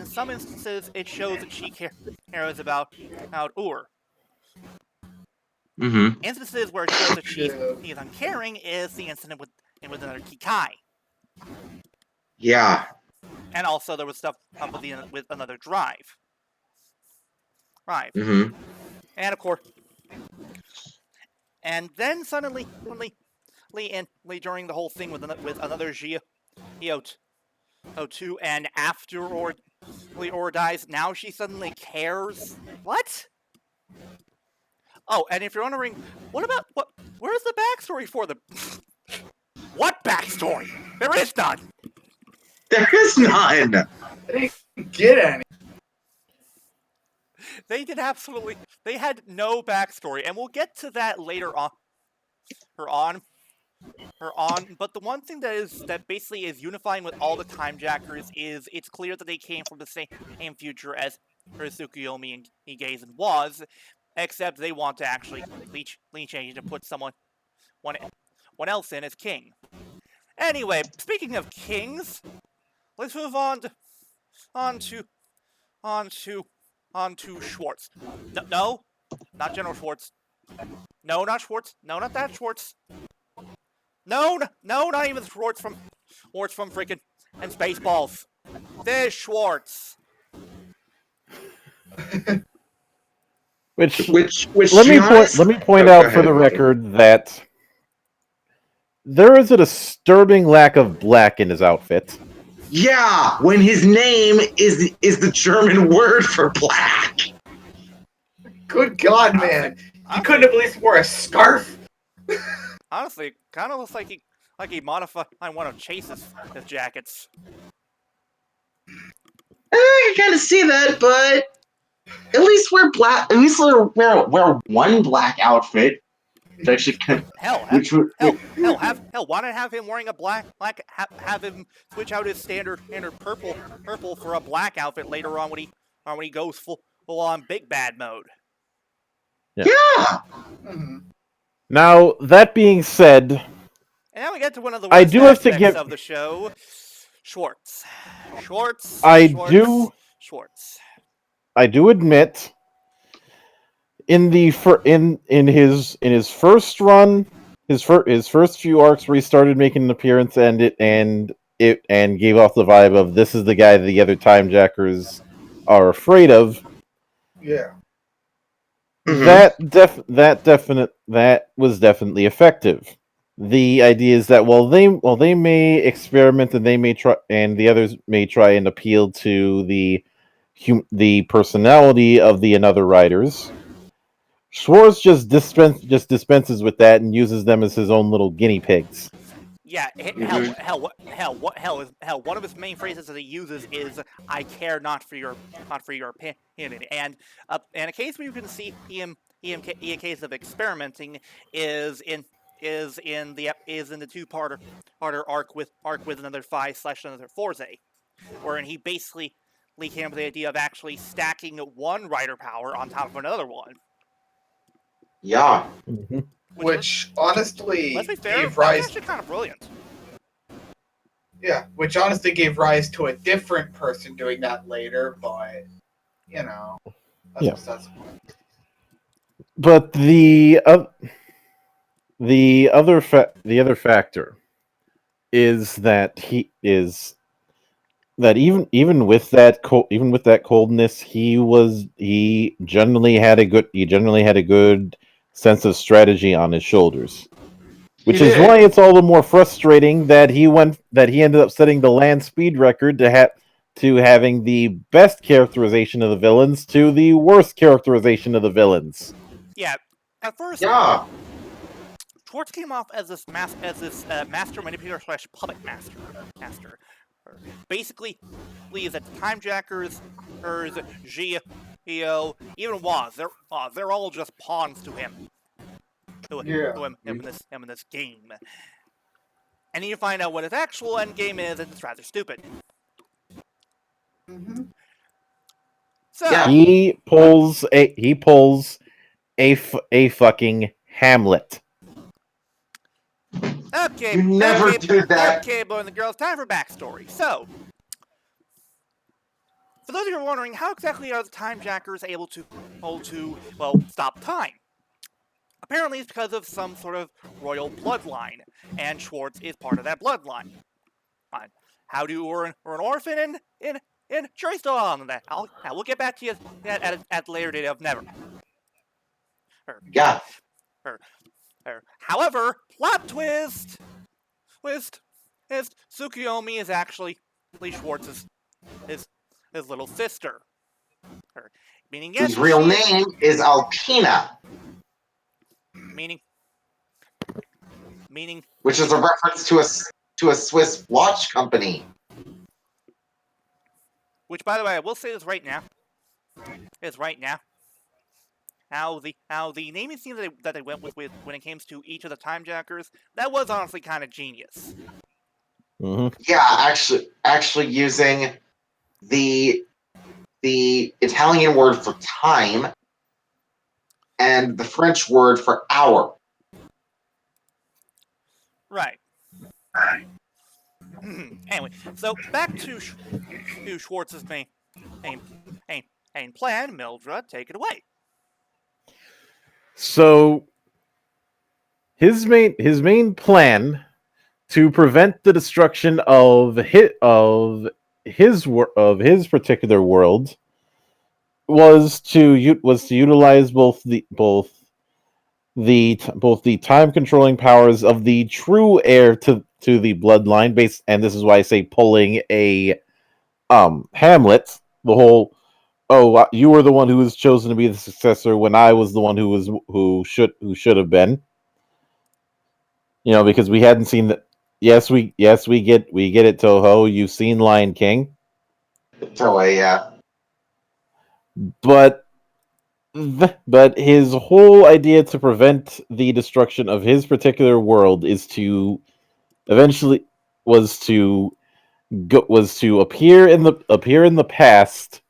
some instances it shows that she cares about Ur. Mm-hmm. Instances where it shows that she's Yeah. uncaring is the incident with another Kikai. Yeah. And also there was stuff with another drive. Mm-hmm. And of course, and then suddenly during the whole thing with another Zi-O 2, and after or dies, now she suddenly cares. What? Oh, and if you're wondering, where's the backstory for the what backstory? There is none. There is none. I didn't get any. They had no backstory, and we'll get to that later on. But the one thing that basically is unifying with all the Time Jackers is it's clear that they came from the same future as Tsukuyomi and Higeisen was, except they want to actually change to put someone else in as king. Anyway, speaking of kings, let's move on to Schwartz. No, not General Schwartz. No, not Schwartz. No, not that Schwartz. No, not even Schwartz from freaking and Spaceballs. There's Schwartz. Which let me point out for the record that there is a disturbing lack of black in his outfit. Yeah, when his name is the German word for black. Good God, man! You couldn't have at least wore a scarf. Honestly, it kind of looks like he modified one of Chase's jackets. I kind of see that, but at least wear black. At least wear one black outfit. That should Why not have him wearing a black? Have him switch out his standard purple for a black outfit later on when he goes full on big bad mode. Yeah. Mm-hmm. Now, that being said, And now we get to one of the I worst do have to aspects give- of the show. Schwartz. Schwartz. I Schwartz, do- Schwartz. I do admit, in his first run, his first few arcs where he started making an appearance and gave off the vibe of this is the guy the other time jackers are afraid of. Yeah. Mhm. That was definitely effective. The idea is that while they may experiment and they may try and the others may try and appeal to the personality of the another riders, Schwartz just dispenses with that and uses them as his own little guinea pigs. Yeah, one of his main phrases that he uses is "I care not for your opinion," and a case where you can see him a case of experimenting is in the two-parter arc with another 5/another Forze, wherein he basically came up with the idea of actually stacking one rider power on top of another one. Yeah. Which honestly Let's be fair, gave that's rise. actually kind of brilliant. Yeah, which honestly gave rise to a different person doing that later, but you know, that's Yeah. besides the point. But the other factor is that even with that coldness, he generally had a good sense of strategy on his shoulders, which He is did. why it's all the more frustrating that he ended up setting the land speed record to having the best characterization of the villains to the worst characterization of the villains. Yeah, at first, Yeah. Schwartz came off as this master manipulator / puppet master. Basically, is that the Time Jackers, Zi-O, even Waz, they're all just pawns to him. Him in this game. And then you find out what his actual end game is, and it's rather stupid. Mm-hmm. So Yeah. He pulls a fucking Hamlet. okay, You never did that. Okay, boy and the girls, time for backstory. So, for those of you who are wondering, how exactly are the Time Jackers able to stop time? Apparently, it's because of some sort of royal bloodline, and Schwartz is part of that bloodline. Fine. How do we're an orphan in Sure, still on that. We'll get back to you at the later date of never. Yeah. However, plot twist. Tsukuyomi is actually Schwartz's his little sister. Meaning, yes, Whose real name is Alpina, meaning, which is a reference to a Swiss watch company. which, by the way, I will say this right now. How the naming scheme that they went with when it came to each of the Time Jackers, that was honestly kind of genius. Mm-hmm. Yeah, actually using the Italian word for time and the French word for hour. Right. Anyway, so back to Schwartz's main plan. Mildra, take it away. So his main plan to prevent the destruction of his particular world was to utilize both the time controlling powers of the true heir to the bloodline base, and this is why I say pulling a Hamlet, the whole you were the one who was chosen to be the successor when I was the one who should have been. You know, because we hadn't seen that. Yes, we get it, Toho. You've seen Lion King, Toei, yeah. but his whole idea to prevent the destruction of his particular world is to eventually was to appear in the past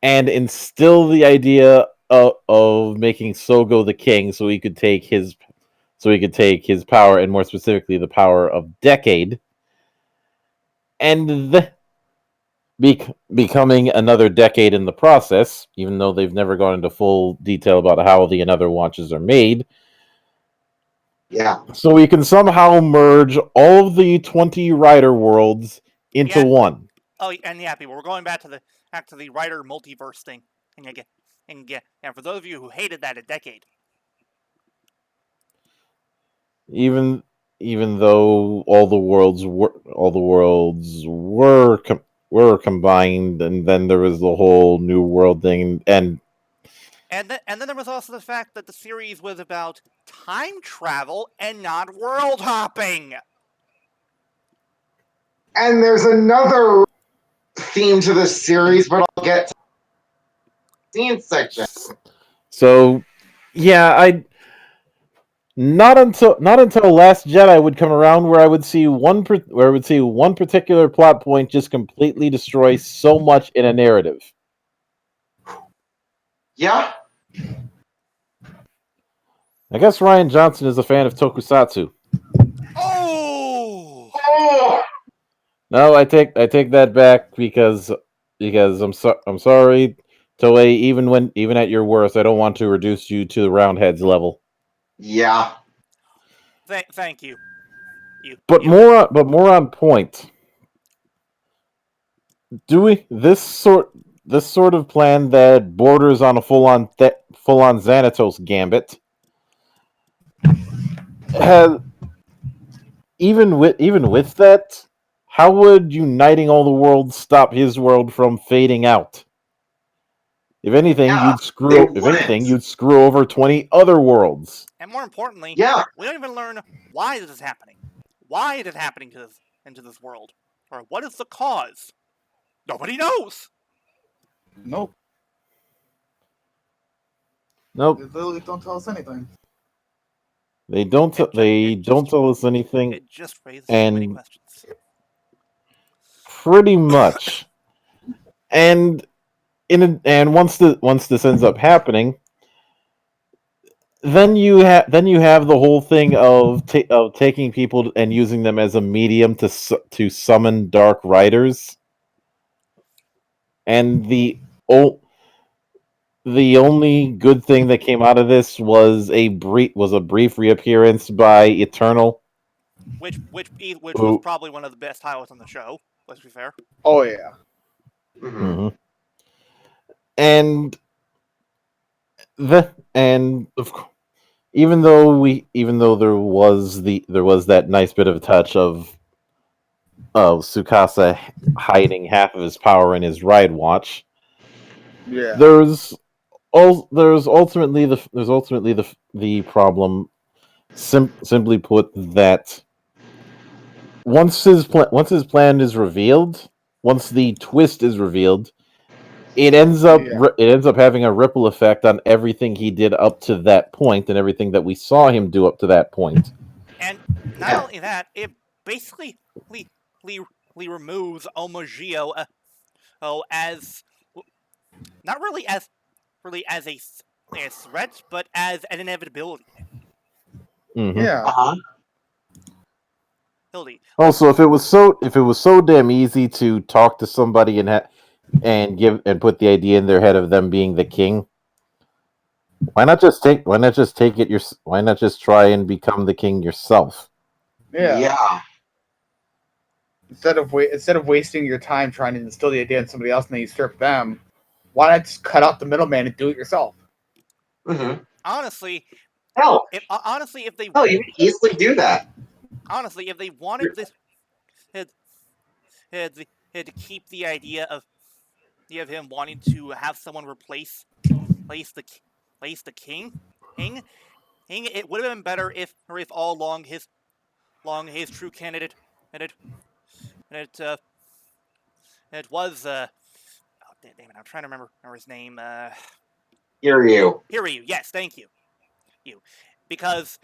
and instill the idea of making Sogo the king, so he could take his so he could take his power, and more specifically the power of Decade, and becoming another Decade in the process, even though they've never gone into full detail about how the Another watches are made. Yeah. So we can somehow merge all of the 20 Rider worlds into Yeah. one. Oh, and yeah, people, we're going back to the Rider multiverse thing. And for those of you who hated that a decade, Even though all the worlds were combined, and then there was the whole new world thing, and then there was also the fact that the series was about time travel and not world hopping. And there's another theme to this series, but I'll get to the scene section. so yeah, not until Last Jedi would come around where I would see one particular plot point just completely destroy so much in a narrative. Yeah. I guess Ryan Johnson is a fan of tokusatsu. Oh! Oh! No, I take that back because I'm sorry, Toei. Even at your worst, I don't want to reduce you to the Roundheads level. Yeah. Thank you. But more on point. This sort of plan that borders on a full on Xanatos gambit has even with that, how would uniting all the worlds stop his world from fading out? If anything, Yeah, you'd screw over 20 other worlds. And more importantly, Yeah. we don't even learn why this is happening. Why it is happening into this world. Or what is the cause? Nobody knows! Nope. Nope. They literally don't tell us anything. They don't tell us anything. It just raises so many And questions. pretty much. And once this ends up happening, then you have the whole thing of taking people and using them as a medium to summon dark riders. And the only good thing that came out of this was a brief reappearance by Eternal, Which was probably one of the best highlights on the show, let's be fair. Oh yeah. Mm-hmm. And even though there was that nice bit of a touch of Tsukasa hiding half of his power in his ride watch, Yeah. there's ultimately the problem. Simply put, that once his plan is revealed, once the twist is revealed, it ends up having a ripple effect on everything he did up to that point and everything that we saw him do up to that point. And not only that, it basically removes Omagio as not really as a threat, but as an inevitability. Mm-hmm. Yeah. Uh-huh. Also, if it was so damn easy to talk to somebody and put the idea in their head of them being the king, why not just try and become the king yourself? Yeah. Instead of wasting your time trying to instill the idea in somebody else and then you usurp them, why not just cut out the middleman and do it yourself? Mm-hmm. Honestly, Hell, if they you can easily do that. Honestly, if they wanted this to keep the idea of him wanting to have someone replace the king, it would have been better if all along his true candidate it was oh damn it, I'm trying to remember his name. Hiiro. Yes, thank you. Because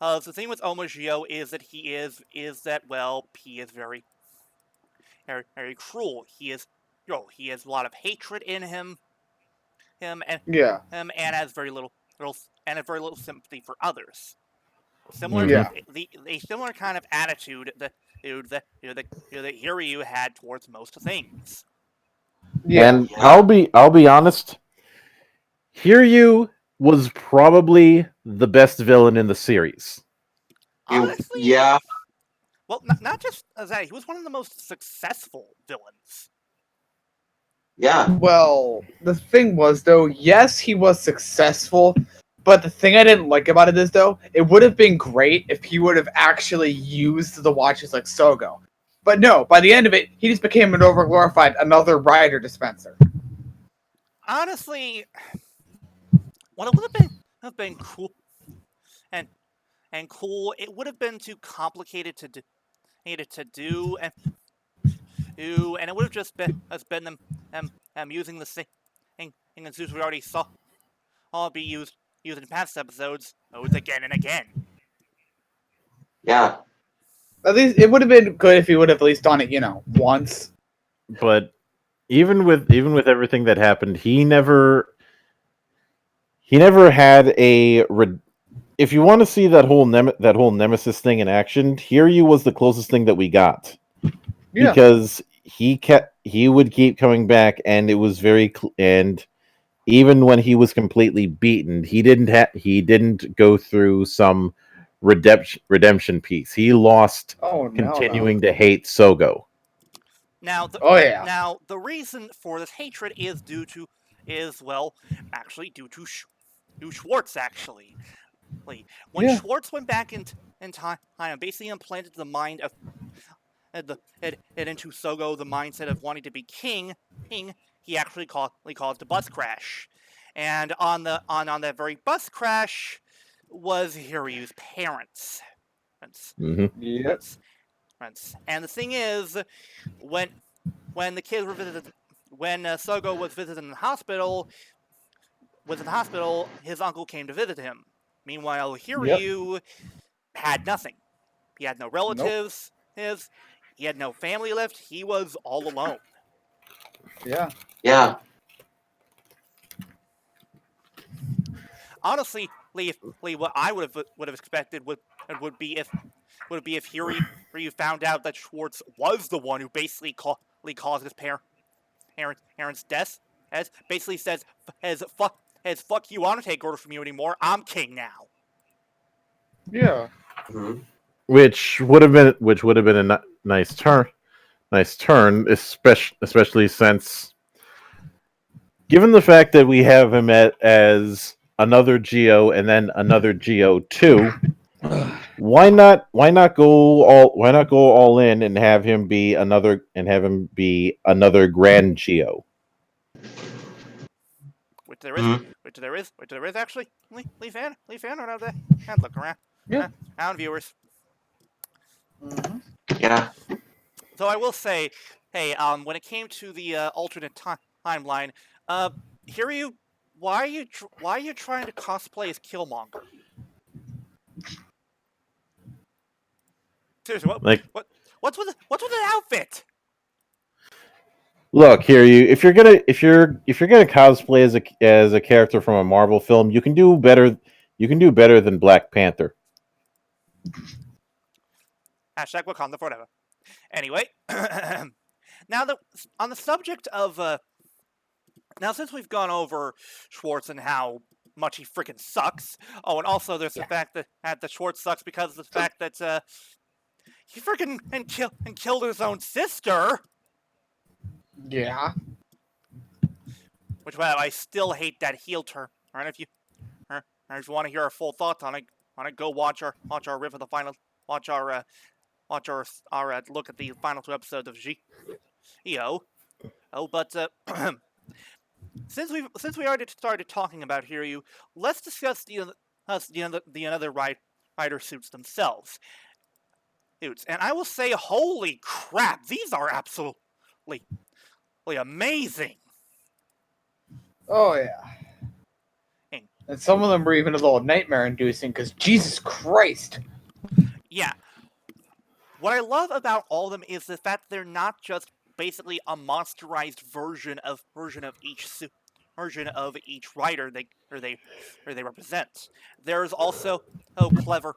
the thing with Omagio is that he is very very cruel. He has a lot of hatred in him, and has very little sympathy for others. similar, Yeah. a similar kind of attitude that Hiryu had towards most things. Yeah. And I'll be honest, Hiryu was probably the best villain in the series. Honestly, Yeah. well, not just that, he was one of the most successful villains. Yeah. Well, the thing was, though, yes, he was successful, but the thing I didn't like about it is, though, it would have been great if he would have actually used the watches like Sogo. But no, by the end of it, he just became an overglorified another rider dispenser. Honestly, what it would have been cool and cool, it would have been too complicated to do and it would have just been them using the same thing as we already saw all be used in past episodes again and again. Yeah. At least it would have been good if he would have at least done it, once. But even with everything that happened, he never had a. If you want to see that whole nemesis thing in action, Hiryu was the closest thing that we got. Yeah. Because he would keep coming back, and it was and even when he was completely beaten, he didn't go through some redemption piece. He lost continuing to hate Sogo. Now, the reason for this hatred is due to Schwartz. Actually, when Schwartz went back in time and basically implanted the mind of into Sogo the mindset of wanting to be king, he actually caused a bus crash, and on that very bus crash was Hiryu's parents. Yep. And the thing is, when the kids were visited, when Sogo was visited in the hospital, his uncle came to visit him. Meanwhile, Hiryu had nothing. He had no relatives. He had no family left. He was all alone. Yeah. Yeah. Honestly, what I would have expected would be if Hiryu found out that Schwartz was the one who basically caused his parents' death, as basically says fuck you, I don't take orders from you anymore. I'm king now. Yeah. Mhm. Which would have been a nice turn, especially since, given the fact that we have him as another Geo and then another Geo 2, why not go all in and have him be another Grand Geo? Which there is actually. Lee fan out there. And look around. Yeah. Around viewers. Mhm. Yeah. So I will say, hey, when it came to the alternate timeline, Hiryu, why are you trying to cosplay as Killmonger? Seriously, what's with the outfit? Look, Hiryu, if you're gonna cosplay as a character from a Marvel film, you can do better. You can do better than Black Panther. Hashtag Wakanda forever. Anyway, now that on the subject of now since we've gone over Schwartz and how much he freaking sucks. Oh, and also there's the fact that the Schwartz sucks because of the fact that he freaking killed his own sister. Yeah. Which, well, I still hate that heel turn. Alright, if you want to hear our full thoughts on it, go watch our riff of the final, watch our look at the final 2 episodes of Zi-O. Oh, but since we already started talking about Hiryu, let's discuss the other rider suits themselves. And I will say, holy crap, these are absolutely amazing. Oh yeah. And some of them were even a little nightmare-inducing, because Jesus Christ. Yeah. What I love about all of them is the fact they're not just basically a monsterized version of each rider they represent. There's also clever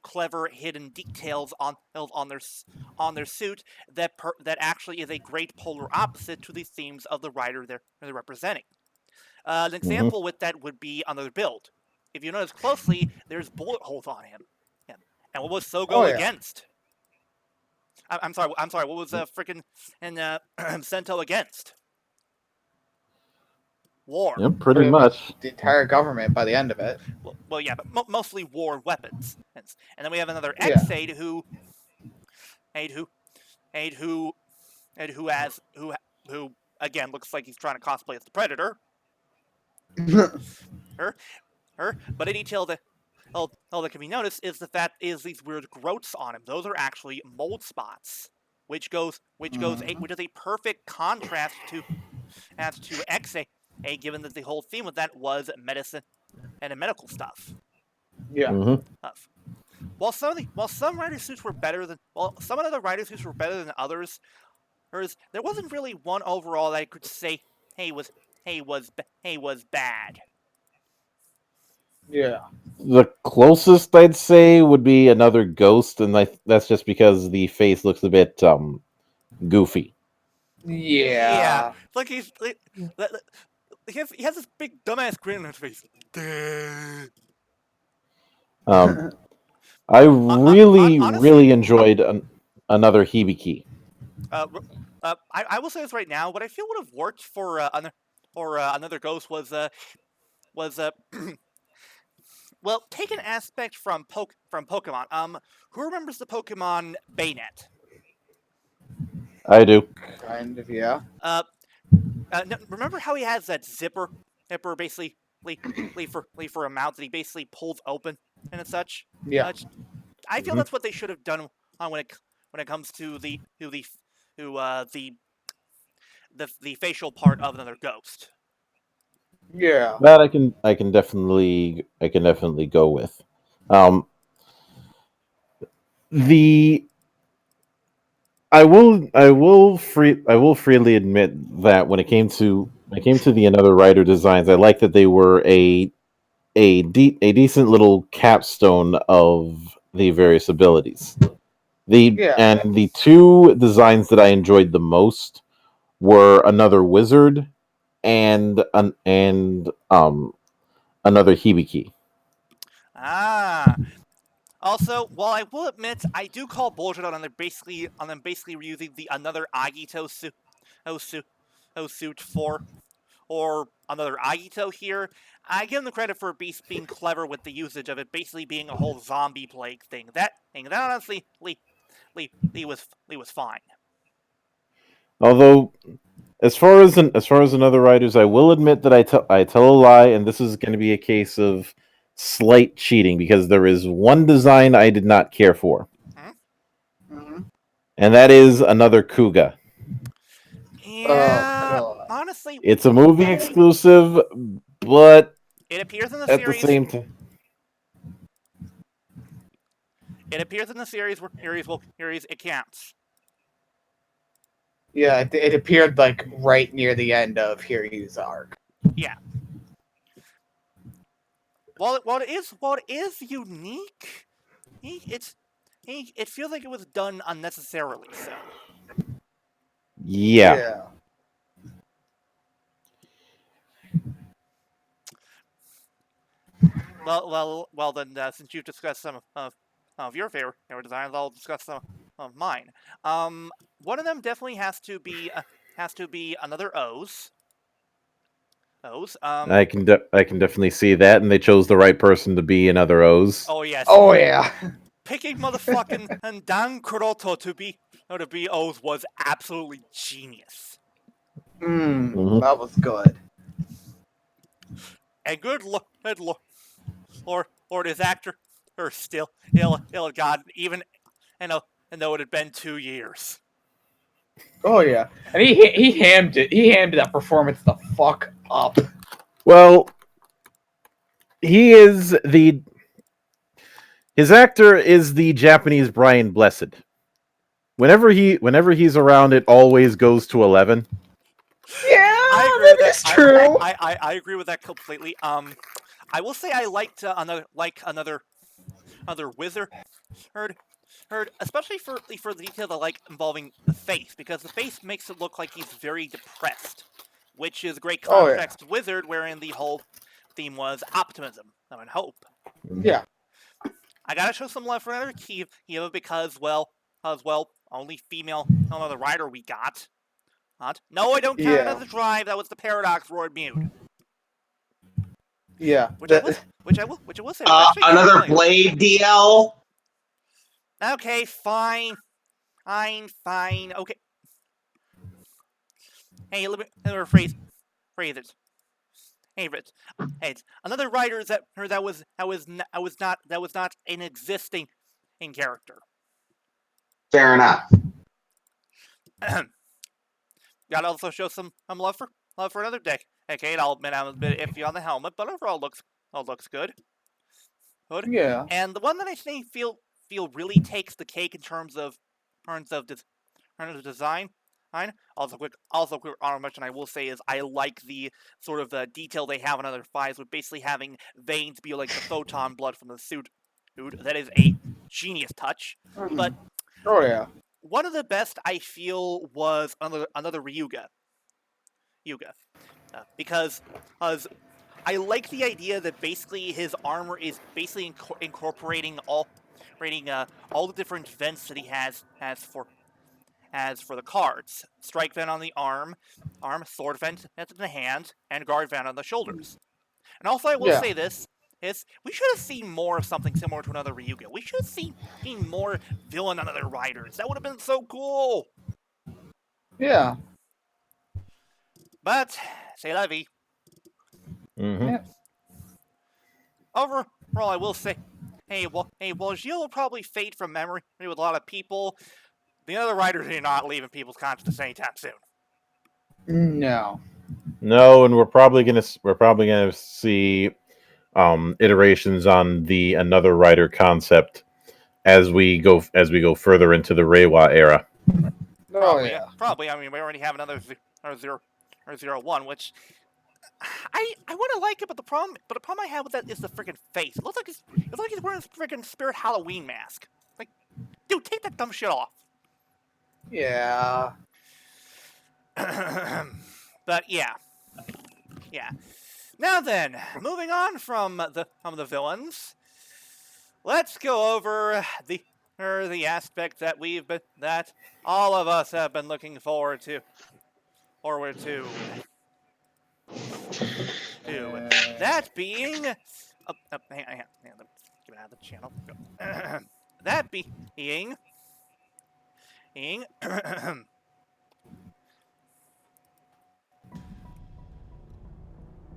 clever hidden details on their suit that actually is a great polar opposite to the themes of the rider they're representing. An example with that would be another build. If you notice closely, there's bullet holes on him. Yeah. And what was Sogo against? I'm sorry. What was freaking and Sento against? War. Yep, pretty much. The entire government by the end of it. Well, yeah, but mostly war and weapons. And then we have another X-Aid who again looks like he's trying to cosplay as the Predator. But a detail that can be noticed is these weird growths on him. Those are actually mold spots, which is a perfect contrast to X-A, given that the whole theme of that was medicine and medical stuff. Yeah. While some rider suits were better than some of the rider suits were better than others, there wasn't really one overall that I could say was bad. Yeah. The closest I'd say would be another Ghost, and that's just because the face looks a bit goofy. Yeah. Like he has this big dumbass grin on his face. I really enjoyed another Hibiki. I will say this right now. What I feel would have worked for another Ghost was well, take an aspect from Pokemon. Who remembers the Pokemon Baynet? I do. Kind of, yeah. Remember how he has that zipper basically for a mouth that he basically pulls open and such? Yeah. I feel that's what they should have done when it comes to the facial part of another Ghost. Yeah. That I can definitely go with. I will freely admit that when it came to the another rider designs, I like that they were a decent little capstone of the various abilities. And the two designs that I enjoyed the most were another wizard and another Hibiki. Also, while I will admit, I do call bullshit on them basically using the another Agito suit for, or another Agito here. I give them the credit for being clever with the usage of it, basically being a whole zombie plague thing. That honestly, Lee was fine. Although, as far as another riders, I will admit that I tell a lie, and this is going to be a case of slight cheating because there is one design I did not care for, and that is another Kuga. Yeah, honestly, it's a movie exclusive, but it appears in the at series. The same time, it appears in the series. It counts. Yeah, it appeared like right near the end of Hiro's arc. Yeah. While it is unique, it feels like it was done unnecessarily. So. Yeah. Well then, since you've discussed some of your favorite designs, I'll discuss some of mine. One of them definitely has to be another O's. I can definitely see that, and they chose the right person to be another O's. Oh yes. Oh yeah. Picking motherfucking and Dan Kuroto to be O's was absolutely genius. That was good. And good Lord, his actor, or still ill God, even though it had been 2 years. Oh yeah, and he hammed it. He hammed that performance the fuck up. Well, his actor is the Japanese Brian Blessed. Whenever he's around, it always goes to 11. Yeah, I agree with that. It's true. I agree with that completely. I will say I liked another wizard, heard, especially for the detail that like involving the face, because the face makes it look like he's very depressed, which is great Oh, yeah. contrast to wizard, wherein the whole theme was optimism and hope. Yeah. I gotta show some love for another Kiva because only female another rider we got. No, I don't count Yeah. another drive. That was the paradox roared mute. Yeah. Which I will say. Was actually Another kind of Blade DL. okay, fine. Okay. Hey, let me rephrase it. Hey, Rich. Hey, another writer that was not an existing in character. Fair enough. Gotta also show some love for another deck. Okay, I'll admit I'm a bit iffy on the helmet, but overall looks good. Yeah. And the one that I think feel really takes the cake in terms of design. Also quick honorable mention I will say is I like the sort of detail they have on other fives with basically having veins be like the photon blood from the suit. Dude, that is a genius touch. But Oh yeah. one of the best I feel was another Ryuga. Because I like the idea that basically his armor is basically incorporating all the different vents that he has for the cards. Strike vent on the arm, sword vent at the hand, and guard vent on the shoulders. And also I will say this, is we should have seen more of something similar to another Ryuga. We should have seen more villain on other riders. That would have been so cool. Yeah. But, c'est la vie. Mm-hmm. Yeah. Overall, I will say, while Gilles will probably fade from memory with a lot of people, the other riders are not leaving people's consciousness anytime soon. No. No, and we're probably gonna see iterations on the another rider concept as we go further into the Reiwa era. Oh yeah. Probably. I mean, we already have another 001, which I want to like it, but the problem I have with that is the freaking face. It looks like he's wearing a freaking Spirit Halloween mask. Like, dude, take that dumb shit off. Yeah. But yeah. Now then, moving on from the villains, let's go over the aspect that all of us have been looking forward to. That being, hang on, let's get out of the channel. That being,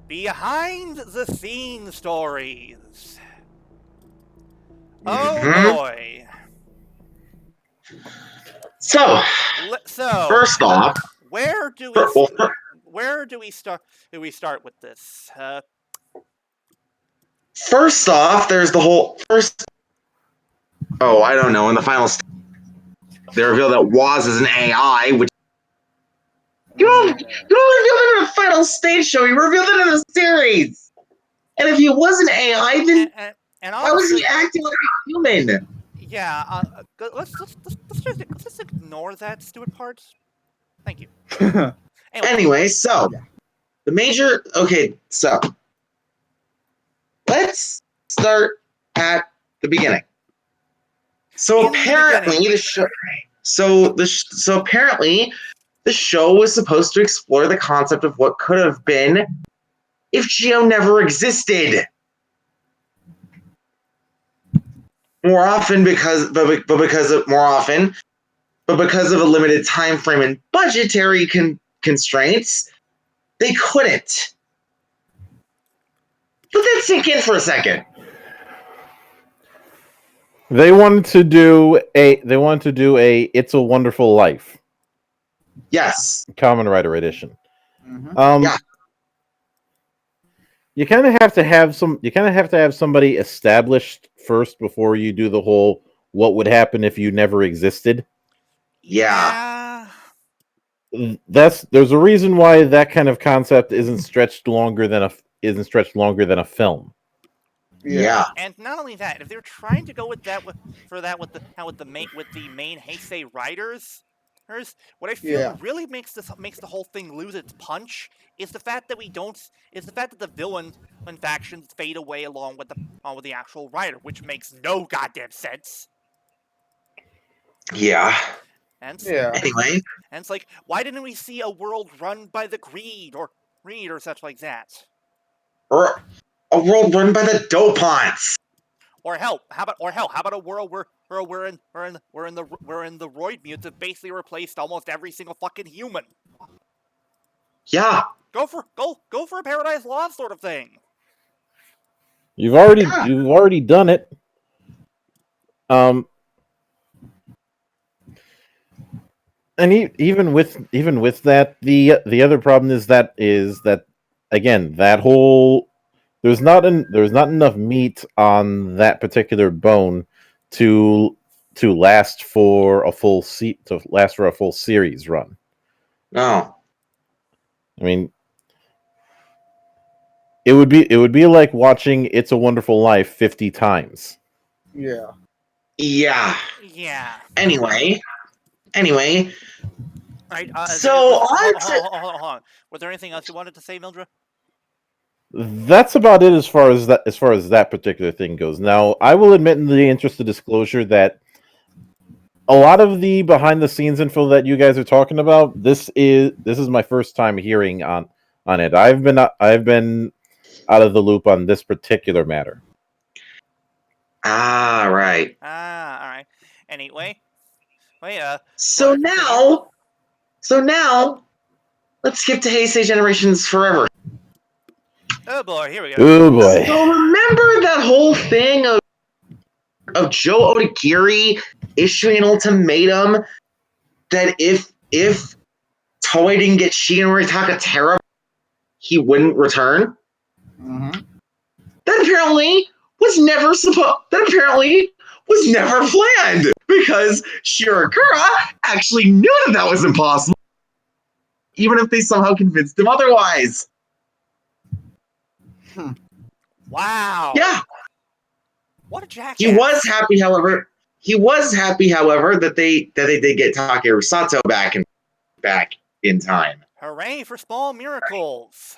behind the scenes stories. Oh boy. So, first off, where do we start? Do we start with this? First off, there's the whole first. Oh, I don't know. In the final, they reveal that Woz is an AI, which you don't reveal it in a final stage show. You revealed it in a series. And if he was an AI, then and why was he acting like a human? Yeah, let's just ignore that stupid part. Thank you. Anyway, so the major. Okay, so let's start at the beginning. So apparently the show. So apparently the show was supposed to explore the concept of what could have been if Zi-O never existed. More often because of a limited time frame and budgetary constraints, they couldn't. Let that sink in for a second. They wanted to do a It's a Wonderful Life. Yes. Kamen Rider edition. Mm-hmm. Yeah. You kind of have to have somebody established first before you do the whole what would happen if you never existed. Yeah. There's a reason why that kind of concept isn't stretched longer than a film. Yeah. And not only that, if they're trying to go with that with the main Heisei Riders, what I feel really makes the whole thing lose its punch is the fact that the villain factions fade away along with the actual rider, which makes no goddamn sense. Yeah. And Anyway, and it's like, why didn't we see a world run by the greed or such like that? or a world run by the Dopants. Or hell, how about a world where we're in the roid mutes have basically replaced almost every single fucking human. Yeah. Go for a Paradise Lost sort of thing. You've already done it. And even with that, the other problem is that again, that whole there's not enough meat on that particular bone to last for a full series run. No. I mean, it would be like watching It's a Wonderful Life 50 times. Yeah. Yeah. Anyway. Right. So hold on. Was there anything else you wanted to say, Mildra? That's about it as far as that particular thing goes. Now, I will admit, in the interest of disclosure, that a lot of the behind the scenes info that you guys are talking about, this is my first time hearing on it. I've been out of the loop on this particular matter. Right. All right. Anyway, So now, let's skip to Heisei Generations Forever. Oh boy, here we go. Oh boy. So remember that whole thing of Joe Odagiri issuing an ultimatum that if Toei didn't get Shigenori Takatera, he wouldn't return? Mm-hmm. That apparently was never planned, because Shirakura actually knew that was impossible, even if they somehow convinced him otherwise. Wow. Yeah. What a jackass. He was happy, however, that they did get Takeru Sato back in time. Hooray for small miracles.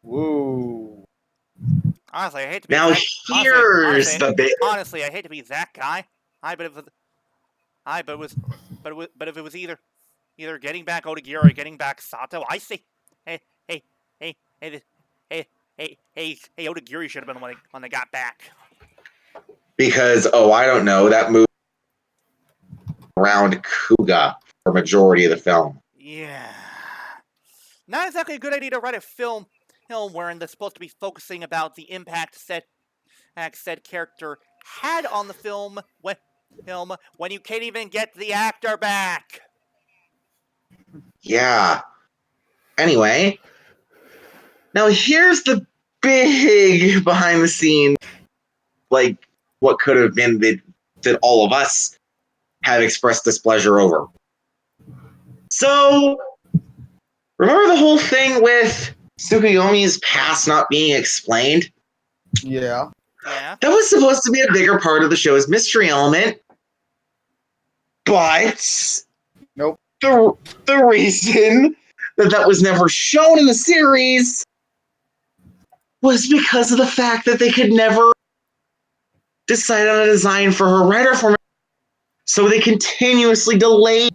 Woo. Honestly, I hate to be Now here's the bit. Honestly, I hate to be that guy. But if it was either getting back Odagiri or getting back Sato, I say, hey, Odagiri should have been the one that got back. Because I don't know, that movie around Kuga for majority of the film. Yeah. Not exactly a good idea to write a film wherein they're supposed to be focusing about the impact said character had on the film when you can't even get the actor back. Yeah. Anyway, now here's the big behind the scenes, like what could have been that all of us have expressed displeasure over. So, remember the whole thing with Tsukuyomi's past not being explained? Yeah. Yeah. That was supposed to be a bigger part of the show's mystery element, but Nope. The reason that was never shown in the series was because of the fact that they could never decide on a design for her rider form, so they continuously delayed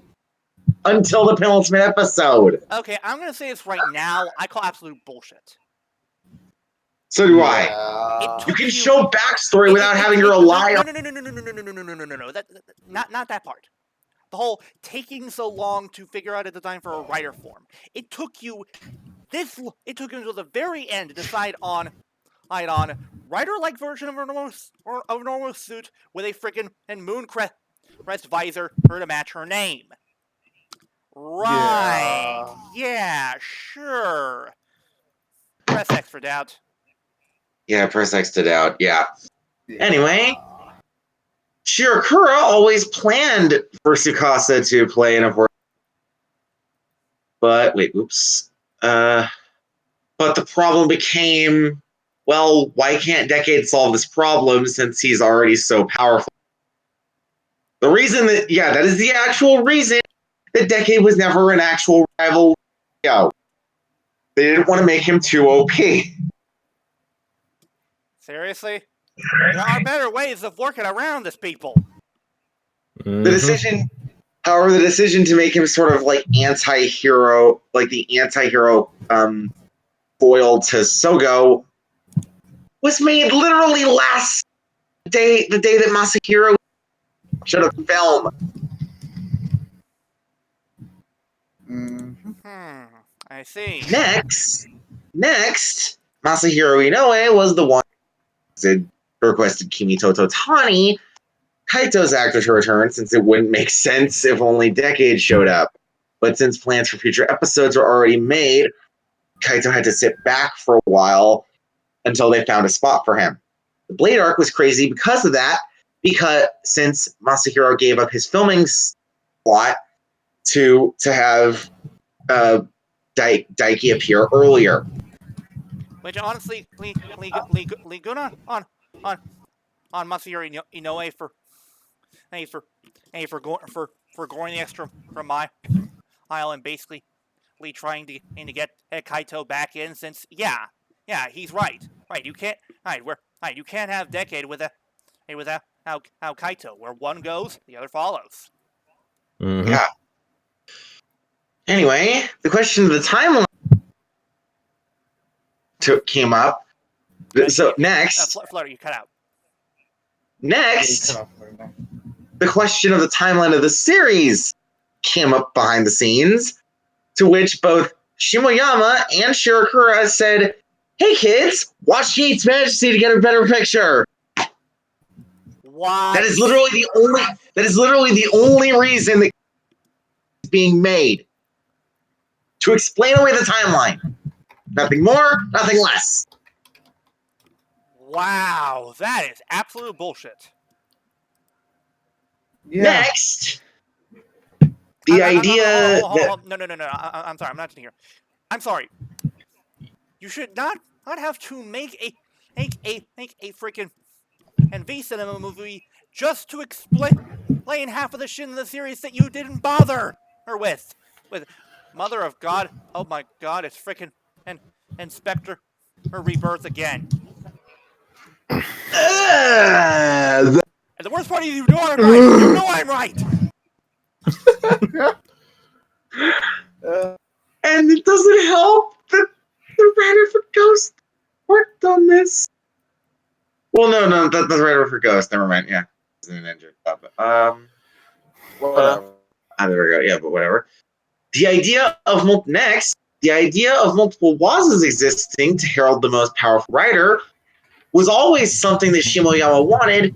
until the penultimate episode. Okay, I'm gonna say this right now. I call absolute bullshit. So do I. You can show backstory without having to rely on. No. Not that part. The whole taking so long to figure out a design for a rider form. It took you until the very end to decide on rider-like version of a normal suit with a freaking moon crest visor for her to match her name. Right. Yeah, sure. Press X for doubt. Yeah, press X to doubt. Yeah. Anyway, Shirakura always planned for Tsukasa to play an important. But wait, oops. But the problem became, well, why can't Decade solve this problem since he's already so powerful? The reason that is the actual reason that Decade was never an actual rival. They didn't want to make him too OP. Seriously? There are better ways of working around this, people. Mhm. The decision, however, the decision to make him sort of like anti-hero, like the anti-hero foil to Sogo, was made literally last day, the day that Masahiro showed up film. I see. Next, Masahiro Inoue was the one who requested Kimito Tani, Kaito's actor, to return, since it wouldn't make sense if only Decade showed up. But since plans for future episodes were already made, Kaito had to sit back for a while until they found a spot for him. The Blade arc was crazy because of that, because since Masahiro gave up his filming slot to have Daiki appear earlier. Which honestly, Liguna on Masahiro Inoue for going the extra from my aisle and basically trying to get Kaito back in, since he's right. You can't you can't have Decade without Kaito. Where one goes, the other follows. Mhm. Yeah. Anyway, the question of the timeline came up. So next, Flutter, you cut out. Next, the question of the timeline of the series came up behind the scenes, to which both Shimoyama and Shirakura said, "Hey kids, watch Gates Majesty to get a better picture." What? That is literally the only reason that it's being made. To explain away the timeline. Nothing more, nothing less. Wow, that is absolute bullshit. Yeah. Next, the idea that... No. I'm sorry, I'm not here. I'm sorry. You should not have to make a freaking V cinema movie just to explain half of the shit in the series that you didn't bother her with Mother of God. Oh my God, it's freaking Inspector or Rebirth again. And the worst part is you know I'm right. You know I'm right. And it doesn't help that the writer for Ghost worked on this. Well, no, that's the writer for Ghost. Never mind. Yeah, it's an injured. Whatever. There we go. Yeah, but whatever. The idea of multiple Wazas existing to herald the most powerful rider was always something that Shimoyama wanted,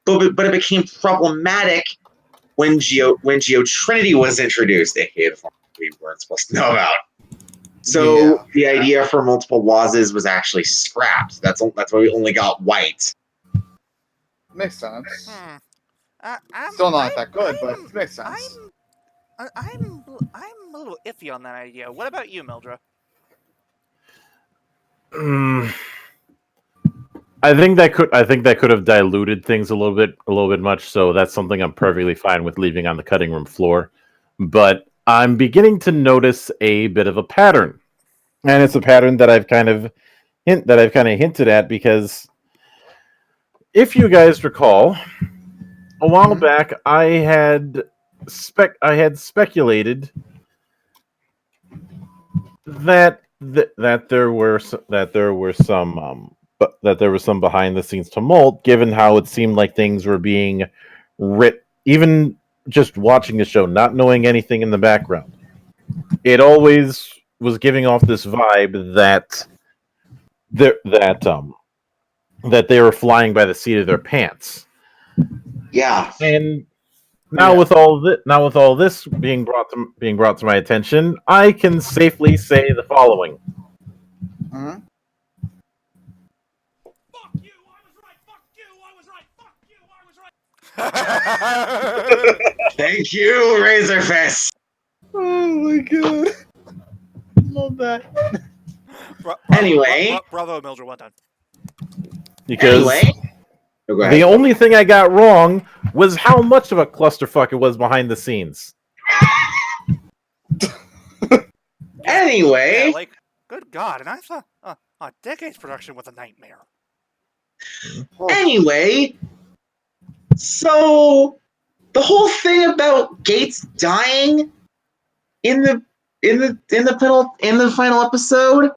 but it became problematic when Geo Trinity was introduced, aka the form we weren't supposed to know about. So the idea for multiple Wazas was actually scrapped. That's why we only got white. Makes sense. Still not that good, but it makes sense. I'm a little iffy on that idea. What about you, Mildra? I think that could have diluted things a little bit much. So that's something I'm perfectly fine with leaving on the cutting room floor. But I'm beginning to notice a bit of a pattern, and it's a pattern that I've kind of hinted at, because if you guys recall, a while back I had speculated that there was some behind the scenes tumult, given how it seemed like things were being writ. Even just watching the show, not knowing anything in the background, it always was giving off this vibe that they were flying by the seat of their pants. Yeah. And now with all this being brought to my attention, I can safely say the following. Mm-hmm. Fuck you! I was right. Thank you, Razorfist. Oh my God. Love that. Anyway. Bravo, Mildra, well done. Because Anyway. Oh, go ahead. the only thing I got wrong was how much of a clusterfuck it was behind the scenes. Anyway. Yeah, like, good God, and I thought a decade's production was a nightmare. Anyway, so the whole thing about Gates dying in the final episode,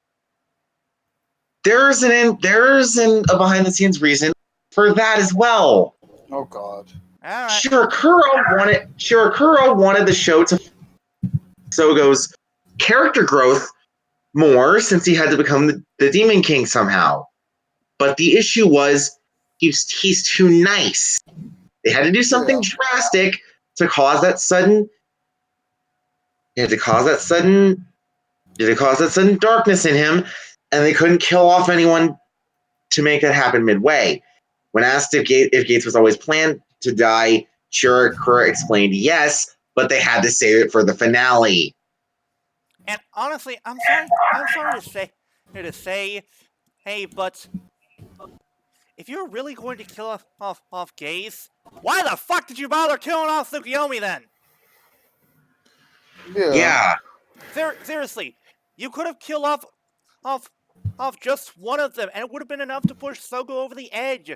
there's a behind the scenes reason for that as well. Oh God. All right. Shirakura wanted the show to Sogo's character growth more since he had to become the Demon King somehow. But the issue was he's too nice. They had to do something drastic to cause that sudden. They had to cause that sudden darkness in him, and they couldn't kill off anyone to make that happen midway. When asked if Gates was always planned to die, Shirakura explained yes, but they had to save it for the finale. And honestly, I'm sorry to say, hey, but if you're really going to kill off gays, why the fuck did you bother killing off Tsukiyomi then? Yeah. Seriously, you could have killed off just one of them, and it would have been enough to push Sogo over the edge.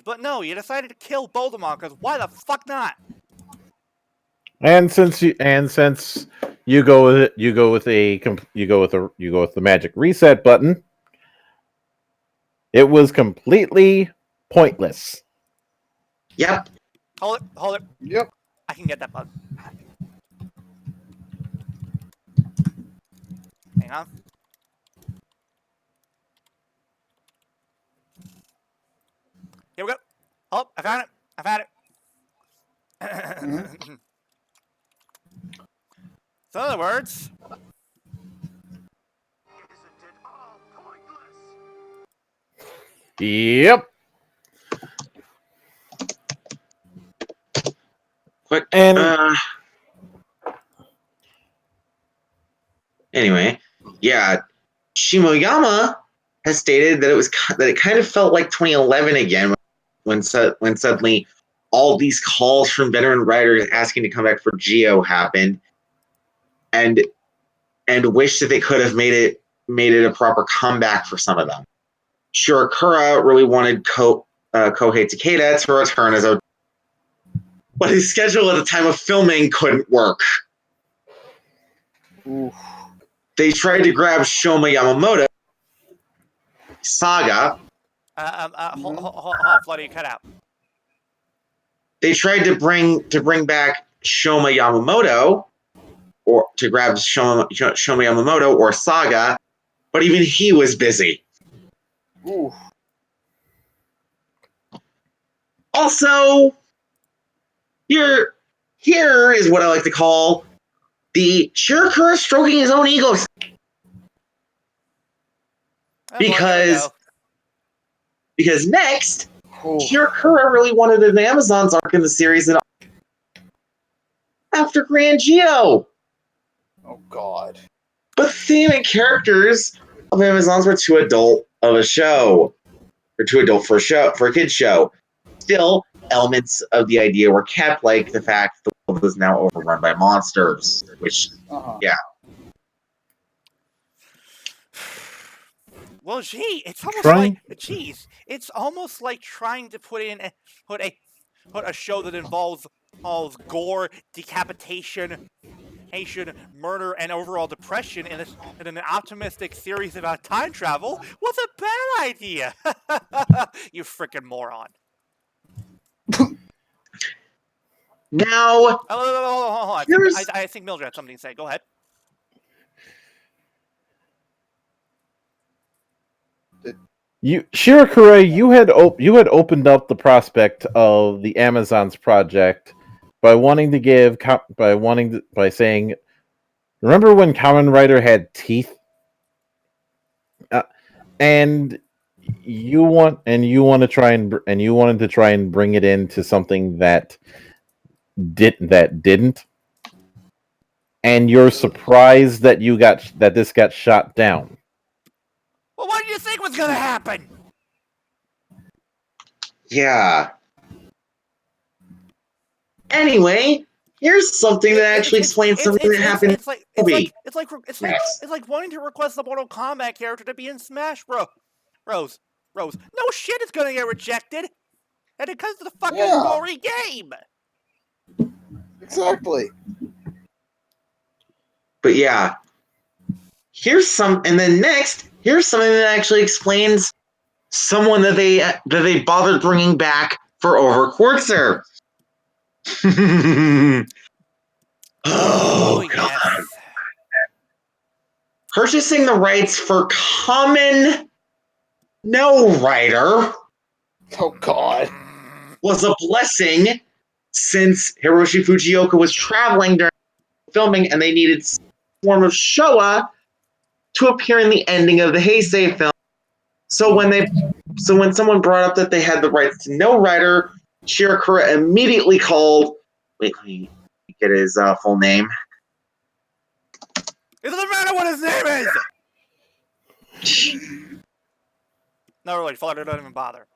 But no, you decided to kill both of them, because why the fuck not? And since you go with the magic reset button, it was completely pointless. Yep. Hold it. Yep. I can get that button. Hang on. Here we go. Oh, I found it. Mm-hmm. So in other words, Yep. Quick. And Anyway, yeah, Shimoyama has stated that it kind of felt like 2011 again when suddenly all these calls from veteran writers asking to come back for Zi-O happened, and wished that they could have made it a proper comeback for some of them. Shirakura really wanted Kohei Takeda to return but his schedule at the time of filming couldn't work. Oof. They tried to grab Shoma Yamamoto, Saga. hold on, Flutter, you cut out. They tried to bring back Shoma Yamamoto, or to grab Shoma Yamamoto or Saga, but even he was busy. Oof. Also, here is what I like to call the Shirakura stroking his own ego. Because next, Shirakura really wanted an Amazon's arc in the series after Grand Zi-O. Oh God. But the theme and characters of Amazons were too adult of a show. Or too adult for a kid's show. Still, elements of the idea were kept, like the fact the world was now overrun by monsters. Which, yeah. Well, gee, it's almost like trying to put a show that involves gore, decapitation, murder, and overall depression in an optimistic series about time travel was a bad idea. You frickin' moron. Now, I think Mildred had something to say. Go ahead. Shirakura, you had opened up the prospect of the Amazons project by saying, remember when Kamen Rider had teeth? And you wanted to try and bring it into something that didn't, and you're surprised that this got shot down. Well, what did you think was gonna happen? Yeah. Anyway, here's something that actually explains something that happened. It's like wanting to request the Mortal Kombat character to be in Smash Bros. Rose. No shit, it's gonna get rejected. And it comes to the fucking story game. Exactly. But yeah, here's something that actually explains someone that they bothered bringing back for over Quartzer. Oh god! Yes. Purchasing the rights for Kamen Rider Oh God. was a blessing since Hiroshi Fujioka was traveling during filming and they needed some form of Showa to appear in the ending of the Heisei film. So when someone brought up that they had the rights to No Rider, Shirakura immediately called. Wait, let me get his full name. It doesn't matter what his name is. No, really, Flutter, don't even bother.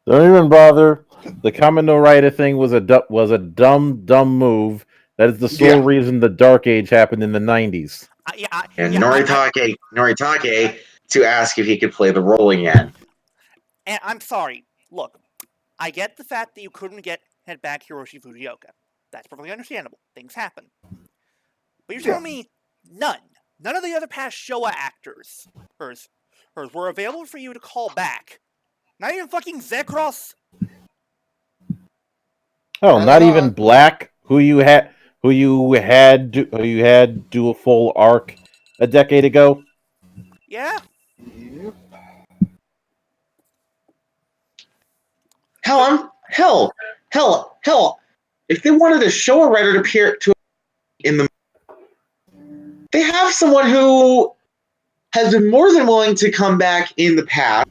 Don't even bother. The Kamen Rider thing was a dumb move. That is the sole reason the Dark Age happened in the 90s. Noritake to ask if he could play the role again. And I'm sorry. Look, I get the fact that you couldn't head back Hiroshi Fujioka. That's perfectly understandable. Things happen. But you're telling me none of the other past Showa actors were available for you to call back. Not even fucking Zekros. Oh, not even Black, who you had do a full arc a decade ago. Yeah. Yep. Hell. If they wanted a Showa writer to appear in the, they have someone who has been more than willing to come back in the past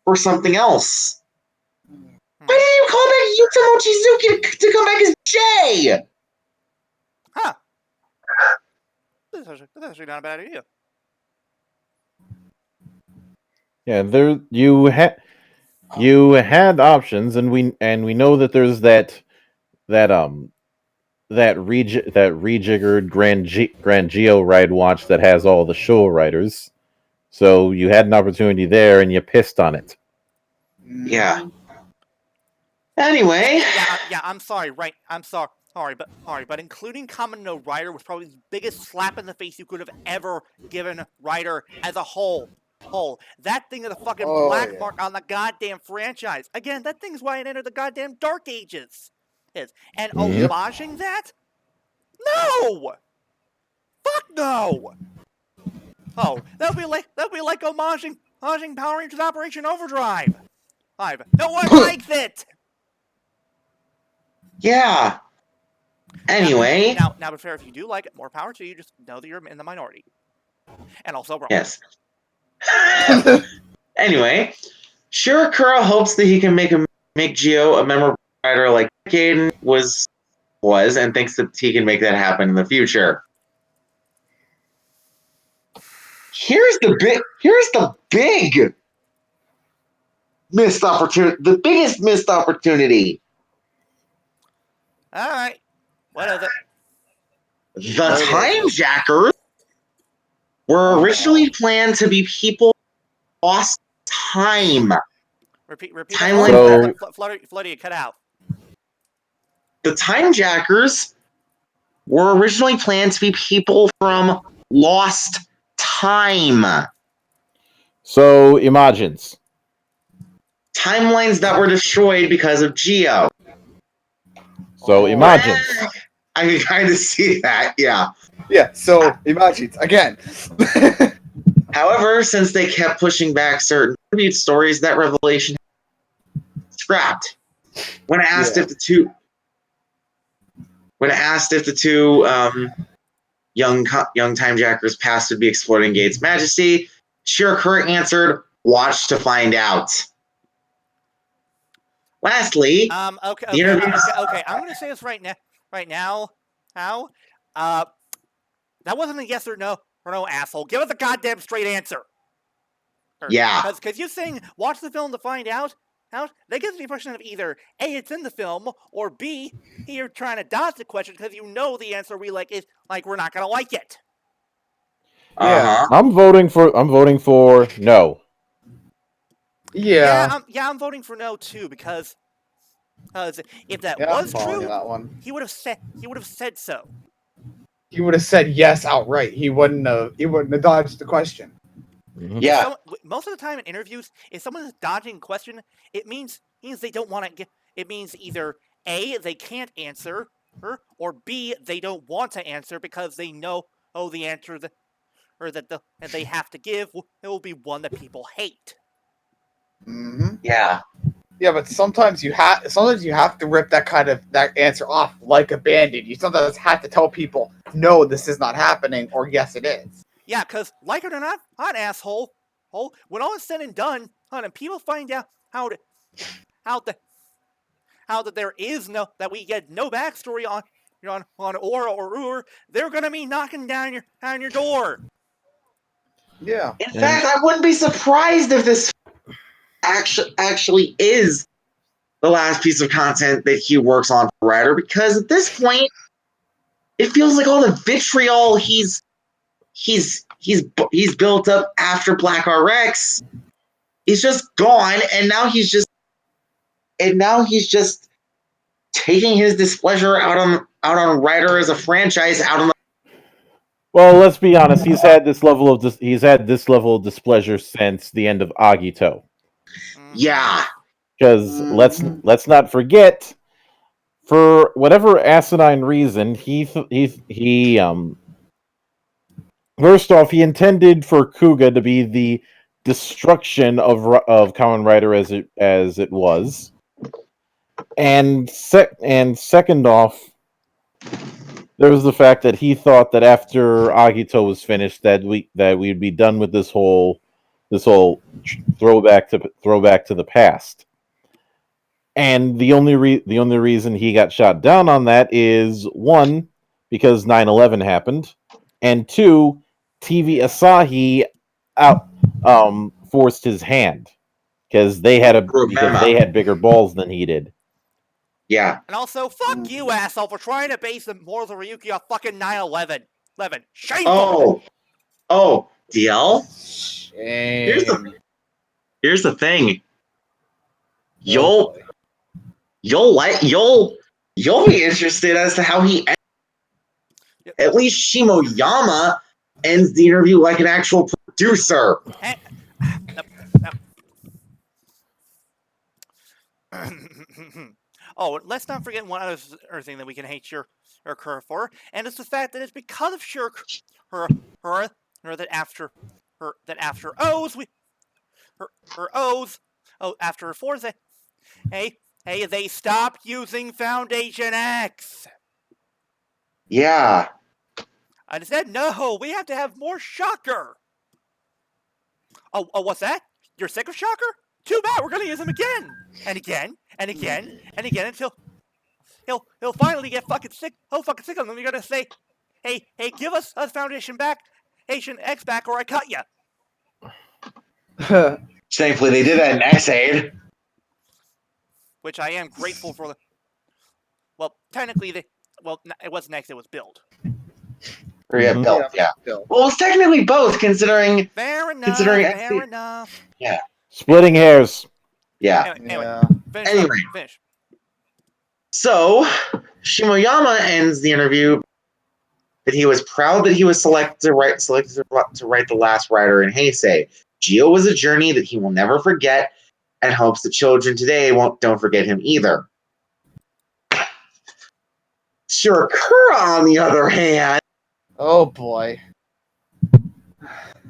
for something else. Why didn't you call back Yutamo Chizuki to come back as Jay? Huh. That's actually not a bad idea. Yeah, you had options, and we know that there's that rejiggered Grand Geo ride watch that has all the show riders. So you had an opportunity there, and you pissed on it. Yeah. Anyway. Yeah. I'm sorry. Right. I'm sorry. But including Kamen No Rider was probably the biggest slap in the face you could have ever given Rider as a whole. That thing is a fucking black mark on the goddamn franchise. Again, that thing's why it entered the goddamn Dark Ages. And homaging that? No! Fuck no! Oh, that would be like homaging Power Rangers Operation Overdrive. No one likes it. Yeah. Anyway. Now, to be fair, if you do like it, more power to you. Just know that you're in the minority. And also wrong. Yes. Anyway, Shirakura hopes that he can make Geo a memorable rider like Gaiden was, and thinks that he can make that happen in the future. Here's the big missed opportunity. The biggest missed opportunity. All right. What is it? The Time Jackers were originally planned to be people who lost time. Repeat Timeline. Flutter, you cut out. The Time Jackers were originally planned to be people from lost time. So, Imagines. Timelines that were destroyed because of Geo. So, Imagines. I can kind of see that, yeah. Yeah, so Imagines, again. However, since they kept pushing back certain tribute stories, that revelation scrapped. When asked if the two young Time Jackers' past would be explored in Gates Majesty, Shirakura answered, "Watch to find out." Lastly, Okay. I'm going to say this right now. How? That wasn't a yes or no. no, asshole. Give us a goddamn straight answer. Yeah. Because you saying watch the film to find out, that gives the impression of either A, it's in the film, or B, you're trying to dodge the question because you know the answer we like is like we're not gonna like it. Uh-huh. I'm voting for no. Yeah. I'm voting for no too because if that Yeah, I'm was following true, that one. he would have said so. He would have said yes outright. He wouldn't have dodged the question. Yeah. Most of the time in interviews, if someone is dodging a question, it means they don't want to get. It means either A, they can't answer, or B, they don't want to answer because they know the answer that they have to give it will be one that people hate. Mm-hmm. Yeah. Yeah, but sometimes you have to rip that answer off like a band-aid. You sometimes have to tell people, no, this is not happening, or yes, it is. Yeah, because like it or not, hot asshole, when all is said and done, and people find out how that there is that we get no backstory on Aura or Ur, they're gonna be knocking down your door. Yeah. In fact, I wouldn't be surprised if this actually is the last piece of content that he works on for Rider, because at this point, it feels like all the vitriol he's built up after Black RX is just gone, and now he's just taking his displeasure out on Rider as a franchise out on the. Well, let's be honest. He's had this level of displeasure since the end of Agito. Yeah. Because let's not forget, for whatever asinine reason, he first off, he intended for Kuga to be the destruction of Kamen Rider as it was, and second off, there was the fact that he thought that after Agito was finished, that we'd be done with this whole throwback to the past. And the only reason he got shot down on that is, one, because 9/11 happened, and two, TV Asahi forced his hand because they had bigger balls than he did. Yeah. And also, fuck you, asshole, for trying to base the morals of Ryuki off fucking 9/11. Shameful. Oh, DL. Shame. Here's the thing. Oh, You'll be interested as to how he. At least Shimoyama ends the interview like an actual producer. Oh, let's not forget one other thing that we can hate Shirakura for, and it's the fact that it's because of Shirakura that after O's after her fourth they stopped using Foundation X. Yeah. And instead, no, we have to have more Shocker. Oh, what's that? You're sick of Shocker? Too bad, we're gonna use him again, and again, and again, and again until he'll finally get fucking sick. He'll fucking sick of them. You're gonna say, hey, give us Foundation X back, or I cut ya. Thankfully, they did that in X-Aid. Which I am grateful for. Well, technically, it wasn't X, it was Build. Yeah, Build. Yeah. Well, it was technically both, considering. Fair enough. Fair enough. Yeah. Splitting hairs. Yeah. Anyway, finish. So, Shimoyama ends the interview that he was proud that he was selected to write the last Rider in Heisei. Zi-O was a journey that he will never forget, and hopes the children today don't forget him either. Shirakura, on the other hand, oh boy.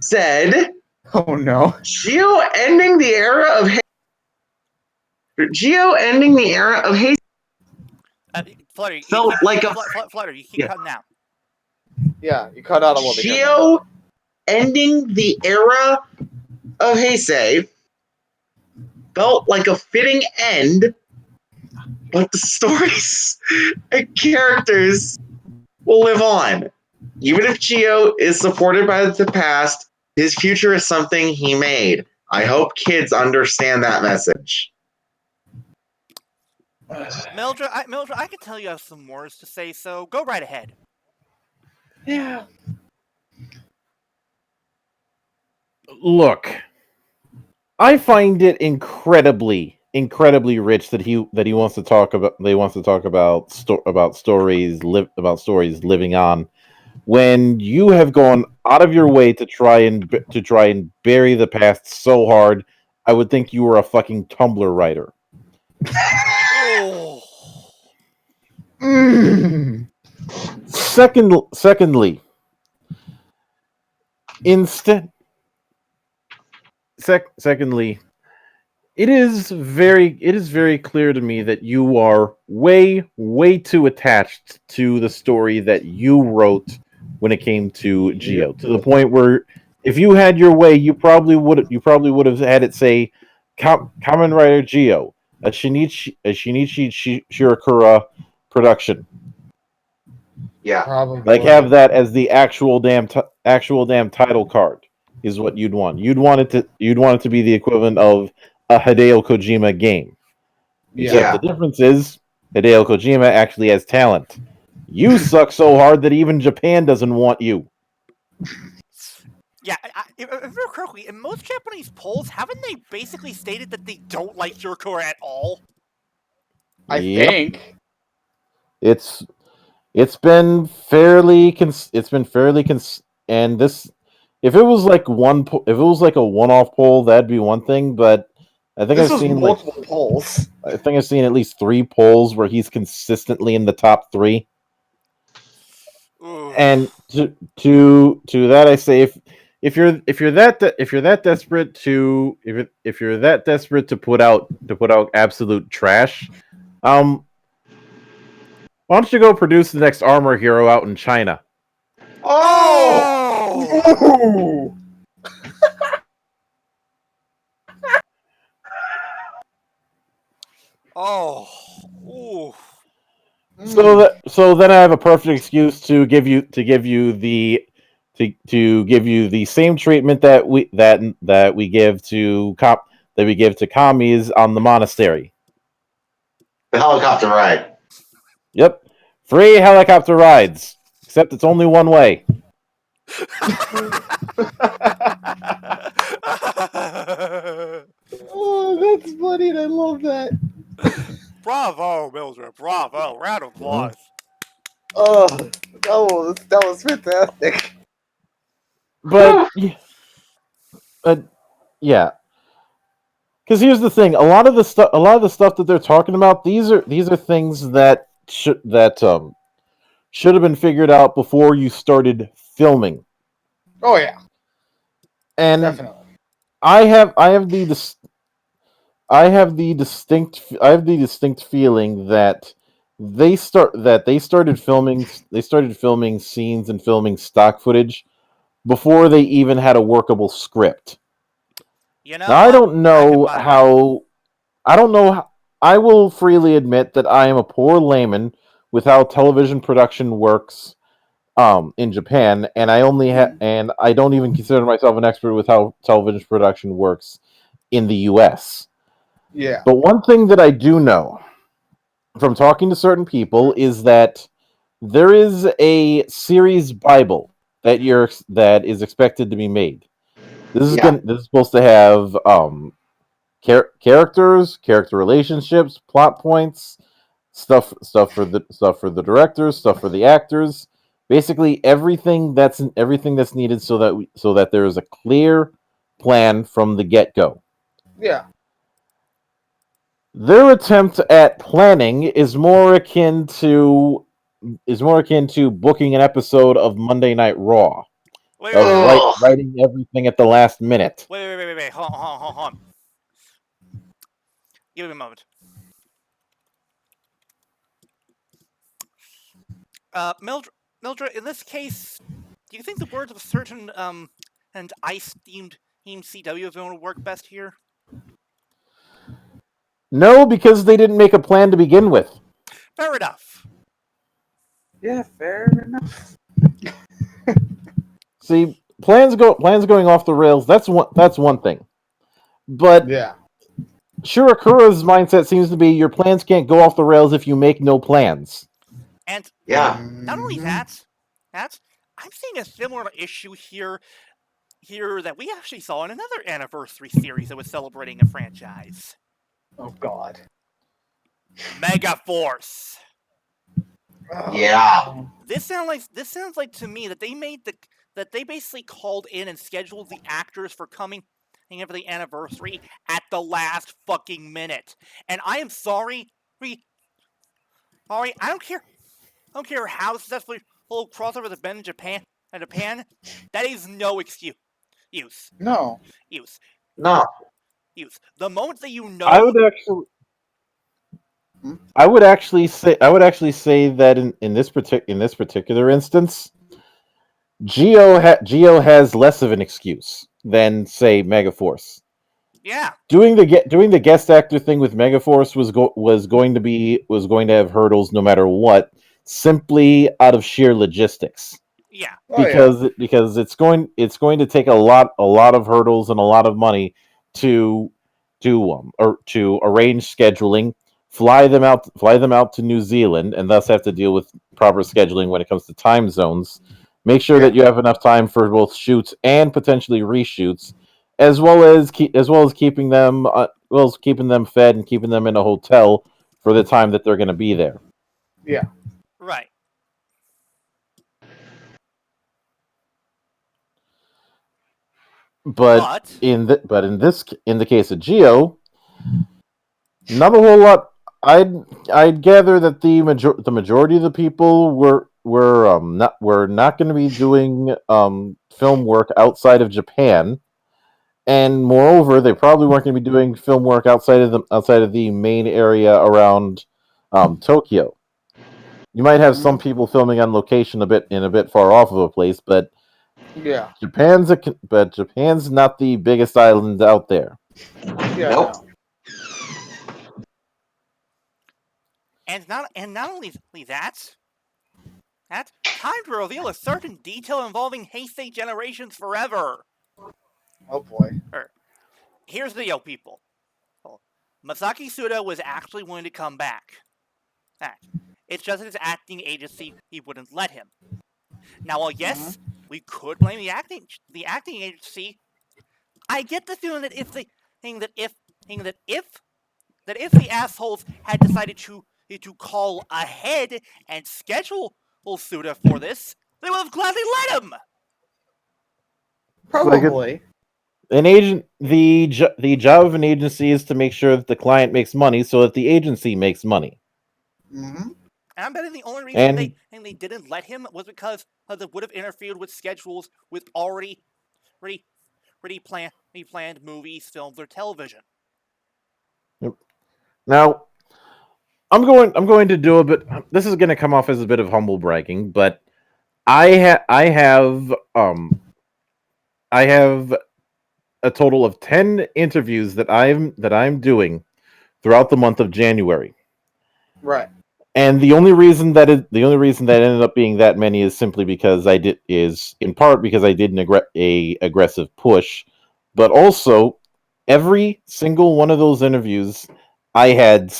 said, Oh no. Zi-O ending the era of Heisei Flutter, felt like a Flutter, you keep cutting out. Yeah, you cut out a little bit. Zi-O ending the era of Heisei felt like a fitting end, but the stories and characters will live on. Even if Zi-O is supported by the past, his future is something he made. I hope kids understand that message. Mildra, I can tell you have some words to say, so go right ahead. Yeah. Look, I find it incredibly rich that he wants to talk about about stories living on, when you have gone out of your way to try and bury the past so hard. I would think you were a fucking Tumblr writer. Oh. Secondly, secondly, it is very clear to me that you are way too attached to the story that you wrote when it came to Zi-O, to the point where if you had your way, you probably would have had it say Kamen Rider Zi-O, a Shinichi Shirakura production. Yeah. Probably. Like, have that as the actual damn title card is what you'd want. You'd want it to be the equivalent of a Hideo Kojima game. Except Yeah. the difference is Hideo Kojima actually has talent. You suck so hard that even Japan doesn't want you. Yeah, if I remember correctly, in most Japanese polls, haven't they basically stated that they don't like Shirakura at all? I Yep. think. It's been fairly and this, if it was like a one-off poll, that'd be one thing, but I think This I've was seen multiple polls. I think I've seen at least 3 polls where he's consistently in the top 3. Ooh. And to that I say, if you're that desperate to put out absolute trash, why don't you go produce the next Armor Hero out in China? Oh! Ooh. Oh. Ooh. So then I have a perfect excuse to give you the same treatment that we give to commies on the monastery. The helicopter ride. Yep, free helicopter rides, except it's only one way. Oh, that's funny, and I love that. Bravo, Mildra. Bravo. Round of applause. Oh, that was fantastic. But yeah, because here's the thing: a lot of the stuff that they're talking about, these are things that should have been figured out before you started filming. Oh yeah, And definitely. I have the distinct feeling that they started filming scenes and filming stock footage before they even had a workable script. You know, Now I don't know how. I will freely admit that I am a poor layman with how television production works in Japan, and I don't even consider myself an expert with how television production works in the US. Yeah. But one thing that I do know from talking to certain people is that there is a series Bible that is expected to be made. This is supposed to have characters, character relationships, plot points, stuff for the directors, stuff for the actors. Basically, everything that's needed so that there is a clear plan from the get-go. Yeah. Their attempt at planning is more akin to booking an episode of Monday Night Raw, Wait, of writing everything at the last minute. Wait. Hold on. Give me a moment. Mildra, in this case, do you think the words of a certain and ice-themed CW zone would work best here? No, because they didn't make a plan to begin with. Fair enough. Yeah, fair enough. See, plans going off the rails. That's one thing. But Yeah. Shirakura's mindset seems to be your plans can't go off the rails if you make no plans. And Yeah. not only Mhm. that I'm seeing a similar issue here that we actually saw in another anniversary series that was celebrating a franchise. Oh God. Mega Force. Yeah. This sounds like to me that they basically called in and scheduled the actors for coming in for the anniversary at the last fucking minute. And I am sorry, I don't care how successful whole crossover has been in Japan. That is no excuse. No. No. The moment that you know, I would actually say that in this particular instance, Geo has less of an excuse than say Megaforce. yeah, Doing the guest actor thing with Megaforce was going to have hurdles no matter what, simply out of sheer logistics. yeah, Oh, yeah. Because it's going to take a lot of hurdles and a lot of money to or to arrange scheduling, fly them out to New Zealand, and thus have to deal with proper scheduling when it comes to time zones. Make sure that you have enough time for both shoots and potentially reshoots, as well as keeping them fed and keeping them in a hotel for the time that they're going to be there. Yeah. right. But in the case of Geo, not a whole lot. I'd gather that the majority of the people were not going to be doing film work outside of Japan, and moreover, they probably weren't going to be doing film work outside of the main area around Tokyo. You might have some people filming on location a bit far off of a place, but Yeah. Japan's not the biggest island out there. Yeah. Nope. No. And not only that time to reveal a certain detail involving Heisei generations forever. Oh boy. Here's the deal, people. Masaki Suda was actually willing to come back. It's just that his acting agency he wouldn't let him. Now, while yes, we could blame the acting agency, I get the feeling that if the assholes had decided to call ahead and schedule Suda for this, they would have gladly let him. Probably. An agent, the job of an agency is to make sure that the client makes money, so that the agency makes money. Mm-hmm. And I'm betting the only reason they didn't let him was because they would have interfered with schedules with already planned movies, films, or television. Yep. Now, I'm going to do a bit. This is going to come off as a bit of humble bragging, but I have a total of 10 interviews that I'm doing throughout the month of January. Right. And the only reason that ended up being that many is simply because in part because I did an aggressive push, but also every single one of those interviews I had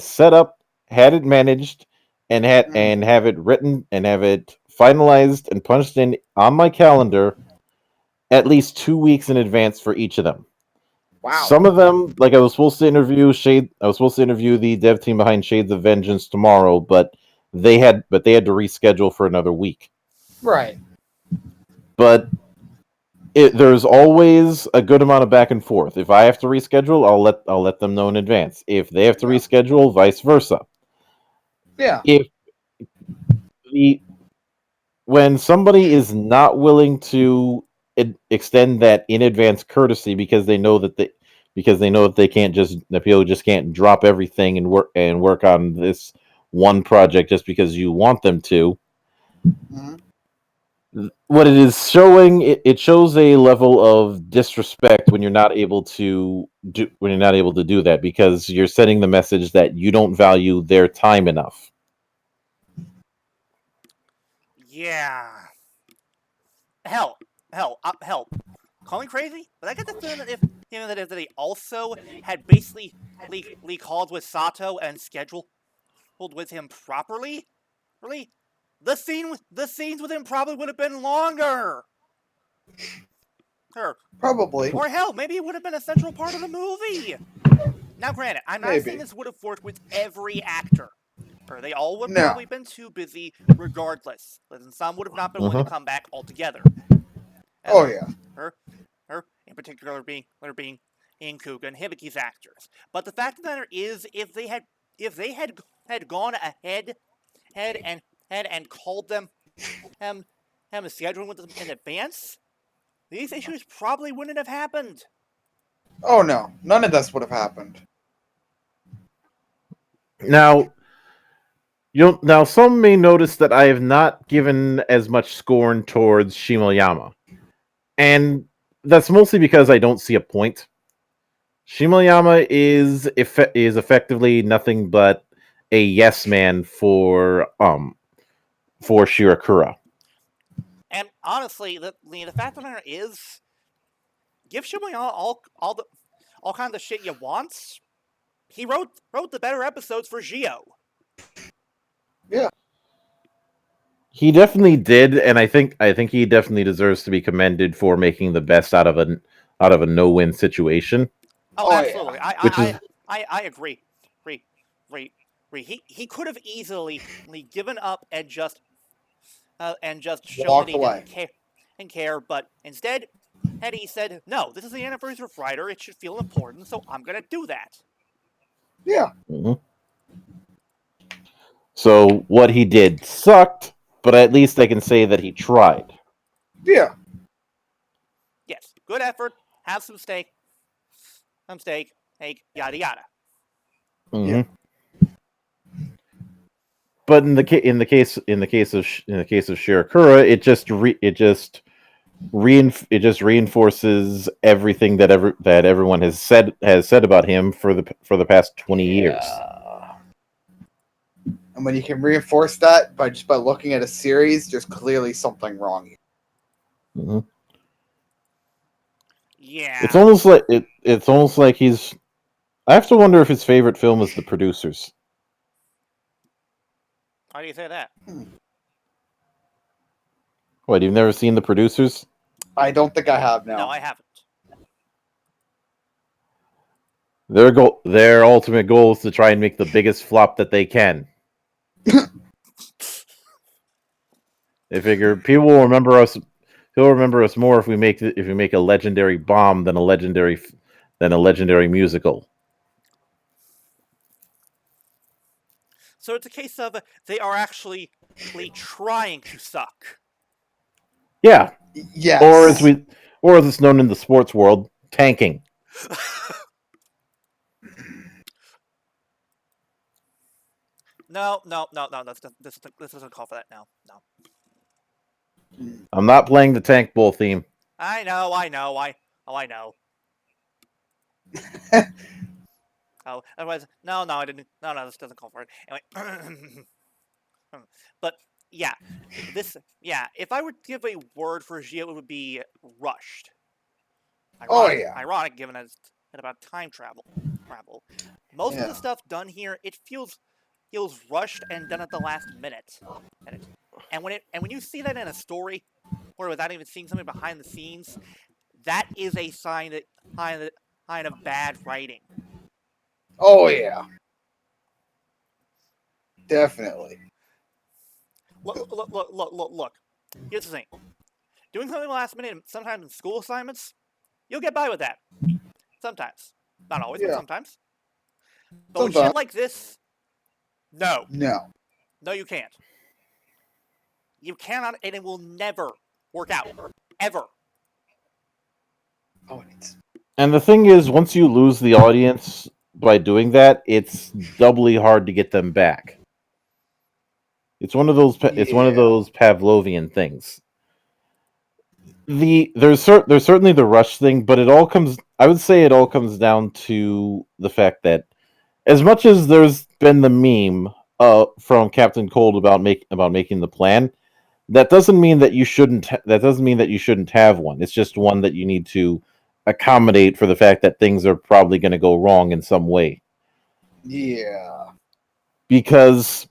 set up, had it managed, and have it written and have it finalized and punched in on my calendar at least 2 weeks in advance for each of them. Wow. Some of them, like I was supposed to interview the dev team behind Shades of Vengeance tomorrow, but they had to reschedule for another week. Right. But there's always a good amount of back and forth. If I have to reschedule, I'll let them know in advance. If they have to reschedule, vice versa. Yeah. When somebody is not willing to extend that in advance courtesy because they know that people just can't drop everything and work on this one project just because you want them to. What it is showing, it shows a level of disrespect when you're not able to do that, because you're sending the message that you don't value their time enough. Yeah. hell. Call me crazy, but I get the feeling that if they also had basically called with Sato and scheduled with him properly, really, the scenes with him probably would have been longer. Probably. Or hell, maybe it would have been a central part of the movie. Now, granted, I'm not saying this would have worked with every actor. Or they all would have probably been too busy regardless. And some would have not been willing to come back altogether. Oh yeah. Her in particular being Kuga and Hibiki's actors. But the fact of the matter is, if they had gone ahead and called them scheduling with them in advance, these issues probably wouldn't have happened. Oh no, none of this would have happened. Now, some may notice that I have not given as much scorn towards Shimoyama, and that's mostly because I don't see a point. Shimoyama is effectively nothing but a yes man for Shirakura. And honestly, the fact of the matter is, give Shimoyama all kinds of shit you want. He wrote the better episodes for Zi-O. Yeah. He definitely did, and I think he definitely deserves to be commended for making the best out of a no-win situation. Oh, absolutely. Yeah. I agree. He could have easily given up and just shown that he didn't care, but instead, he said, "No, this is the anniversary of Rider. It should feel important, so I'm gonna do that." Yeah. Mm-hmm. So what he did sucked, but at least I can say that he tried. Yeah. Yes, good effort. Have some steak. Yada yada. Mm-hmm. Yeah. But in the case of Shirakura, it just reinforces everything that everyone has said about him for the past 20 years. And when you can reinforce that by looking at a series, there's clearly something wrong here. Mm-hmm. Yeah. It's almost like he's. I have to wonder if his favorite film is The Producers. Why do you say that? What, you've never seen The Producers? I don't think I have now. No, I haven't. Their ultimate goal is to try and make the biggest flop that they can. They figure people will remember us. He'll remember us more if we make a legendary bomb than a legendary musical. So it's a case of they are actually trying to suck. Yeah. Yes. Or as it's known in the sports world, tanking. No. This doesn't call for that. No. I'm not playing the Tank Bull theme. I know. I know. Oh, otherwise, no, I didn't. No, this doesn't call for it. Anyway, but yeah, if I were to give a word for Zi-O, it would be rushed. Ironic, given that it's about time travel. Most of the stuff done here, it feels rushed and done at the last minute. And when you see that in a story, or without even seeing something behind the scenes, that is a sign of bad writing. Oh yeah. Definitely. Look. Here's the thing. Doing something last minute, sometimes in school assignments, you'll get by with that. Sometimes. Not always, but sometimes. But with shit like this, no. No, you can't. You cannot, and it will never work out. Ever. Oh, and the thing is, once you lose the audience by doing that, it's doubly hard to get them back. It's one of those Pavlovian things. There's certainly the rush thing, but I would say it all comes down to the fact that as much as there's been the meme from Captain Cold about making the plan, that doesn't mean that you shouldn't. That doesn't mean that you shouldn't have one. It's just one that you need to accommodate for the fact that things are probably going to go wrong in some way. Yeah. Because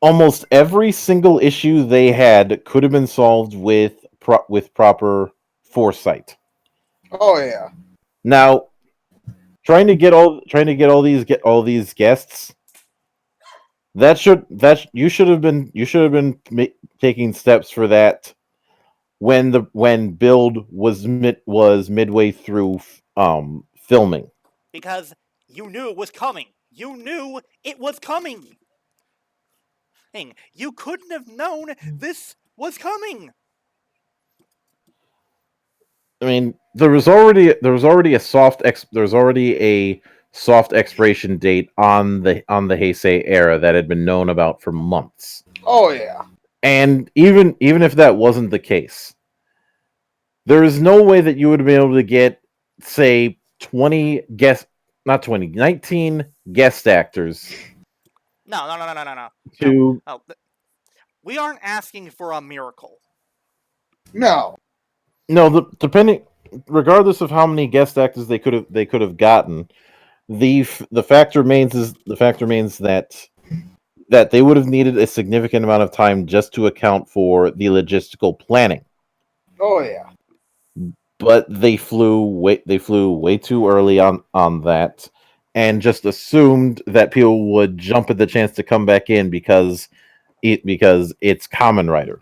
almost every single issue they had could have been solved with proper foresight. Oh yeah. Now, trying to get all these guests, you should have been taking steps for that when build was midway through filming. Because you knew it was coming. You knew it was coming. You couldn't have known this was coming. I mean, there was already a soft expiration date on the Heisei era that had been known about for months. Oh yeah. And even if that wasn't the case, there is no way that you would have been able to get, say, 19 guest actors. No. To No. We aren't asking for a miracle. No. no, regardless of how many guest actors they could have gotten, the fact remains that they would have needed a significant amount of time just to account for the logistical planning. Oh yeah. But they flew way too early on that, and just assumed that people would jump at the chance to come back in because it's Kamen Rider,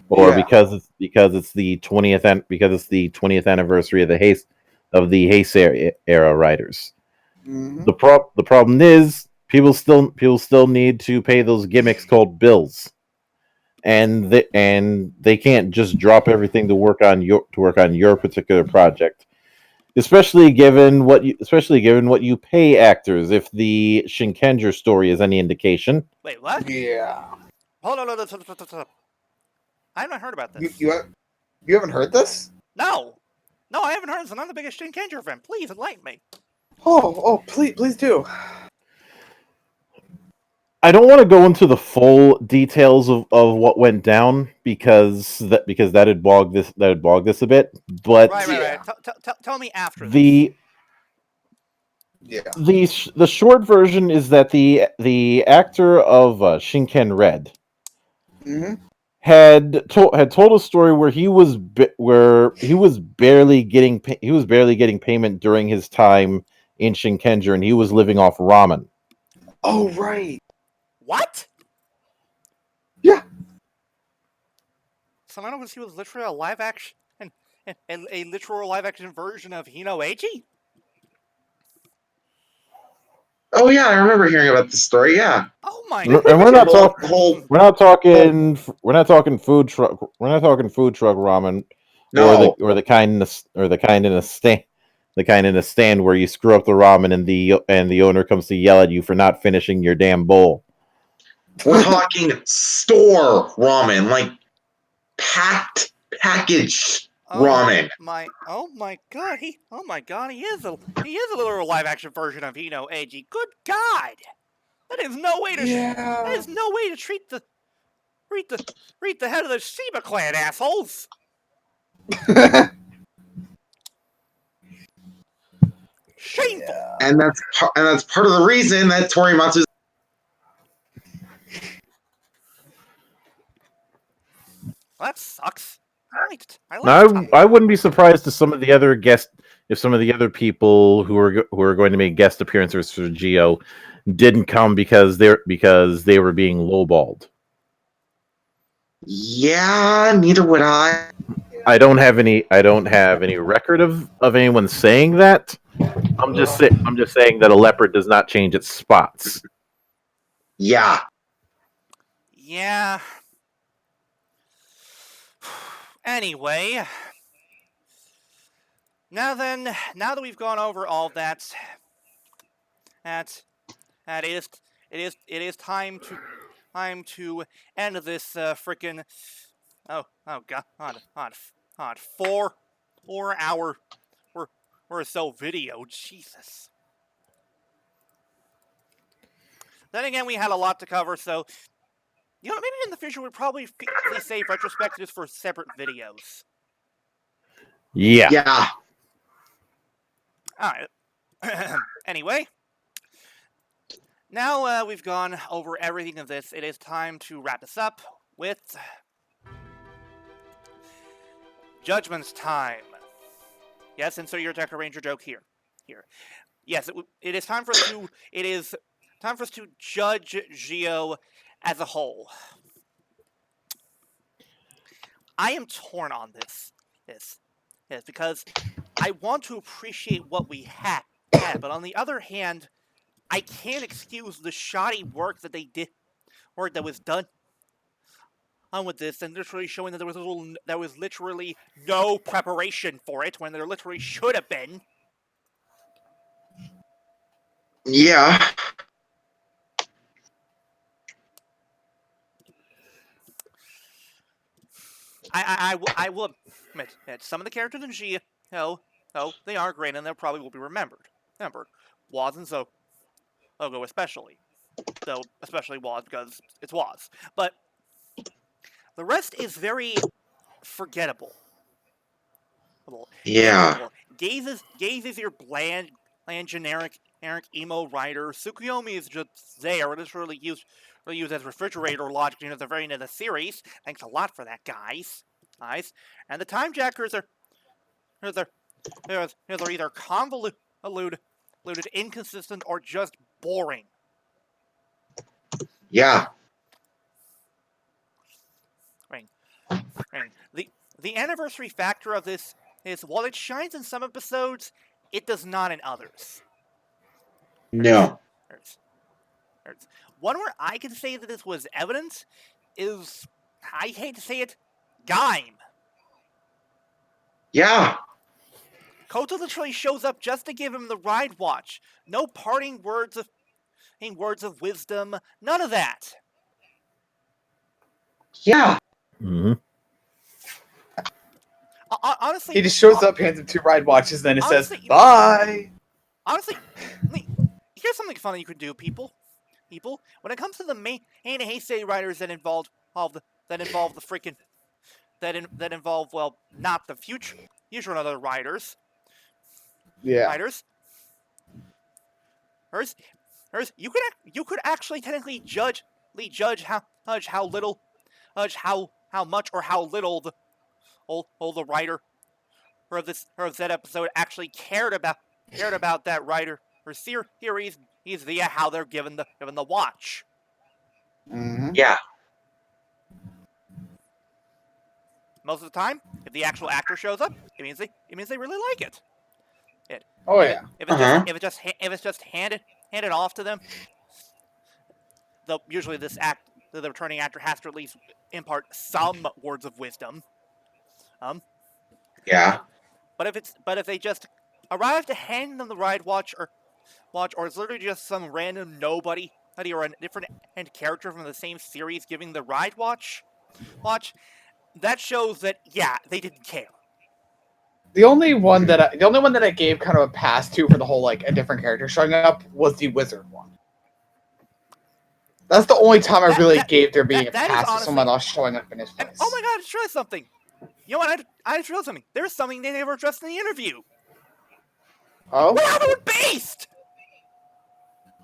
or because it's the 20th anniversary of the Heisei era Riders. Mm-hmm. The problem is people still need to pay those gimmicks called bills, and they can't just drop everything to work on your particular project, especially given what you pay actors. If the Shinkenger story is any indication, Wait, what? Yeah. Hold on. I haven't heard about this. You haven't heard this? No, I haven't heard this. I'm not the biggest Shinkenger fan. Please enlighten me. Oh, please do. I don't want to go into the full details of what went down because that'd bog this a bit. But Right. Tell me after the Yeah. the short version is that the actor of Shinken Red Mm-hmm. had told a story where he was barely getting payment during his time in Shinkenger, and he was living off ramen. Oh right. What? Yeah. So I know he was literally a live action and a literal live action version of Hino Eiji? Oh yeah, I remember hearing about this story. Yeah. Oh my And god. we're not The whole We're not talking food truck. We're not talking food truck ramen, no. or the kind in a stand where you screw up the ramen and the owner comes to yell at you for not finishing your damn bowl. We're talking store ramen, like packaged ramen. Oh my god, he is a literal live action version of Hino Eiji. Good God! That is no way to treat the head of the Shiba clan, assholes. Shameful. And that's part of the reason that Torimatsu's That sucks. I wouldn't be surprised if some of the other people who are going to make guest appearances for Zi-O didn't come because they were being lowballed. Yeah, neither would I. I don't have any record of anyone saying that. I'm just saying that a leopard does not change its spots. Yeah. Yeah. Anyway, now that we've gone over all that it is time to end this frickin' oh god 4 hour or so video. Jesus. Then again, we had a lot to cover, so maybe in the future we'd probably save retrospectives for separate videos. Yeah. Yeah. All right. Anyway, now we've gone over everything of this, it is time to wrap this up with Judgment's time. Yes, insert your Decker Ranger joke here. Yes, it is time for us to. It is time for us to judge Zi-O as a whole. I am torn on this, because I want to appreciate what we had, but on the other hand, I can't excuse the shoddy work that they did, work that was done on with this, and literally showing that there was literally no preparation for it when there literally should have been. Yeah. I will admit some of the characters in Zi-O, they are great and they probably will be remembered. Woz and Zogo especially. Though, especially Woz because it's Woz. But the rest is very forgettable. Yeah. Gaze is your bland generic emo writer. Tsukuyomi is just there. It is really used as refrigerator logic near the very end of the series. Thanks a lot for that, guys. And the time jackers are either convoluted, inconsistent, or just boring. Yeah. The anniversary factor of this is, while it shines in some episodes, it does not in others. No. One where I can say that this was evident is, I hate to say it, Gaim. Yeah. Koto literally shows up just to give him the ride watch. No parting words of wisdom. None of that. Yeah. Mm-hmm. Honestly, He just shows up, hands him 2 ride watches, then it says honestly, bye. Honestly, here's something fun you could do, people. When it comes to the main Heisei Riders that involve not the future other riders. Yeah. Riders. You could actually technically judge how much or how little the writer or of that episode actually cared about that writer or series via how they're given the watch. Mm-hmm. Yeah. Most of the time, if the actual actor shows up, it means they really like it. Oh yeah. If it's just handed off to them, usually the returning actor has to at least impart some words of wisdom. Yeah. But if they just arrive to hand them the ride watch or it's literally just some random nobody or a different character from the same series giving the ride watch, that shows that they didn't care. The only one that I gave kind of a pass to for the whole like a different character showing up was the wizard one. That's the only time I really gave there being a pass to someone else showing up in his place. Oh my god, I just realized something. You know what? I just realized something. There's something they never addressed in the interview. Oh? What happened with Beast?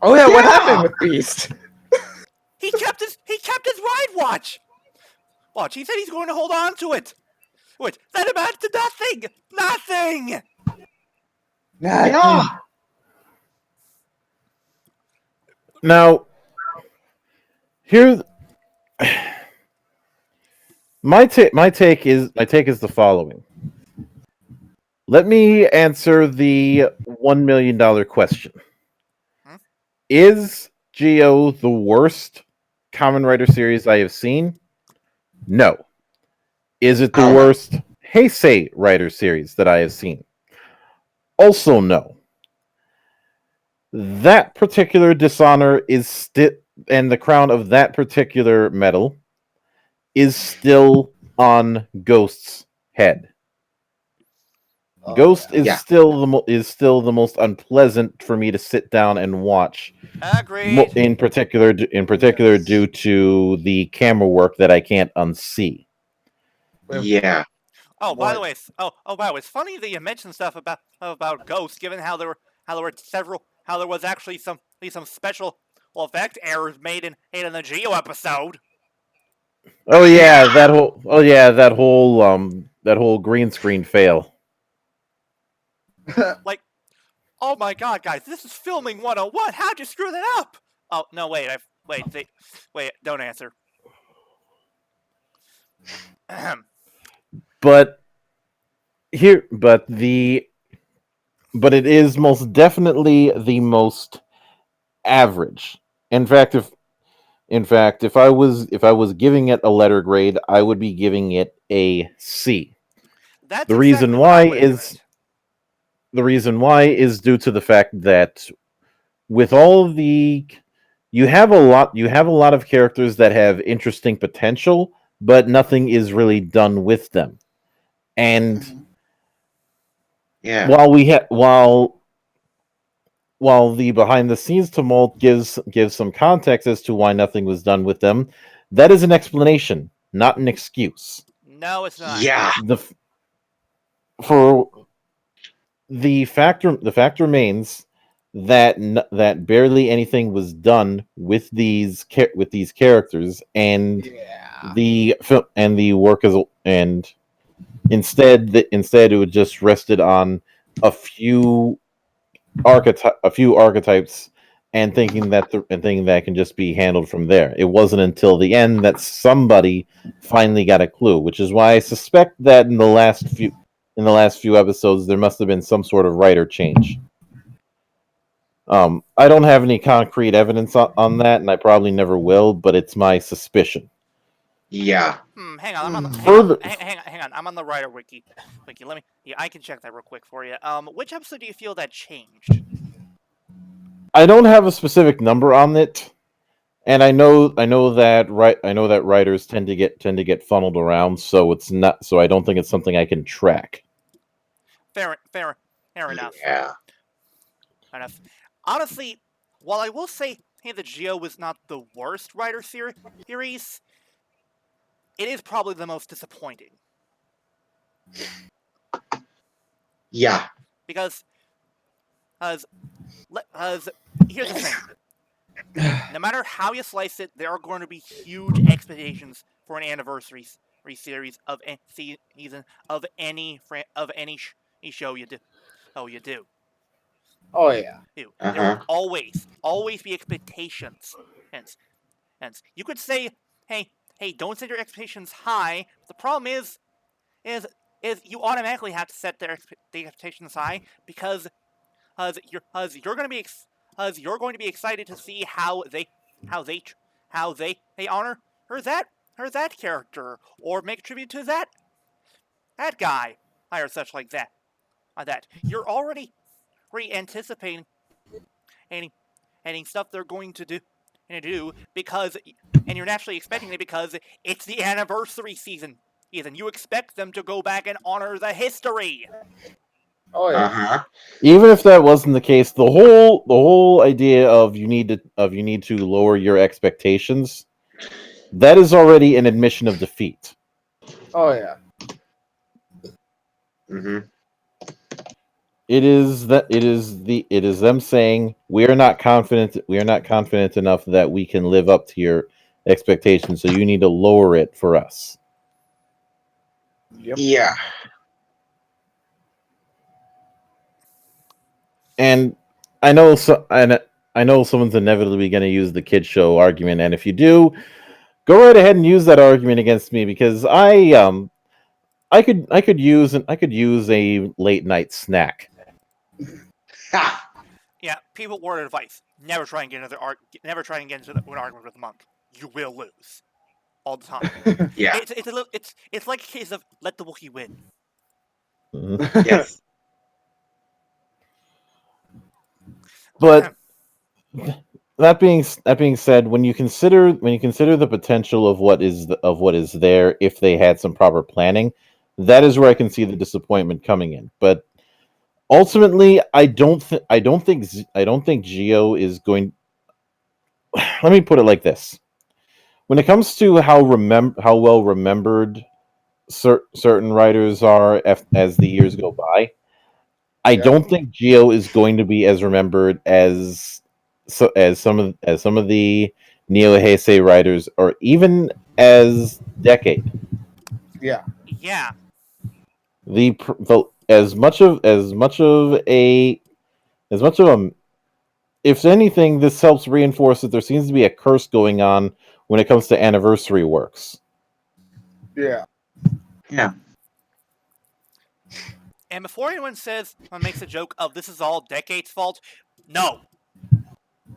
Oh yeah, what happened with Beast? He kept his ride watch. Watch, he said he's going to hold on to it. Wait, that amounts to nothing. Nothing. Yeah. Now, here's my take is the following. Let me answer the $1 million question. Is Zi-O the worst Kamen Rider series I have seen? No. Is it the worst Heisei Rider series that I have seen? Also no. That particular dishonor is still, and the crown of that particular medal is still on Ghost's head. Ghost is Yeah. still the most unpleasant for me to sit down and watch. Agreed. In particular, due to the camera work that I can't unsee. Yeah. Oh, by the way, by the way, it's funny that you mentioned stuff about Ghost, given how there was actually some special effect errors made in the Zi-O episode. Oh yeah, that whole green screen fail. Like, oh my god, guys, this is filming 101. How'd you screw that up? Oh no, wait, don't answer. But it is most definitely the most average. In fact, if I was giving it a letter grade, I would be giving it a C. That's The exactly reason what why I would give is it. the reason why is due to the fact that with all the you have a lot of characters that have interesting potential, but nothing is really done with them. And Yeah. while the behind the scenes tumult gives some context as to why nothing was done with them, that is an explanation, not an excuse. No, it's not. Yeah. The fact remains that barely anything was done with these characters, and the work and instead it was just rested on a few archetypes and thinking that can just be handled from there. It wasn't until the end that somebody finally got a clue, which is why I suspect that in the last few episodes there must have been some sort of writer change. I don't have any concrete evidence on that, and I probably never will, but it's my suspicion. Yeah. Hang on, hang on. I'm on the writer wiki. Let me. Yeah, I can check that real quick for you. Which episode do you feel that changed? I don't have a specific number on it, and I know that writers tend to get funneled around, so it's not. So I don't think it's something I can track. Fair enough. Yeah. Fair enough. Honestly, while I will say, hey, the Zi-O was not the worst writer series, it is probably the most disappointing. Yeah. Because here's the thing. No matter how you slice it, there are going to be huge expectations for an anniversary series of a season of any show you do. Oh, you do. Oh yeah. There will always be expectations. Hence, you could say, hey, don't set your expectations high. The problem is you automatically have to set the expectations high because you're going to be excited to see how they honor that character or make tribute to that guy or such like that. You're already anticipating any stuff they're going to do because, and you're naturally expecting it because it's the anniversary season. You expect them to go back and honor the history. Oh yeah. Even if that wasn't the case, the whole idea of you need to lower your expectations, that is already an admission of defeat. Oh yeah. It is them saying we are not confident enough that we can live up to your expectations, so you need to lower it for us. Yep. Yeah. And I know someone's inevitably going to use the kid show argument, and if you do, go right ahead and use that argument against me because I could use a late night snack. Yeah, people word advice: never try and get into an argument with a monk. You will lose all the time. Yeah. It's like a case of let the Wookiee win. Yes. But that being said, when you consider the potential of what is there if they had some proper planning, that is where I can see the disappointment coming in. But ultimately, I don't think Zi-O is going. Let me put it like this: when it comes to how well remembered certain writers are as the years go by, I Yeah. don't think Zi-O is going to be as remembered as some of the Neo Heisei writers, or even as Decade. Yeah. Yeah, The as much of a if anything, this helps reinforce that there seems to be a curse going on when it comes to anniversary works. Yeah. Yeah. and before anyone says or makes a joke of this is all Decade's fault, no.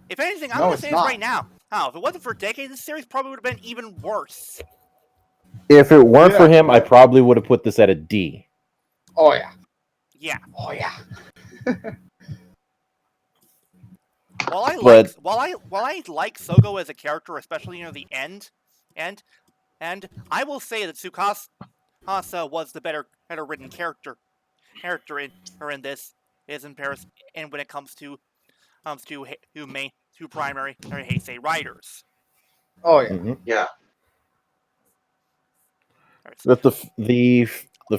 If anything, I'm No, gonna it's say this right not. now. Oh, if it wasn't for Decade, this series probably would have been even worse. If it weren't Yeah. for him, I probably would have put this at a D. Oh yeah. Yeah. Oh yeah. But While I like Sogo as a character, especially near the end, and I will say that Tsukasa was the better written character in this is in Paris, and when it comes to primary or Heisei Riders. Oh yeah. mhm. Yeah. But the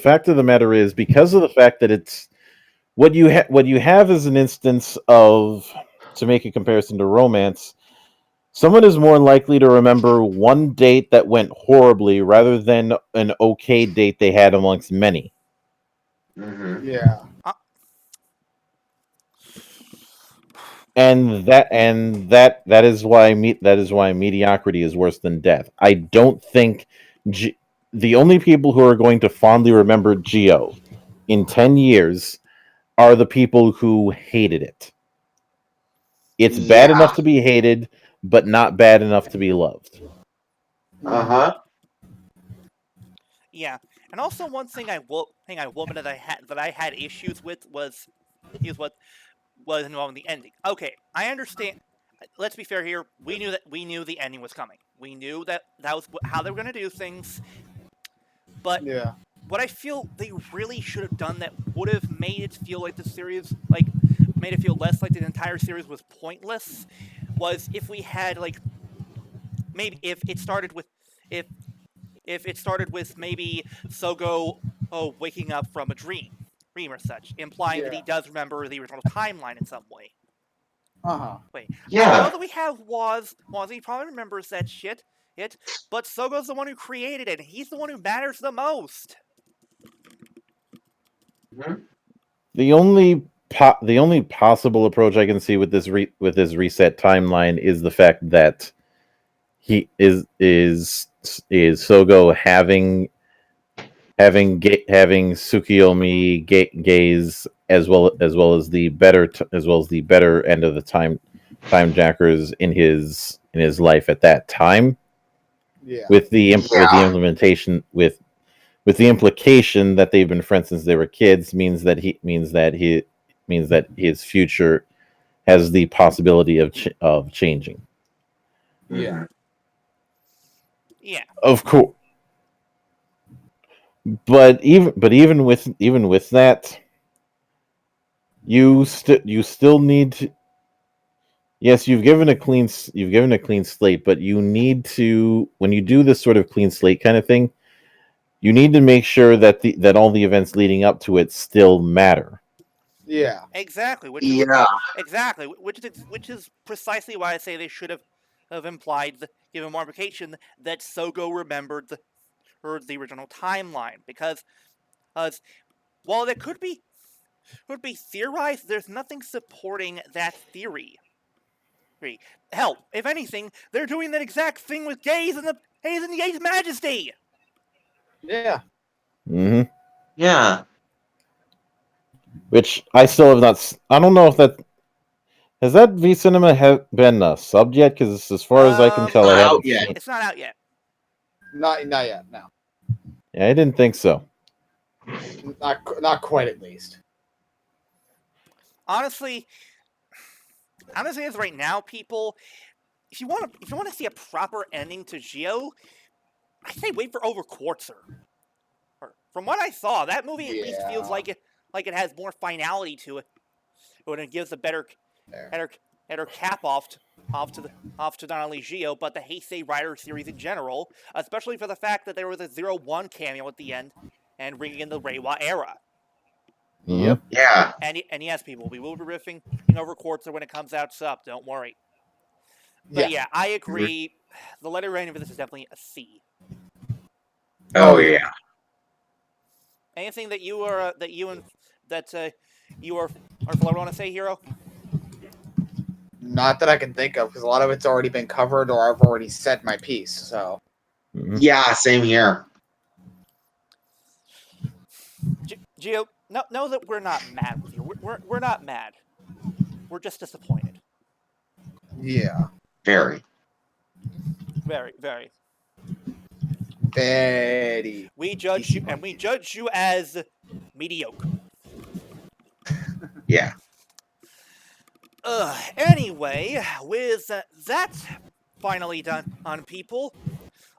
fact of the matter is, because of the fact that it's what you have is an instance of, to make a comparison to romance, someone is more likely to remember one date that went horribly rather than an okay date they had amongst many. Mm-hmm. Yeah. And that is why mediocrity is worse than death. I don't think the only people who are going to fondly remember Zi-O in 10 years are the people who hated it. It's bad Yeah. enough to be hated, but not bad enough to be loved. Uh-huh. Yeah, and also one thing I will admit that I had issues with was what was involved in the ending. Okay, I understand. Let's be fair here. We knew the ending was coming. We knew that was how they were going to do things. But Yeah. what I feel they really should have done that would have made it feel like the series, made it feel less like the entire series was pointless, was if we had maybe if if it started with maybe Sogo waking up from a dream or such, implying that he Yeah. does remember the original timeline in some way. Uh-huh. Wait, I know Yeah. that we have Waz he probably remembers that shit, but Sogo's the one who created it, and he's the one who matters the most. Mhm. The only possible approach I can see with this reset timeline is the fact that he is Sogo having Tsukiyomi gaze as well as the better end of the time jackers in his life at that time, Yeah. with the Yeah. implementation with the implication that they've been friends since they were kids, means that his future has the possibility of changing. Yeah. Mhm. Yeah, Of course, but even with that, you still need to. Yes, you've given a clean slate, but you need to, when you do this sort of clean slate kind of thing, you need to make sure that all the events leading up to it still matter. Yeah. exactly. Yeah. Which is precisely why I say they should have implied, given more implication that Sogo remembered the original timeline, because while it could be theorized, there's nothing supporting that theory. Hell, if anything, they're doing that exact thing with Gaze and Gaze Majesty. Yeah. Hmm. Yeah. Which I still have not. I don't know if that has that V Cinema been subbed yet. Because as far as I can It's tell, not I out haven't yet. seen. It's not out yet. Not yet. No. Yeah, I didn't think so. Not quite at least. Honestly, I'm gonna say this right now, people. If you want to see a proper ending to Zi-O, I say wait for Over Quartzer. From what I saw, that movie at least feels Yeah. like it has more finality to it, when it gives a better cap off to not only Zi-O but the Heisei Rider series in general, especially for the fact that there was a 0-1 cameo at the end and bringing in the Reiwa era. Yep. Yeah. And yes, people, we will be riffing over Quartzer when it comes out sub. Don't worry. But yeah, I agree. The letter rating for this is definitely a C. Oh yeah. Anything that you are Flutter want to say, Hiiro? Not that I can think of, because a lot of it's already been covered or I've already said my piece. So Yeah, same here. Zi-O, know that we're not mad with you. We're not mad. We're just disappointed. yeah, Very. Very, very. very. We judge you, and we judge you as mediocre. Yeah. Anyway, with that finally done on people,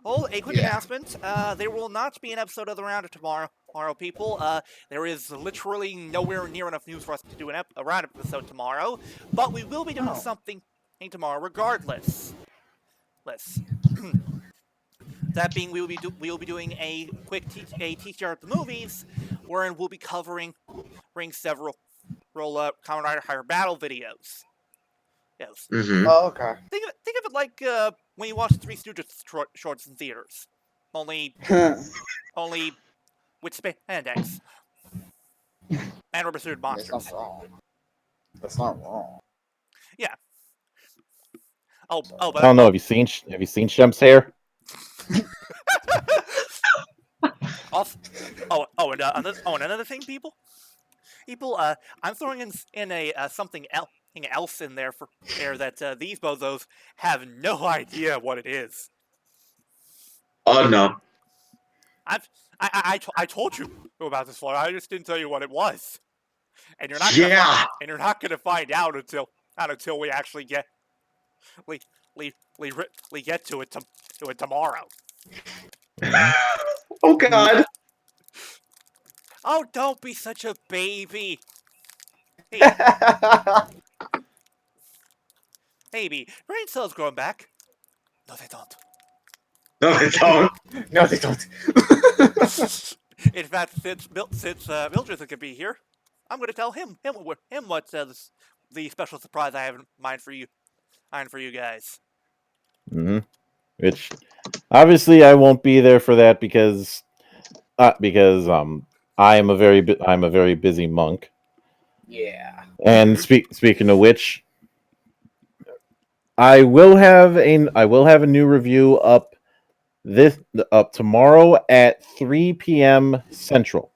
a quick announcement. There will not be an episode of the Roundup tomorrow, people. There is literally nowhere near enough news for us to do a Roundup episode tomorrow, but we will be doing something tomorrow regardless. That being, we will be doing a quick TCR of the movies, wherein we'll be covering several Kamen Rider Higher Battle videos. Yes. Mm-hmm. Oh, okay. Think of it like when you watch Three Stooges shorts in theaters, only with spandex and rubber-suited monsters. That's not wrong. That's not wrong. Yeah. But I don't know. Have you seen Shemp's hair? Also, and another thing, people, I'm throwing in a something else in there that these bozos have no idea what it is. Oh no. I told you about this one. I just didn't tell you what it was, and you're not gonna find out until we actually get get to it tomorrow. Oh god. Oh, don't be such a baby. Baby, brain cells growing back. No, they don't. No, they don't. No, they don't. In fact, since Mildra could be here, I'm going to tell him what the special surprise I have in mind for you guys. Mm-hmm. Which obviously I won't be there for that because I'm a very busy monk. Yeah. And speaking of which, I will have a new review up tomorrow at 3 p.m. Central.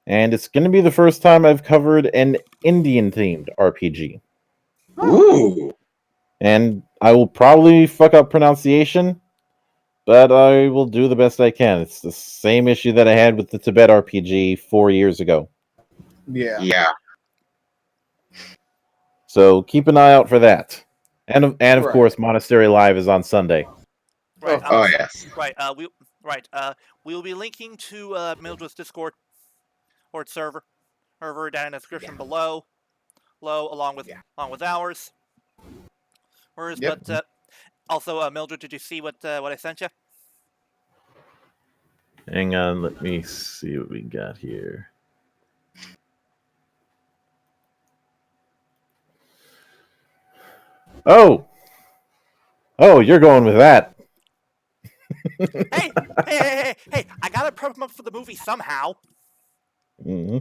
And it's going to be the first time I've covered an Indian-themed RPG. Ooh. And I will probably fuck up pronunciation, but I will do the best I can. It's the same issue that I had with the Tibet RPG 4 years ago. Yeah. Yeah. So keep an eye out for that. And of course, Monastery Live is on Sunday. Right. Oh yes. Right. We will be linking to Mildra's Discord or server down in the description below, along with ours. But also, Mildred, did you see what I sent you? Hang on, let me see what we got here. Oh, you're going with that. hey! I gotta prep him up for the movie somehow. Mm-hmm.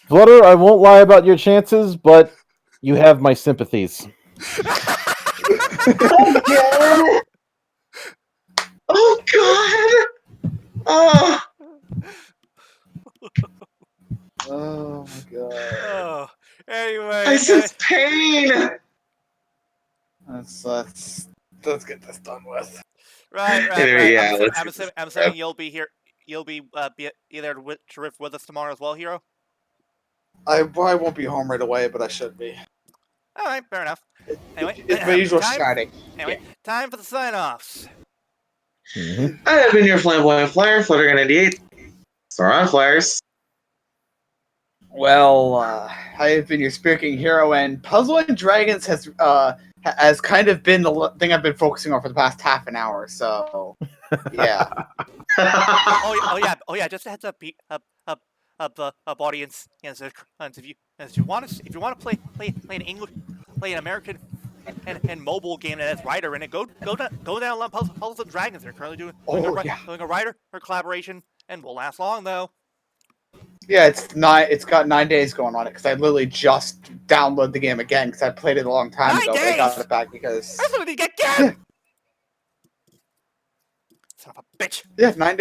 Flutter, I won't lie about your chances, but you have my sympathies. Oh god. Oh god. Oh. Oh my god. Oh, anyway. This is pain. Let's get this done with. Right. Yeah, I'm assuming you'll be here. You'll be there to riff with us tomorrow as well, Hiiro. I won't be home right away, but I should be. All right, fair enough. Anyway, It's my usual Saturday. Anyway, time for the sign-offs. Mhm. I have been your flamboyant flyer, Flutter 98. So we're on flyers. Well, I have been your Spirit King Hero, and Puzzle and Dragons has kind of been the thing I've been focusing on for the past half an hour. So, yeah. Oh yeah. Just a heads up, audience. Yes, if you want to play an English, play an American and mobile game that has Rider in it, go down Puzzles and Dragons. They're currently doing a Rider for collaboration, and won't last long though. Yeah, it's got 9 days going on it because I literally just downloaded the game again because I played it a long time 9 ago. But I got days? it back because I literally get game. Son of a bitch. yeah, 9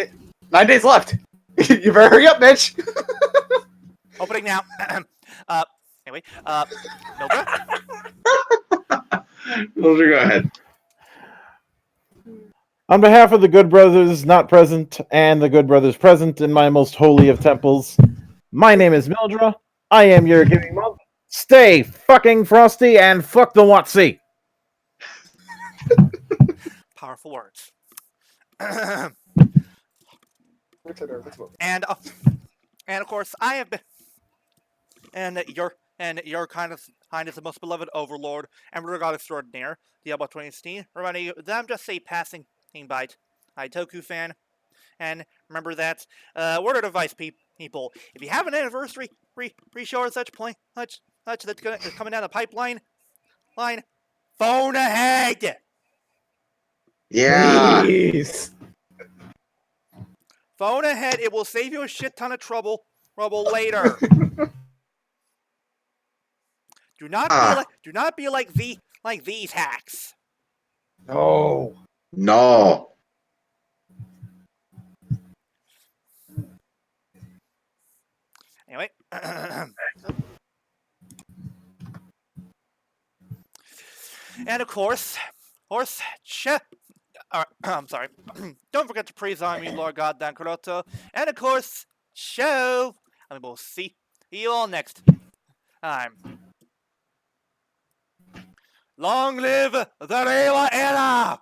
days left. You better hurry up, bitch. Opening now. Anyway, Mildra. Mildra, go ahead. On behalf of the good brothers not present and the good brothers present in my most holy of temples, my name is Mildra. I am your giving monk. Stay fucking frosty and fuck the Watsy. Powerful words. And of course, I have been, and your kind of the most beloved overlord and regard extraordinaire, DLBot 2016. Reminding you that I'm just a passing by Toku fan. And remember that word of advice, people. If you have an anniversary pre-show or such that's coming down the pipeline, phone ahead. Yeah. Please. Phone ahead. It will save you a shit ton of trouble later. Do not be like these hacks. No. No. Anyway, and of course, I'm sorry. Don't forget to praise on me, Lord Goddamn Kuroto. And of course, show. And we'll see you all next time. Long live the Reiwa era!